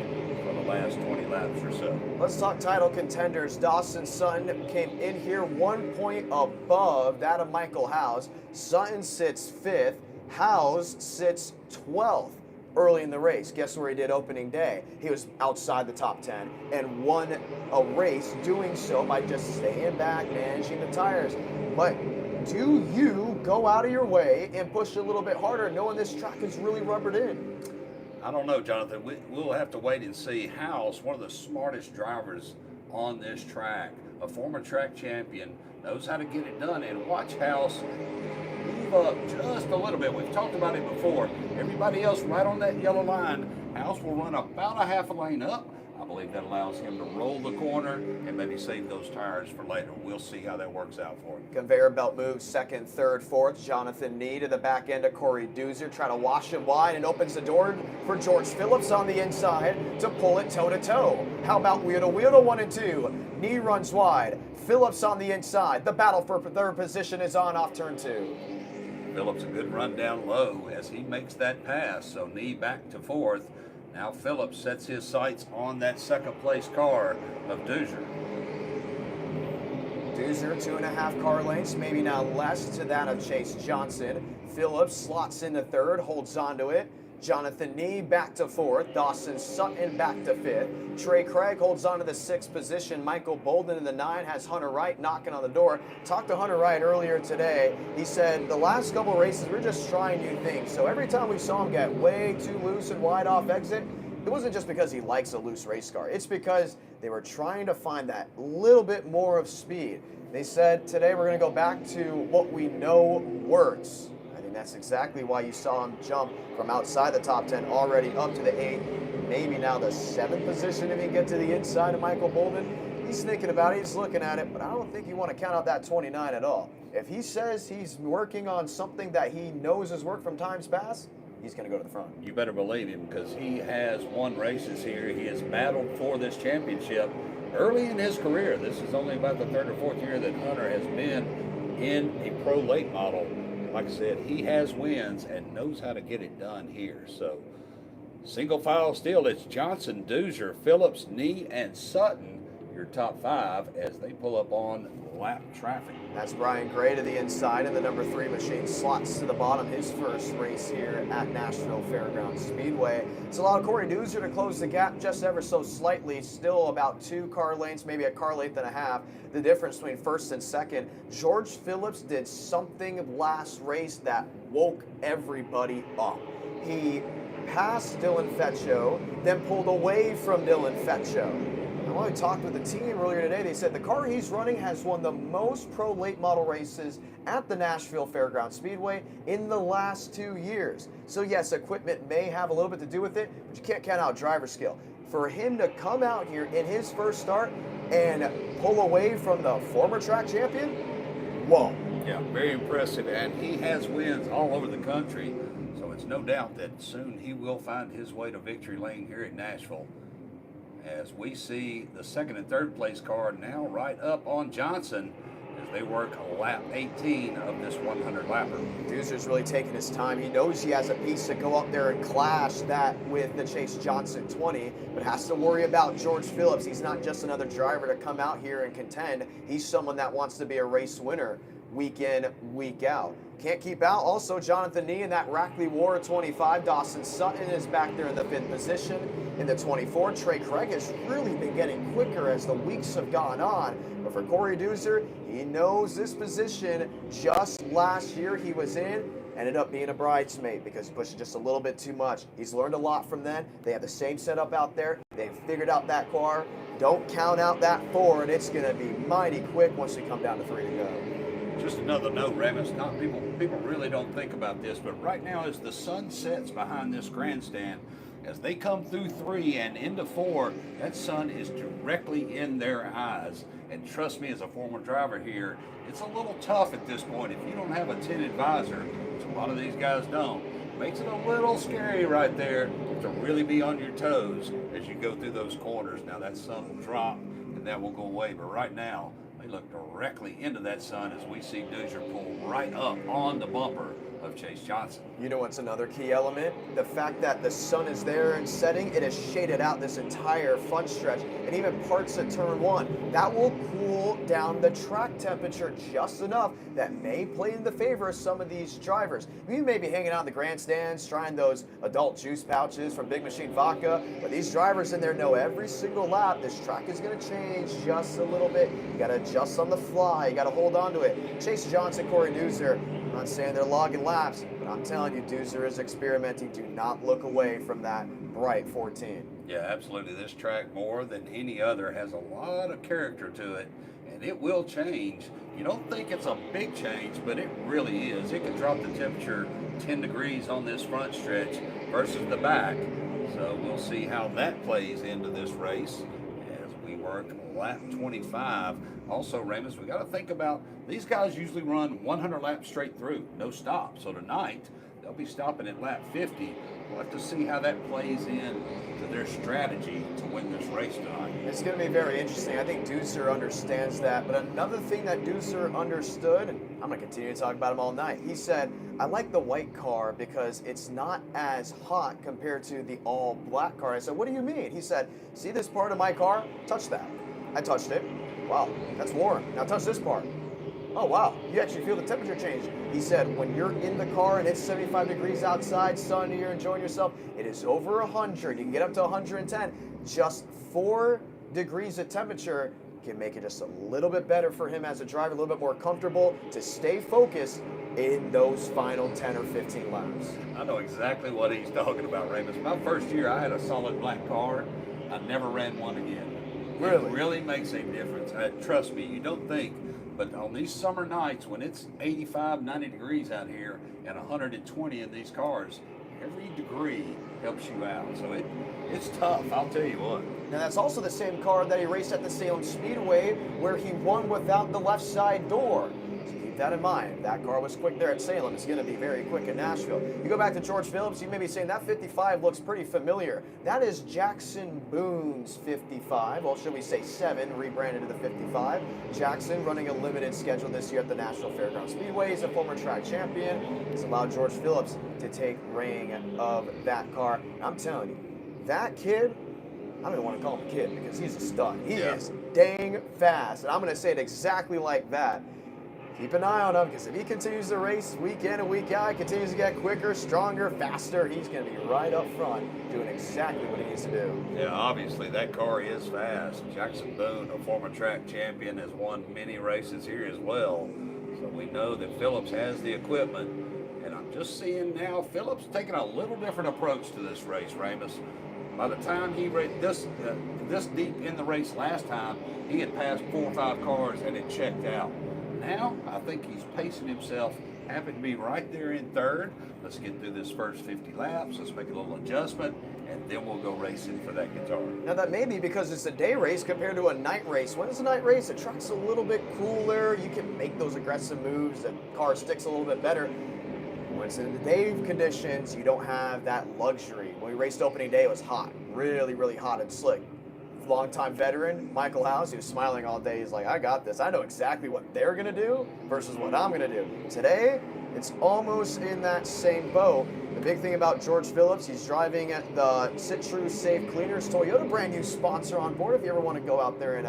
for the last 20 laps or so. Let's talk title contenders. Dawson Sutton came in here 1 point above that of Michael Howes. Sutton sits 5th. Howes sits 12th. Early in the race. Guess where he did opening day? He was outside the top 10 and won a race doing so by just staying back, managing the tires. But do you go out of your way and push a little bit harder knowing this track is really rubbered in? I don't know, Jonathan. We'll have to wait and see. Howes, one of the smartest drivers on this track, a former track champion, knows how to get it done. And watch Howes move up just a little bit. We've talked about it before. Everybody else right on that yellow line. Howes will run about a half a lane up. I believe that allows him to roll the corner and maybe save those tires for later. We'll see how that works out for him. Conveyor belt moves second, third, fourth. Jonathan Nee to the back end of Corey Doozer, trying to wash him wide and opens the door for George Phillips on the inside to pull it toe-to-toe. How about wheel to 1 and 2? Nee runs wide. Phillips on the inside. The battle for third position is on off turn 2. Phillips a good run down low as he makes that pass. So Nee back to 4th. Now Phillips sets his sights on that second place car of Doozer. Doozer 2.5 car lengths, maybe now less to that of Chase Johnson. Phillips slots into 3rd, holds onto it. Jonathan Nee back to 4th. Dawson Sutton back to 5th. Trey Craig holds on to the 6th position. Michael Bolden in the 9 has Hunter Wright knocking on the door. Talked to Hunter Wright earlier today. He said the last couple races we're just trying new things. So every time we saw him get way too loose and wide off exit, it wasn't just because he likes a loose race car. It's because they were trying to find that little bit more of speed. They said today we're going to go back to what we know works. That's exactly why you saw him jump from outside the top 10 already up to the 8th, maybe now the 7th position if he can get to the inside of Michael Bolden. He's thinking about it, he's looking at it, but I don't think you want to count out that 29 at all. If he says he's working on something that he knows has worked from times past, he's going to go to the front. You better believe him because he has won races here. He has battled for this championship early in his career. This is only about the 3rd or 4th year that Hunter has been in a pro late model. Like I said, he has wins and knows how to get it done here. So, single file still, it's Johnson, Doozer, Phillips, Nee, and Sutton, your top 5 as they pull up on lap traffic. That's Brian Gray to the inside, and the number 3 machine slots to the bottom. His first race here at Nashville Fairgrounds Speedway. It's allowed Corey Doozer to close the gap just ever so slightly, still about 2 car lengths, maybe a car length and a half. The difference between 1st and 2nd. George Phillips did something last race that woke everybody up. He passed Dylan Fetcho, then pulled away from Dylan Fetcho. When we talked with the team earlier today, they said the car he's running has won the most pro late model races at the Nashville Fairgrounds Speedway in the last 2 years. So yes, equipment may have a little bit to do with it, but you can't count out driver skill. For him to come out here in his first start and pull away from the former track champion, whoa. Yeah, very impressive, and he has wins all over the country, so it's no doubt that soon he will find his way to victory lane here at Nashville. As we see the 2nd and 3rd place car now right up on Johnson as they work lap 18 of this 100 lapper. Doozer's really taking his time. He knows he has a piece to go up there and clash that with the Chase Johnson 20, but has to worry about George Phillips. He's not just another driver to come out here and contend. He's someone that wants to be a race winner. week in, week out. Can't keep out also Jonathan Nee in that Rackley War 25. Dawson Sutton is back there in the 5th position. In the 24, Trey Craig has really been getting quicker as the weeks have gone on. But for Corey Doozer, he knows this position. Just last year he was in, ended up being a bridesmaid because he pushed just a little bit too much. He's learned a lot from then. They have the same setup out there. They've figured out that car. Don't count out that Ford. It's going to be mighty quick once we come down to 3 to go. Just another note, Ramus, not people really don't think about this, but right now as the sun sets behind this grandstand, as they come through 3 and into 4, that sun is directly in their eyes. And trust me, as a former driver here, it's a little tough at this point. If you don't have a tinted visor, which a lot of these guys don't, makes it a little scary right there to really be on your toes as you go through those corners. Now that sun will drop and that will go away, but right now, they look directly into that sun as we see Doozer pull right up on the bumper of Chase Johnson. You know what's another key element? The fact that the sun is there and setting, it has shaded out this entire front stretch and even parts of turn 1. That will cool down the track temperature just enough that may play in the favor of some of these drivers. We may be hanging out in the grandstands trying those adult juice pouches from Big Machine Vodka, but these drivers in there know every single lap this track is going to change just a little bit. You got to adjust on the fly. You got to hold on to it. Chase Johnson, Corey Doozer, I'm not saying they're logging laps, but I'm telling you, Doozer is experimenting. Do not look away from that bright 14. Yeah, absolutely. This track, more than any other, has a lot of character to it, and it will change. You don't think it's a big change, but it really is. It can drop the temperature 10 degrees on this front stretch versus the back. So we'll see how that plays into this race as we work lap 25. Also, Ramus, we got to think about these guys usually run 100 laps straight through, no stop. So tonight, they'll be stopping at lap 50. We'll have to see how that plays in to their strategy to win this race tonight. It's going to be very interesting. I think Doozer understands that. But another thing that Doozer understood, and I'm going to continue to talk about him all night, he said, I like the white car because it's not as hot compared to the all black car. I said, what do you mean? He said, see this part of my car? Touch that. I touched it. Wow, that's warm. Now touch this part. Oh, wow, you actually feel the temperature change. He said, when you're in the car and it's 75 degrees outside, sun, you're enjoying yourself, it is over 100. You can get up to 110. Just 4 degrees of temperature can make it just a little bit better for him as a driver, a little bit more comfortable to stay focused in those final 10 or 15 laps. I know exactly what he's talking about, Ramus. My first year, I had a solid black car. I never ran one again. Really? It really makes a difference. Trust me, you don't think, but on these summer nights when it's 85, 90 degrees out here and 120 in these cars, every degree helps you out. So it's tough, I'll tell you what. Now that's also the same car that he raced at the Salem Speedway where he won without the left side door. So keep that in mind. If that car was quick there at Salem, it's going to be very quick in Nashville. You go back to George Phillips, you may be saying that 55 looks pretty familiar. That is Jackson Boone's 55, well should we say 7, rebranded to the 55. Jackson running a limited schedule this year at the Nashville Fairgrounds Speedway. He's a former track champion. He's allowed George Phillips to take reign of that car. I'm telling you, that kid, I don't even want to call him a kid because he's a stud. He is dang fast. And I'm going to say it exactly like that. Keep an eye on him because if he continues to race week in and week out, continues to get quicker, stronger, faster, he's going to be right up front doing exactly what he needs to do. Yeah, obviously that car is fast. Jackson Boone, a former track champion, has won many races here as well. So we know that Phillips has the equipment. And I'm just seeing now Phillips taking a little different approach to this race, Ramus. By the time he raced this deep in the race last time, he had passed 4 or 5 cars and it checked out. Now, I think he's pacing himself, happy to be right there in 3rd. Let's get through this first 50 laps. Let's make a little adjustment, and then we'll go racing for that guitar. Now that may be because it's a day race compared to a night race. When it's a night race, the track's a little bit cooler. You can make those aggressive moves. The car sticks a little bit better. When it's in the day conditions, you don't have that luxury. When we raced opening day, it was hot, really, really hot and slick. Longtime veteran, Michael House, he was smiling all day. He's like, I got this. I know exactly what they're going to do versus what I'm going to do. Today, it's almost in that same boat. The big thing about George Phillips, he's driving at the Citrus Safe Cleaners, Toyota brand new sponsor on board. If you ever want to go out there and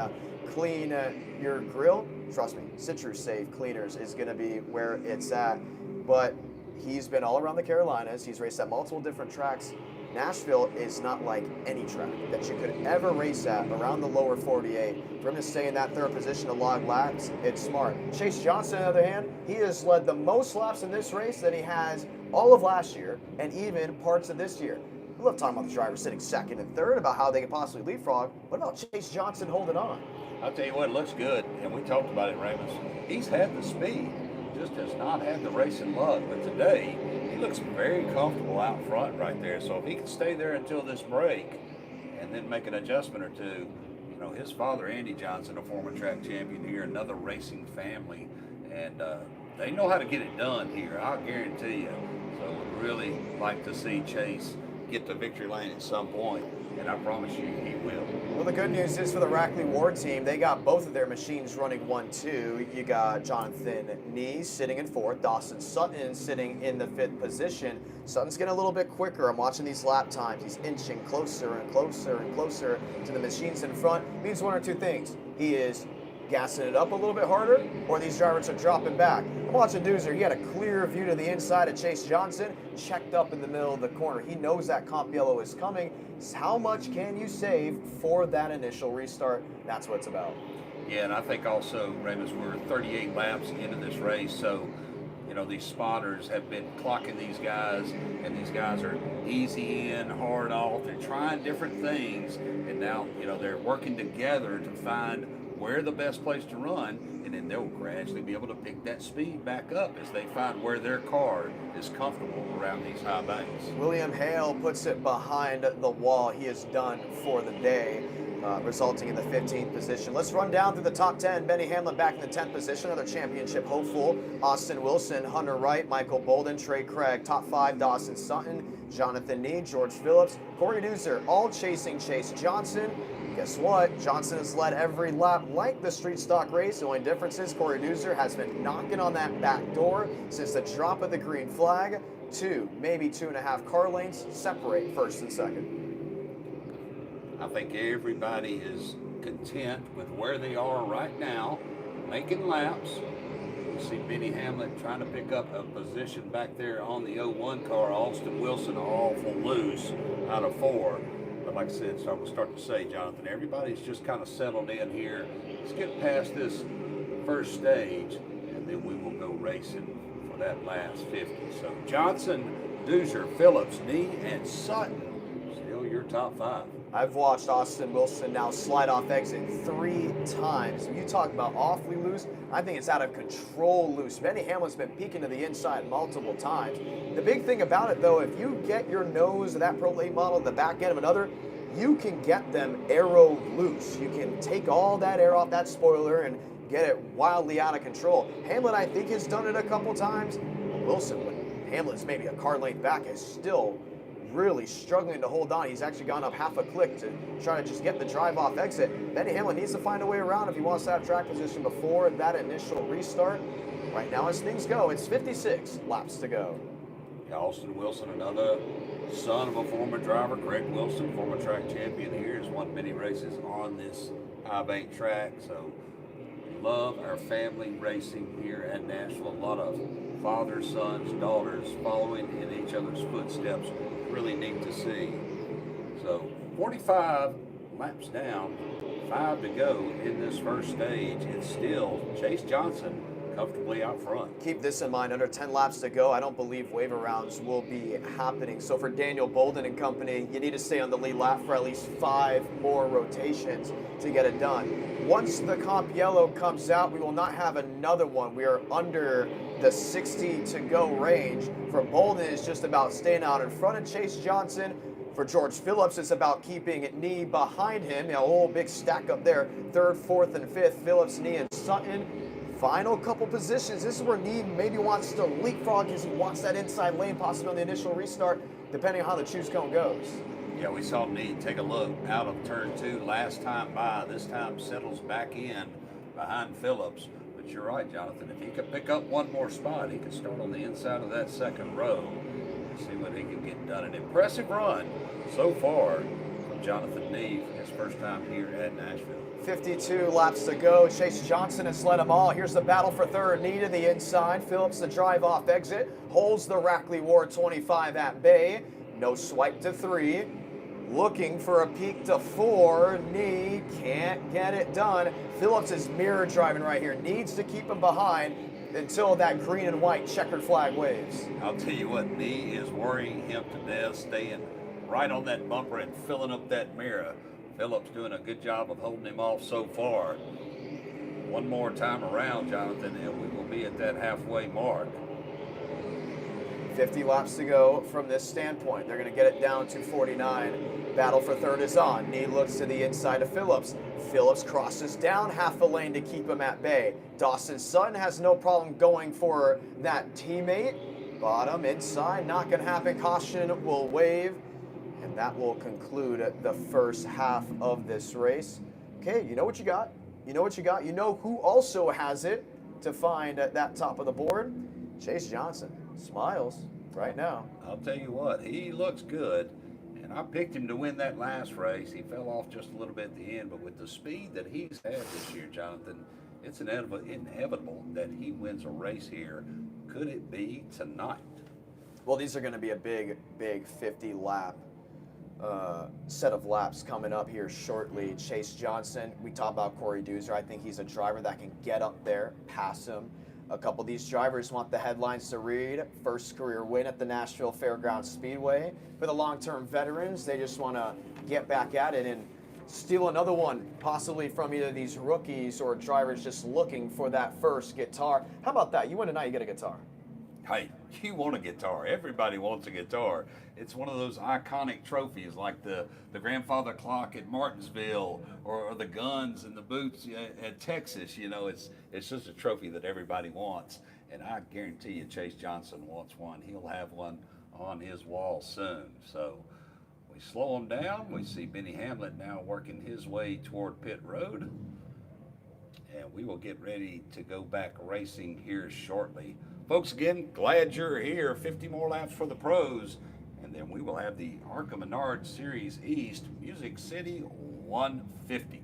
clean your grill, trust me, Citrus Safe Cleaners is going to be where it's at. But he's been all around the Carolinas. He's raced at multiple different tracks. Nashville is not like any track that you could ever race at around the lower 48. For him to stay in that third position to log laps, it's smart. Chase Johnson, on the other hand, he has led the most laps in this race than he has all of last year and even parts of this year. We love talking about the driver sitting second and third, about how they could possibly leapfrog. What about Chase Johnson holding on? I'll tell you what, it looks good, and we talked about it, Ramus. He's had the speed, just has not had the racing luck. But today, he looks very comfortable out front right there. So if he can stay there until this break and then make an adjustment or two, you know, his father, Andy Johnson, a former track champion here, another racing family, and they know how to get it done here, I'll guarantee you. So would really like to see Chase get to victory lane at some point, and I promise you he will. Well, the good news is for the Rackley Ward team, they got both of their machines running 1-2. You got Jonathan Nees sitting in fourth, Dawson Sutton sitting in the fifth position. Sutton's getting a little bit quicker. I'm watching these lap times. He's inching closer and closer and closer to the machines in front. Means one or two things. He is gassing it up a little bit harder, or these drivers are dropping back. I'm watching Doozer. He had a clear view to the inside of Chase Johnson, checked up in the middle of the corner. He knows that comp yellow is coming. How much can you save for that initial restart? That's what it's about. Yeah, and I think also, Ramus, we're 38 laps into this race, so you know, these spotters have been clocking these guys, and these guys are easy in, hard off. They're trying different things, and now, you know, they're working together to find where the best place to run, and then they'll gradually be able to pick that speed back up as they find where their car is comfortable around these high banks. William Hale puts it behind the wall. He is done for the day, resulting in the 15th position. Let's run down through the top 10. Benny Hamlin back in the 10th position, another championship hopeful. Austin Wilson, Hunter Wright, Michael Bolden, Trey Craig. Top 5, Dawson Sutton, Jonathan Nee, George Phillips, Corey Doozer, all chasing Chase Johnson. Guess what? Johnson has led every lap like the street stock race. The only difference is Corey Doozer has been knocking on that back door since the drop of the green flag. 2, maybe 2.5 car lanes separate first and second. I think everybody is content with where they are right now, making laps. You see Benny Hamlin trying to pick up a position back there on the 01 car. Austin Wilson awful loose out of 4. But like I said, so I will start to say, Jonathan, everybody's just kind of settled in here. Let's get past this first stage, and then we will go racing for that last 50. So Johnson, Doozer, Phillips, Nee, and Sutton, still your top 5. I've watched Austin Wilson now slide off exit 3 times. You talk about awfully loose. I think it's out of control loose. Benny Hamlin's been peeking to the inside multiple times. The big thing about it, though, if you get your nose of that Pro Late model at the back end of another, you can get them aero loose. You can take all that air off that spoiler and get it wildly out of control. Hamlin, I think, has done it a couple times. Wilson, when Hamlin's maybe a car length back, is still really struggling to hold on. He's actually gone up half a click to try to just get the drive off exit. Benny Hamlin needs to find a way around if he wants to have track position before that initial restart. Right now, as things go, it's 56 laps to go. Austin Wilson, another son of a former driver. Craig Wilson, former track champion here, has won many races on this high bank track. So love our family racing here at Nashville. A lot of fathers, sons, daughters following in each other's footsteps. Really neat to see. So 45 laps down, 5 to go in this first stage. It's still Chase Johnson comfortably out front. Keep this in mind, under 10 laps to go, I don't believe waiver rounds will be happening. So for Daniel Bolden and company, you need to stay on the lead lap for at least 5 more rotations to get it done. Once the comp yellow comes out, we will not have another one. We are under the 60 to go range. For Bolden, it's just about staying out in front of Chase Johnson. For George Phillips, it's about keeping Nee behind him. You know, a whole big stack up there. 3rd, 4th, and 5th, Phillips, Nee, and Sutton. Final couple positions. This is where Nee maybe wants to leapfrog because he wants that inside lane, possibly on the initial restart, depending on how the choose cone goes. Yeah, we saw Nee take a look out of turn 2 last time by. This time settles back in behind Phillips. But you're right, Jonathan. If he could pick up one more spot, he could start on the inside of that second row and see what he can get done. An impressive run so far from Jonathan Neve, his first time here at Nashville. 52 laps to go. Chase Johnson has led them all. Here's the battle for third. Knee to the inside. Phillips, the drive-off exit. Holds the Rackley Ward 25 at bay. No swipe to 3. Looking for a peak to 4. Knee can't get it done. Phillips is mirror driving right here. Needs to keep him behind until that green and white checkered flag waves. I'll tell you what, Knee is worrying him to death, staying right on that bumper and filling up that mirror. Phillips doing a good job of holding him off so far. One more time around, Jonathan, and we will be at that halfway mark. 50 laps to go from this standpoint. They're going to get it down to 49. Battle for third is on. Knee looks to the inside of Phillips. Phillips crosses down half a lane to keep him at bay. Dawson Sutton has no problem going for that teammate. Bottom, inside, not going to happen. Caution will wave. And that will conclude the first half of this race. Okay, you know what you got. You know what you got. You know who also has it to find at that top of the board. Chase Johnson smiles right now. I'll tell you what, he looks good. And I picked him to win that last race. He fell off just a little bit at the end, but with the speed that he's had this year, Jonathan, it's inevitable that he wins a race here. Could it be tonight? Well, these are going to be a big 50-lap set of laps coming up here shortly. Chase Johnson, we talked about Corey Doozer. I think he's a driver that can get up there, pass him. A couple of these drivers want the headlines to read. First career win at the Nashville Fairgrounds Speedway. For the long-term veterans, they just want to get back at it and steal another one, possibly from either these rookies or drivers just looking for that first guitar. How about that? You win tonight, you get a guitar. Hey, you want a guitar. Everybody wants a guitar. It's one of those iconic trophies like the grandfather clock at Martinsville or the guns and the boots at Texas. You know, it's just a trophy that everybody wants. And I guarantee you Chase Johnson wants one. He'll have one on his wall soon. So we slow him down. We see Benny Hamlet now working his way toward pit road. And we will get ready to go back racing here shortly. Folks, again, glad you're here. 50 more laps for the pros. And then we will have the Arca Menard Series East Music City 150.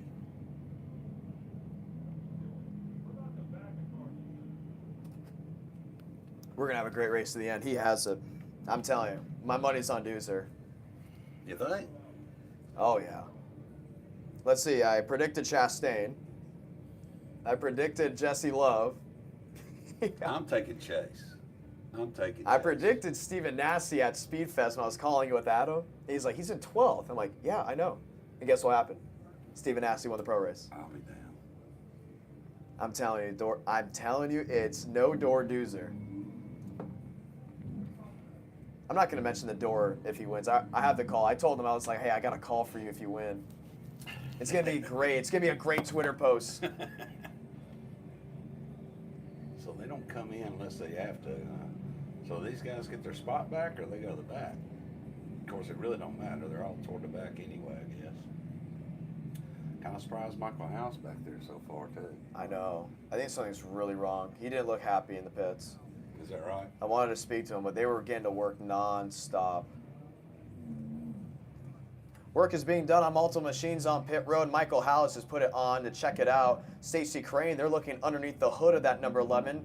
We're going to have a great race to the end. He has it. I'm telling you. My money's on Doozer. You think? Oh, yeah. Let's see. I predicted Chastain. I predicted Jesse Love. I'm taking Chase. I predicted Stephen Nassie at Speedfest when I was calling you with Adam. He's like, he's in 12th. I'm like, yeah, I know. And guess what happened? Stephen Nassie won the pro race. I'll be down. I'm telling you, it's no door Doozer. I'm not going to mention the door if he wins. I have the call. I told him, I was like, hey, I got a call for you if you win. It's going to be great. It's going to be a great Twitter post. So they don't come in unless they have to. So these guys get their spot back or they go to the back? Of course, it really don't matter. They're all toward the back anyway, I guess. Kind of surprised Michael House back there so far, too. I know. I think something's really wrong. He didn't look happy in the pits. Is that right? I wanted to speak to him, but they were getting to work non-stop. Work is being done on multiple machines on pit road. Michael House has put it on to check it out. Stacy Crane, they're looking underneath the hood of that number 11.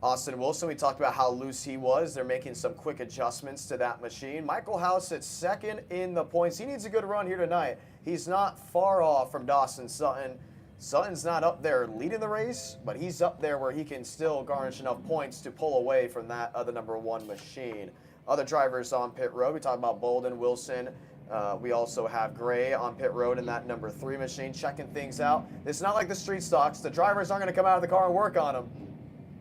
Austin Wilson, we talked about how loose he was. They're making some quick adjustments to that machine. Michael House at second in the points. He needs a good run here tonight. He's not far off from Dawson Sutton. Sutton's not up there leading the race, but he's up there where he can still garnish enough points to pull away from that other number 1 machine. Other drivers on pit road, we talked about Bolden, Wilson. We also have Gray on pit road in that number 3 machine, checking things out. It's not like the street stocks. The drivers aren't going to come out of the car and work on them,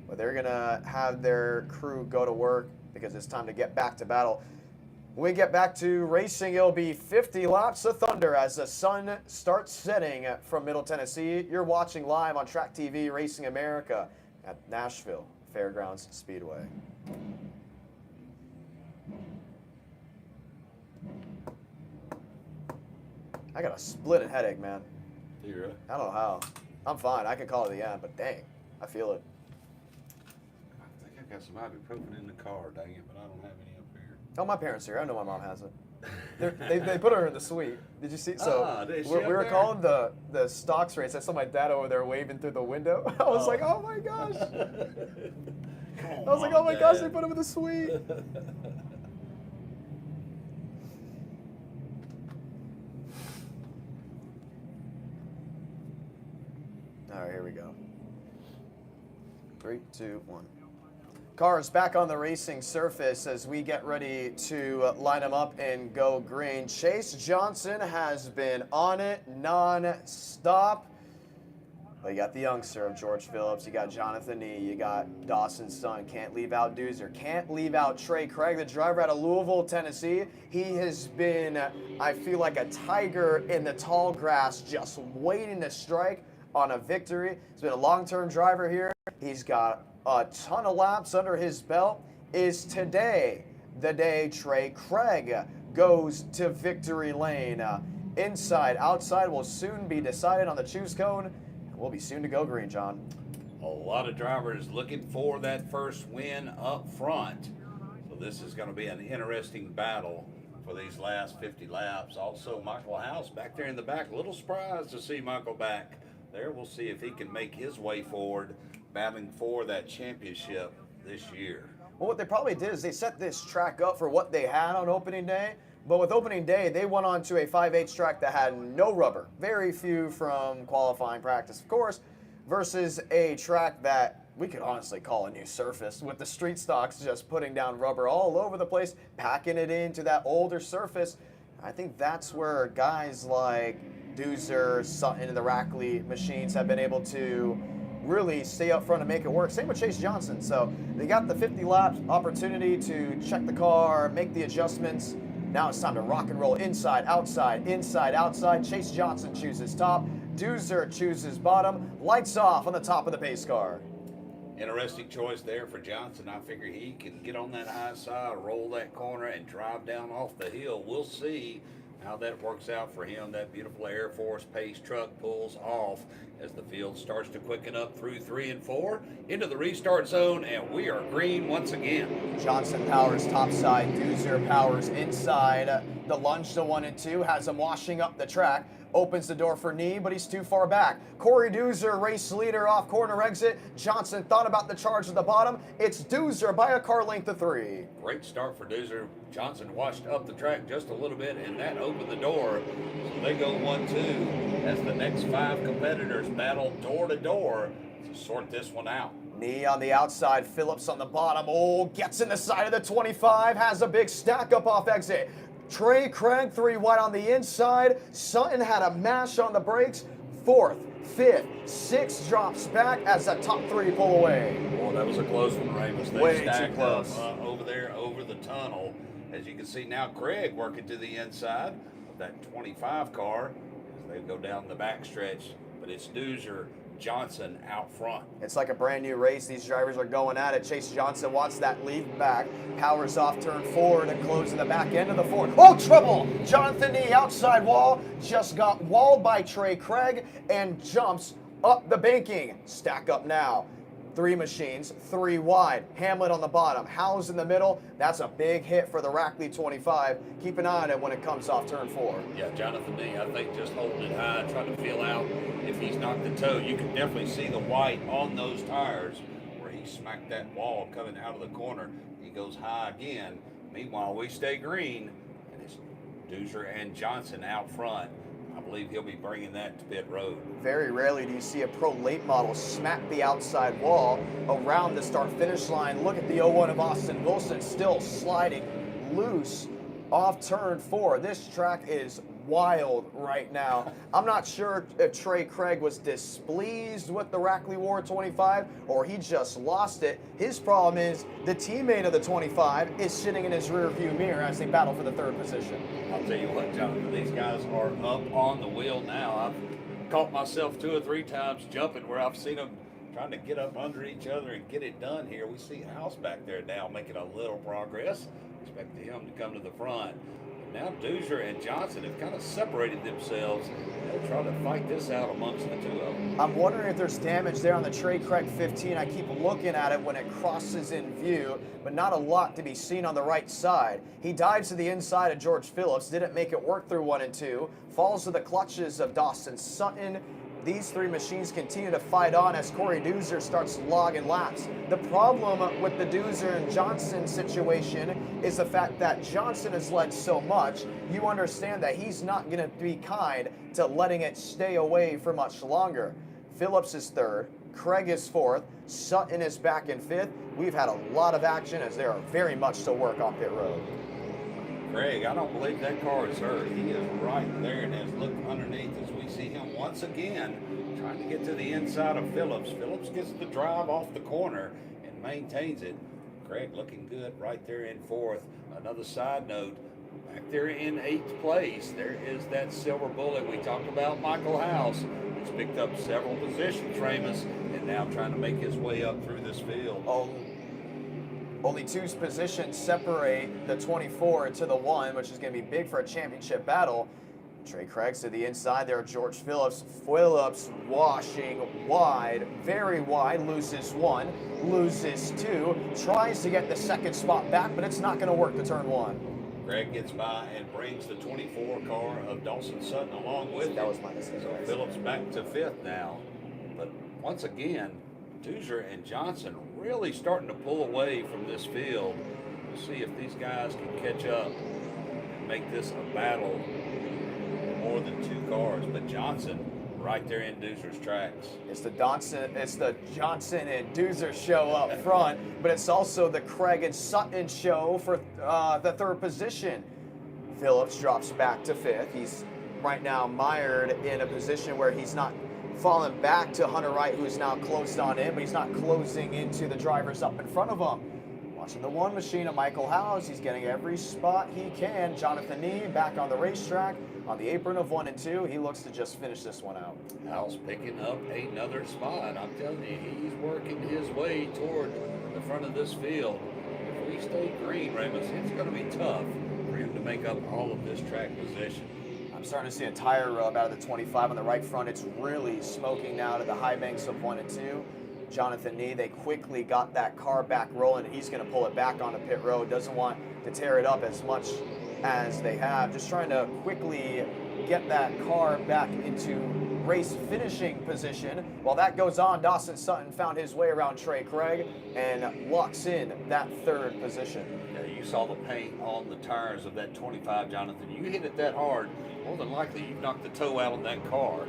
but they're going to have their crew go to work because it's time to get back to battle. When we get back to racing, it'll be 50 laps of thunder as the sun starts setting from Middle Tennessee. You're watching live on Track TV Racing America at Nashville Fairgrounds Speedway. I got a splitting headache, man. You really? I don't know how. I'm fine. I can call it the end, but dang, I feel it. I think I got some ibuprofen in the car, dang it, but I don't have any up here. Oh, my parents are here. I know my mom has it. They put her in the suite. Did you see? So is she we up were there? calling the stocks race. I saw my dad over there waving through the window. I was like, oh my gosh. I was like, oh my gosh, they put him in the suite. All right, here we go. 3, 2, 1. Cars back on the racing surface as we get ready to line them up and go green. Chase Johnson has been on it non-stop. Well, you got the youngster of George Phillips. You got Jonathan Nee. You got Dawson's son. Can't leave out Doozer. Can't leave out Trey Craig, the driver out of Louisville, Tennessee. He has been, I feel like a tiger in the tall grass, just waiting to strike on a victory. He's been a long-term driver here. He's got a ton of laps under his belt. Is today the day Trey Craig goes to victory lane? Inside, outside will soon be decided on the choose cone. We'll be soon to go green, John. A lot of drivers looking for that first win up front. So this is going to be an interesting battle for these last 50 laps. Also, Michael House back there in the back. A little surprised to see Michael back there. We'll see if he can make his way forward, battling for that championship this year. Well, what they probably did is they set this track up for what they had on opening day. But with opening day, they went on to a 5/8 track that had no rubber. Very few from qualifying practice, of course, versus a track that we could honestly call a new surface with the street stocks just putting down rubber all over the place, packing it into that older surface. I think that's where guys like Doozer, Sutton, and the Rackley machines have been able to really stay up front and make it work. Same with Chase Johnson. So they got the 50 lap opportunity to check the car, make the adjustments. Now it's time to rock and roll inside, outside, inside, outside. Chase Johnson chooses top. Doozer chooses bottom. Lights off on the top of the pace car. Interesting choice there for Johnson. I figure he can get on that high side, roll that corner, and drive down off the hill. We'll see how that works out for him. That beautiful Air Force pace truck pulls off as the field starts to quicken up through 3 and 4 into the restart zone, and we are green once again. Johnson powers topside. Doozer powers inside. The lunge to 1 and 2 has him washing up the track. Opens the door for Nee, but he's too far back. Corey Doozer, race leader, off corner exit. Johnson thought about the charge at the bottom. It's Doozer by a car length of 3. Great start for Doozer. Johnson washed up the track just a little bit, and that opened the door. So they go 1-2 as the next 5 competitors battle door to door to sort this one out. Nee on the outside, Phillips on the bottom. Oh, gets in the side of the 25, has a big stack up off exit. Trey Craig 3 wide on the inside. Sutton had a mash on the brakes. 4th, 5th, 6th drops back as the top 3 pull away. Boy, that was a close one, Ramus. They Way too stacked close. up over there over the tunnel. As you can see now, Craig working to the inside of that 25 car as they go down the backstretch. But it's Doozer, Johnson out front. It's like a brand new race. These drivers are going at it. Chase Johnson wants that lead back. Powers off turn forward and closing the back end of the Ford. Oh, trouble! Jonathan Nee outside wall. Just got walled by Trey Craig and jumps up the banking. Stack up now. 3 machines, 3 wide. Hamlet on the bottom. Howes in the middle. That's a big hit for the Rackley 25. Keep an eye on it when it comes off turn 4. Yeah, Jonathan Nee, I think just holding it high, trying to feel out if he's knocked the toe. You can definitely see the white on those tires where he smacked that wall coming out of the corner. He goes high again. Meanwhile, we stay green, and it's Doozer and Johnson out front. I believe he'll be bringing that to pit road. Very rarely do you see a pro late model smack the outside wall around the start-finish line. Look at the 01 of Austin Wilson still sliding loose off turn 4. This track is wild right now. I'm not sure if Trey Craig was displeased with the Rackley War 25 or he just lost it. His problem is the teammate of the 25 is sitting in his rear view mirror as they battle for the 3rd position. I'll tell you what, Jonathan, these guys are up on the wheel now. I've caught myself 2 or 3 times jumping where I've seen them trying to get up under each other and get it done here. We see House back there now making a little progress. Expect him to come to the front. now Dozier and Johnson have kind of separated themselves. They'll try to fight this out amongst the two of them. I'm wondering if there's damage there on the Trey Craig 15. I keep looking at it when it crosses in view, but not a lot to be seen on the right side. He dives to the inside of George Phillips, didn't make it work through 1 and 2, falls to the clutches of Dawson Sutton. These three machines continue to fight on as Corey Dozier starts logging laps. The problem with the Dozier and Johnson situation is the fact that Johnson has led so much, you understand that he's not going to be kind to letting it stay away for much longer. Phillips is third, Craig is fourth, Sutton is back in fifth. We've had a lot of action as there are very much to work on pit road. Craig, I don't believe that car is hurt. He is right there and has looked underneath as we see him once again trying to get to the inside of Phillips. Phillips gets the drive off the corner and maintains it. Craig looking good right there in fourth. Another side note, back there in 8th place, there is that silver bullet we talked about, Michael House. He's picked up several positions, Ramus, and now trying to make his way up through this field. Only 2 positions separate the 24 to the 1, which is going to be big for a championship battle. Trey Craig's to the inside there, George Phillips. Phillips washing wide, very wide, loses 1, loses 2, tries to get the second spot back, but it's not going to work to turn 1. Craig gets by and brings the 24 car of Dawson Sutton along with him. That was my mistake. So Phillips back to 5th now. But once again, Dozier and Johnson really starting to pull away from this field. We'll see if these guys can catch up and make this a battle of more than 2 cars. But Johnson right there in Dozier's tracks. It's the Johnson and Dozier show up front, but it's also the Craig and Sutton show for the 3rd position. Phillips drops back to 5th. He's right now mired in a position where he's not falling back to Hunter Wright, who's now closed on in, but he's not closing into the drivers up in front of him. Watching the 1 machine of Michael Howes, he's getting every spot he can. Jonathan Nee back on the racetrack on the apron of 1 and 2. He looks to just finish this one out. Howes picking up another spot. I'm telling you, he's working his way toward the front of this field. If we stay green, Ramus, it's going to be tough for him to make up all of this track position. I'm starting to see a tire rub out of the 25 on the right front. It's really smoking now to the high banks of 1 and 2. Jonathan Nee, they quickly got that car back rolling. He's going to pull it back onto pit road. Doesn't want to tear it up as much as they have. Just trying to quickly get that car back into race finishing position. While that goes on, Dawson Sutton found his way around Trey Craig and locks in that 3rd position. Yeah, you saw the paint on the tires of that 25, Jonathan. You hit it that hard, more than likely you've knocked the toe out on that car.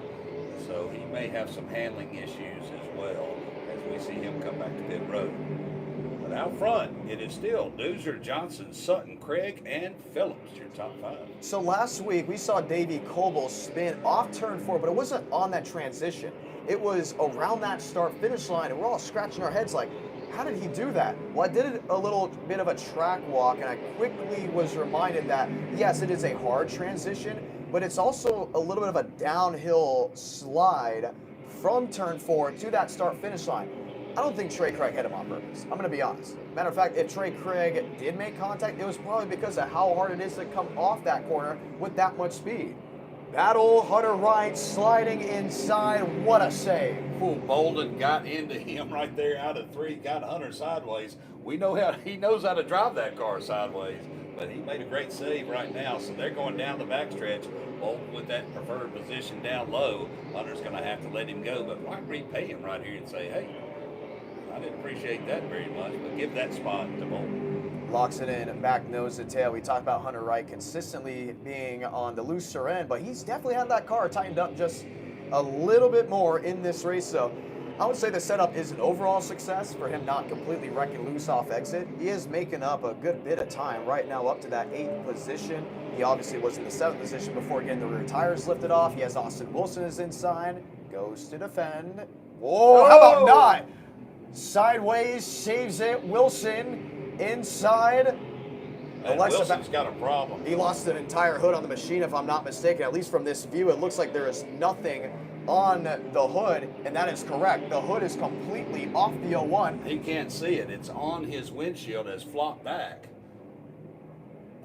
So he may have some handling issues as well as we see him come back to pit road. But out front, it is still Dozier, Johnson, Sutton, Craig, and Phillips, your top 5. So last week we saw Davey Coble spin off turn 4, but it wasn't on that transition. It was around that start-finish line, and we're all scratching our heads like, how did he do that? Well, I did a little bit of a track walk, and I quickly was reminded that, yes, it is a hard transition, but it's also a little bit of a downhill slide from turn 4 to that start-finish line. I don't think Trey Craig hit him on purpose. I'm going to be honest. Matter of fact, if Trey Craig did make contact, it was probably because of how hard it is to come off that corner with that much speed. Battle, Hunter Wright sliding inside. What a save. Ooh, Bolden got into him right there out of 3, got Hunter sideways. We know how he knows how to drive that car sideways, but he made a great save right now. So they're going down the backstretch. Bolden with that preferred position down low. Hunter's going to have to let him go, but why repay him right here and say, hey, I didn't appreciate that very much, but give that spot to Bolden. Locks it in, back nose to tail. We talked about Hunter Wright consistently being on the looser end, but he's definitely had that car tightened up just a little bit more in this race. So I would say the setup is an overall success for him not completely wrecking loose off exit. He is making up a good bit of time right now up to that 8th position. He obviously was in the 7th position before getting the rear tires lifted off. He has Austin Wilson is inside, goes to defend. Whoa, how about not? Sideways, saves it. Wilson inside. And Wilson's got a problem. He lost an entire hood on the machine, if I'm not mistaken. At least from this view, it looks like there is nothing on the hood, and that is correct. The hood is completely off the 01. He can't see it. It's on his windshield as flopped back.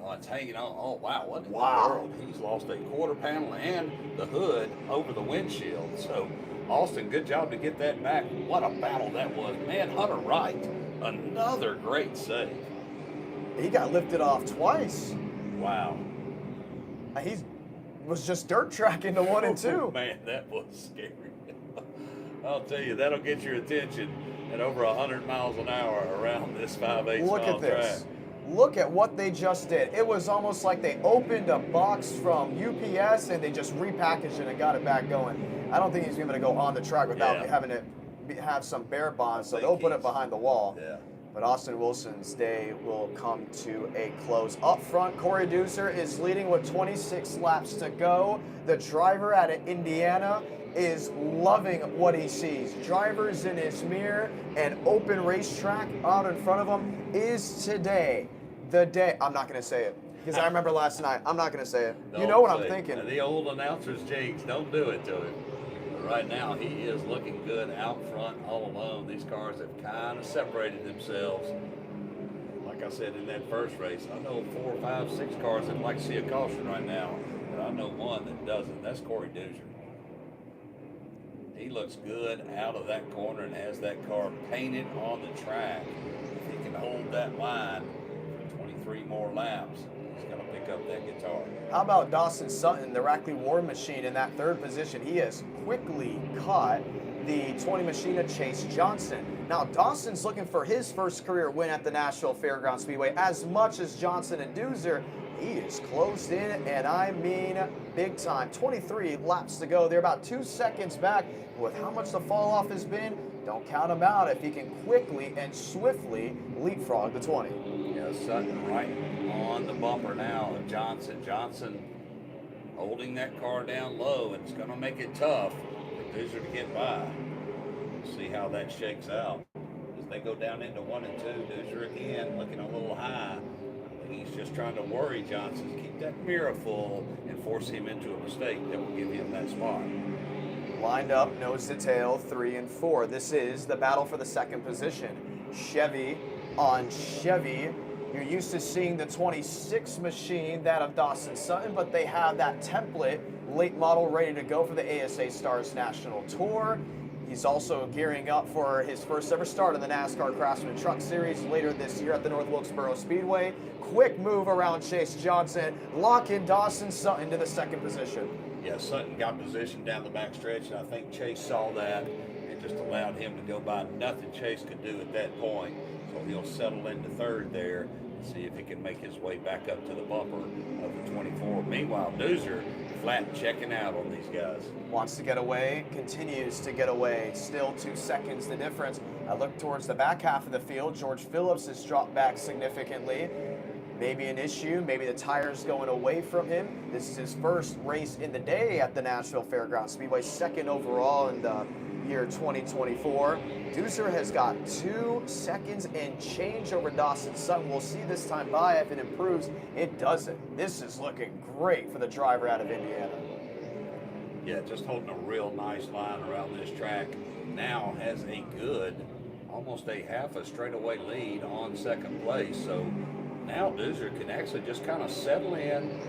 Oh, it's hanging on. Oh, wow. What in Wow. the world? He's lost a quarter panel and the hood over the windshield. So, Austin, good job to get that back. What a battle that was. Man, Hunter Wright, another great save. He got lifted off twice. Wow. He was just dirt tracking the 1 and 2. Man, that was scary. I'll tell you, that'll get your attention at over 100 miles an hour around this 5/8 Look mile at this. track. Look at what they just did. It was almost like they opened a box from UPS and they just repackaged it and got it back going. I don't think he's going to go on the track without having to have some bare bonds, so they'll put it behind the wall. Yeah. But Austin Wilson's day will come to a close. Up front, Corey Deucer is leading with 26 laps to go. The driver out of Indiana is loving what he sees. Drivers in his mirror, an open racetrack out in front of him. Is today the day? I'm not going to say it because I remember last night. I'm not going to say it. You know what I'm thinking. The old announcer's jinx. Don't do it to him. But right now, he is looking good out front, all alone. These cars have kind of separated themselves. Like I said in that first race, I know 4, 5, 6 cars that like to see a caution right now, but I know one that doesn't. That's Corey Deucer. He looks good out of that corner and has that car painted on the track. If he can hold that line for 23 more laps, he's going to pick up that guitar. How about Dawson Sutton, the Rackley War Machine, in that 3rd position? He has quickly caught the 20 machine of Chase Johnson. Now, Dawson's looking for his first career win at the Nashville Fairgrounds Speedway. As much as Johnson and Deucer, he is closed in, and I mean big time. 23 laps to go. They're about 2 seconds back. With how much the fall off has been, don't count him out if he can quickly and swiftly leapfrog the 20. Yeah, Sutton right on the bumper now of Johnson. Johnson holding that car down low, and it's going to make it tough for Deucer to get by. We'll see how that shakes out. As they go down into 1 and 2, Deucer again looking a little high. He's just trying to worry Johnson, keep that mirror full and force him into a mistake that will give him that spot. Lined up, nose to tail, 3 and 4. This is the battle for the 2nd position. Chevy on Chevy. You're used to seeing the 26 machine, that of Dawson Sutton, but they have that template late model ready to go for the ASA Stars National Tour. He's also gearing up for his first ever start in the NASCAR Craftsman Truck Series later this year at the North Wilkesboro Speedway. Quick move around Chase Johnson, lock in Dawson Sutton to the 2nd position. Yeah, Sutton got positioned down the back stretch, and I think Chase saw that and just allowed him to go by. Nothing Chase could do at that point, so he'll settle into 3rd there and see if he can make his way back up to the bumper of the 24. Meanwhile, Deucer flat checking out on these guys. Wants to get away, continues to get away. Still 2 seconds the difference. I look towards the back half of the field. George Phillips has dropped back significantly. Maybe an issue, maybe the tires going away from him. This is his first race in the day at the Nashville Fairgrounds Speedway, 2nd overall in the year 2024. Deucer has got 2 seconds and change over Dawson Sutton. We'll see this time by if it improves. It doesn't. This is looking great for the driver out of Indiana. Yeah, just holding a real nice line around this track. Now has a good, almost a half a straightaway lead on 2nd place. So now Deucer can actually just kind of settle in.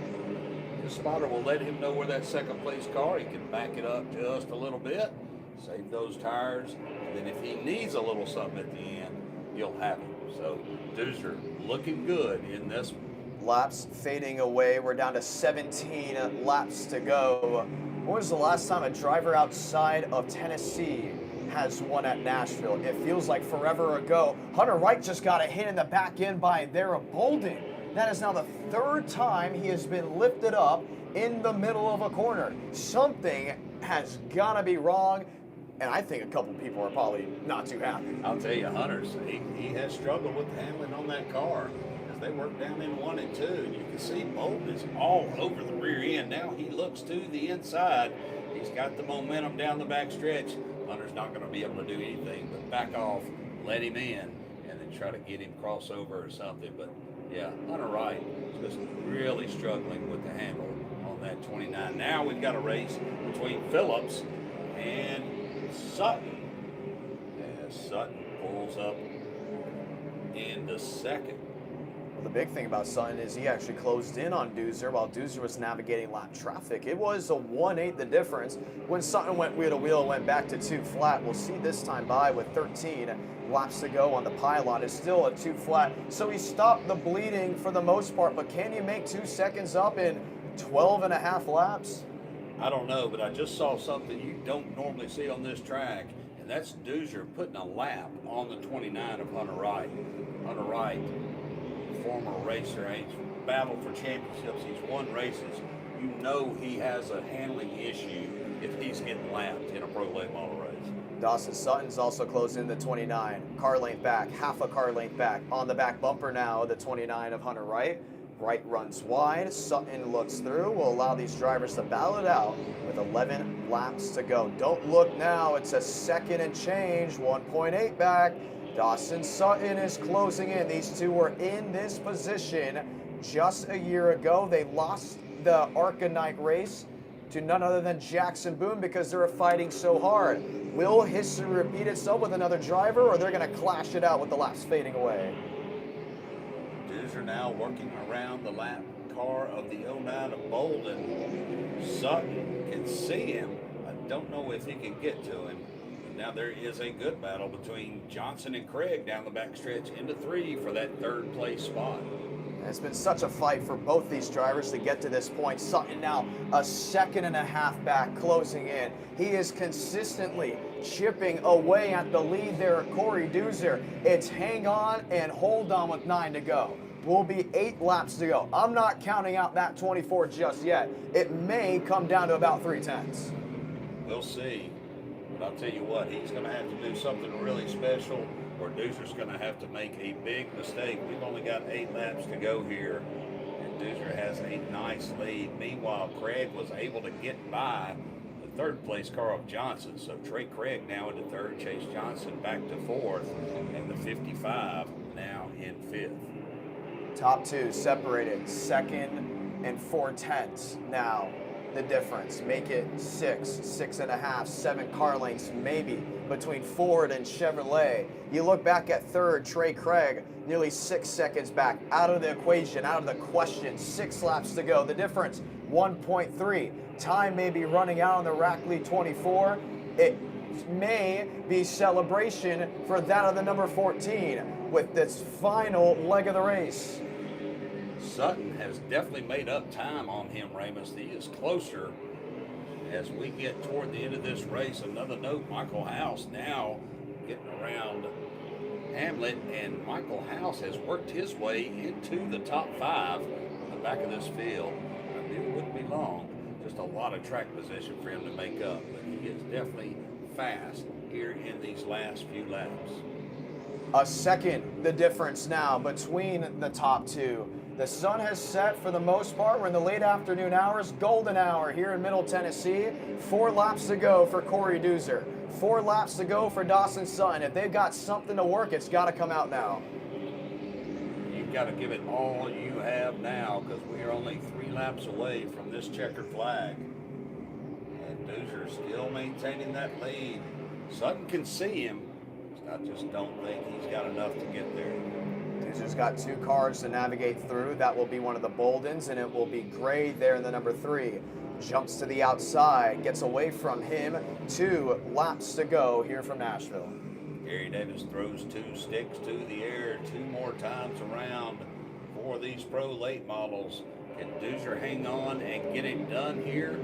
His spotter will let him know where that 2nd place car, he can back it up just a little bit, save those tires, and then if he needs a little something at the end, he'll have it. So Deucer looking good in this one. Laps fading away. We're down to 17 laps to go. When was the last time a driver outside of Tennessee has won at Nashville? It feels like forever ago. Hunter Wright just got a hit in the back end by Dara Bolden. That is now the 3rd time he has been lifted up in the middle of a corner. Something has got to be wrong, and I think a couple people are probably not too happy. I'll tell you, Hunter's, he has struggled with handling on that car as they work down in 1 and 2. And you can see Bolton is all over the rear end. Now he looks to the inside. He's got the momentum down the back stretch. Hunter's not going to be able to do anything but back off, let him in, and then try to get him crossover or something. But yeah, Hunter Wright just really struggling with the handle on that 29. Now we've got a race between Phillips and Sutton. As Sutton pulls up into 2nd. The big thing about Sutton is he actually closed in on Doozer while Doozer was navigating lap traffic. It was a 1/8 the difference. When Sutton went wheel to wheel, went back to 2 flat. We'll see this time by with 13 laps to go on the pylon. It's still a 2 flat. So he stopped the bleeding for the most part, but can you make 2 seconds up in 12.5 laps? I don't know, but I just saw something you don't normally see on this track, and that's Doozer putting a lap on the 29 of Hunter Wright. Hunter Wright, former racer, he's battled for championships, he's won races. You know he has a handling issue if he's getting lapped in a pro late model race. Dawson Sutton's also closed in the 29. Car length back, half a car length back. On the back bumper now, the 29 of Hunter Wright. Wright runs wide, Sutton looks through, will allow these drivers to battle it out with 11 laps to go. Don't look now, it's a second and change, 1.8 back. Dawson Sutton is closing in. These two were in this position just a year ago. They lost the Arcanite race to none other than Jackson Boone because they were fighting so hard. Will history repeat itself with another driver, or they're going to clash it out with the laps fading away? Doozer now working around the lap car of the 09 of Bolden. Sutton can see him. I don't know if he can get to him. Now there is a good battle between Johnson and Craig down the backstretch into 3 for that 3rd place spot. It's been such a fight for both these drivers to get to this point. Sutton now a second and a half back, closing in. He is consistently chipping away at the lead there at Corey Doozer. It's hang on and hold on with 9 to go. Will be 8 laps to go. I'm not counting out that 24 just yet. It may come down to about 3/10. We'll see. But I'll tell you what, he's going to have to do something really special, or Doozer's going to have to make a big mistake. We've only got 8 laps to go here, and Doozer has a nice lead. Meanwhile, Craig was able to get by the 3rd place car of Johnson. So Trey Craig now into 3rd, Chase Johnson back to 4th, and the 55 now in 5th. Top 2 separated, 2nd and 4/10 now. The difference, make it 6, 6.5, 7 car lengths maybe between Ford and Chevrolet. You look back at 3rd, Trey Craig, nearly 6 seconds back, out of the equation, out of the question, 6 laps to go. The difference, 1.3. Time may be running out on the Rackley 24. It may be celebration for that of the number 14 with this final leg of the race. Sutton has definitely made up time on him, Ramus. He is closer as we get toward the end of this race. Another note, Michael House now getting around Hamlet, and Michael House has worked his way into the top 5 on the back of this field. I knew it wouldn't be long. Just a lot of track position for him to make up, but he is definitely fast here in these last few laps. A second, the difference now between the top 2. The sun has set for the most part. We're in the late afternoon hours, golden hour here in Middle Tennessee. 4 laps to go for Corey Doozer. 4 laps to go for Dawson Sutton. If they've got something to work, it's got to come out now. You've got to give it all you have now, because we are only 3 laps away from this checkered flag. And Doozer still maintaining that lead. Sutton can see him. I just don't think he's got enough to get there. Doozer's got 2 cars to navigate through. That will be one of the Boldens, and it will be Gray there in the number 3. Jumps to the outside, gets away from him. 2 laps to go here from Nashville. Gary Davis throws 2 sticks to the air 2 more times around for these pro late models. Can Doozer hang on and get him done here?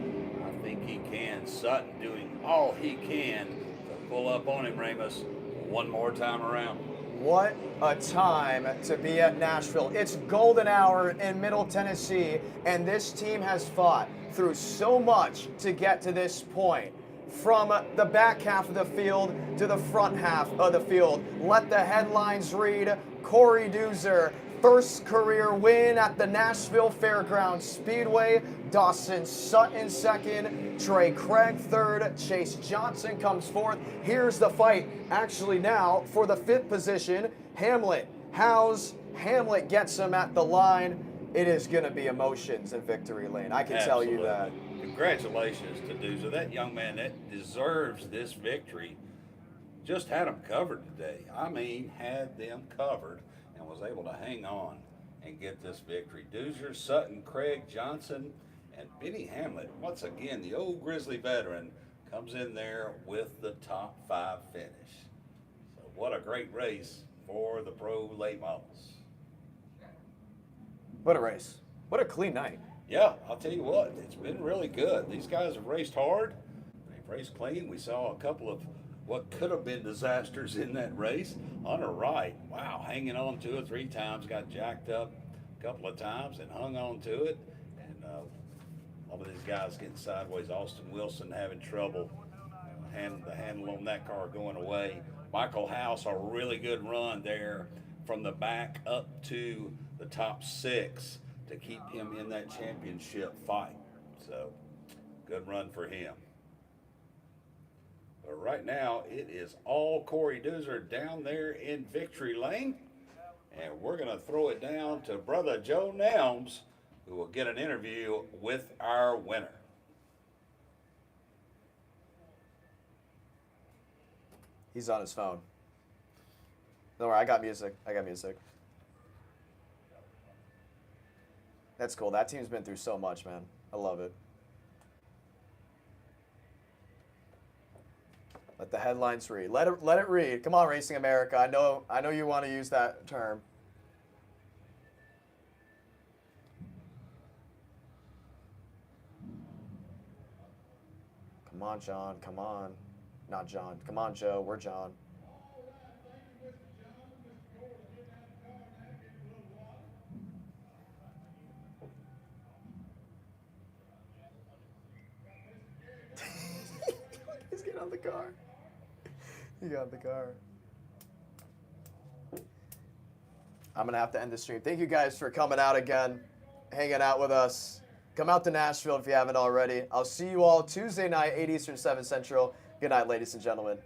I think he can. Sutton doing all he can to pull up on him, Ramus, one more time around. What a time to be at Nashville. It's golden hour in Middle Tennessee, and this team has fought through so much to get to this point. From the back half of the field to the front half of the field. Let the headlines read, Corey Doozer, first career win at the Nashville Fairgrounds Speedway. Dawson Sutton second, Trey Craig third, Chase Johnson comes fourth. Here's the fight actually now for the 5th position. Hamlet, Howes, Hamlet gets him at the line. It is going to be emotions in victory lane. I can tell you that. Congratulations to Doozer. That young man that deserves this victory just had them covered today. I mean, had them covered and was able to hang on. and get this victory. Dozier, Sutton, Craig, Johnson, and Benny Hamlet, once again, the old Grizzly veteran, comes in there with the top 5 finish. So what a great race for the pro late models. What a race. What a clean night. Yeah, I'll tell you what, it's been really good. These guys have raced hard. They've raced clean. We saw a couple of what could have been disasters in that race. On her right, wow, hanging on 2 or 3 times, got jacked up a couple of times and hung on to it. And a lot of these guys getting sideways. Austin Wilson having trouble. The handle on that car going away. Michael House, a really good run there from the back up to the top 6 to keep him in that championship fight. So, good run for him. But right now, it is all Corey Dozier down there in victory lane. And we're going to throw it down to brother Joe Nelms, who will get an interview with our winner. He's on his phone. Don't worry, I got music. That's cool. That team's been through so much, man. I love it. Let the headlines read. Let it read. Come on, Racing America. I know you want to use that term. Come on, John. Come on. Not John. Come on, Joe. We're John. He's getting out the car. He got in the car. I'm going to have to end the stream. Thank you guys for coming out again, hanging out with us. Come out to Nashville if you haven't already. I'll see you all Tuesday night, 8 Eastern, 7 Central. Good night, ladies and gentlemen.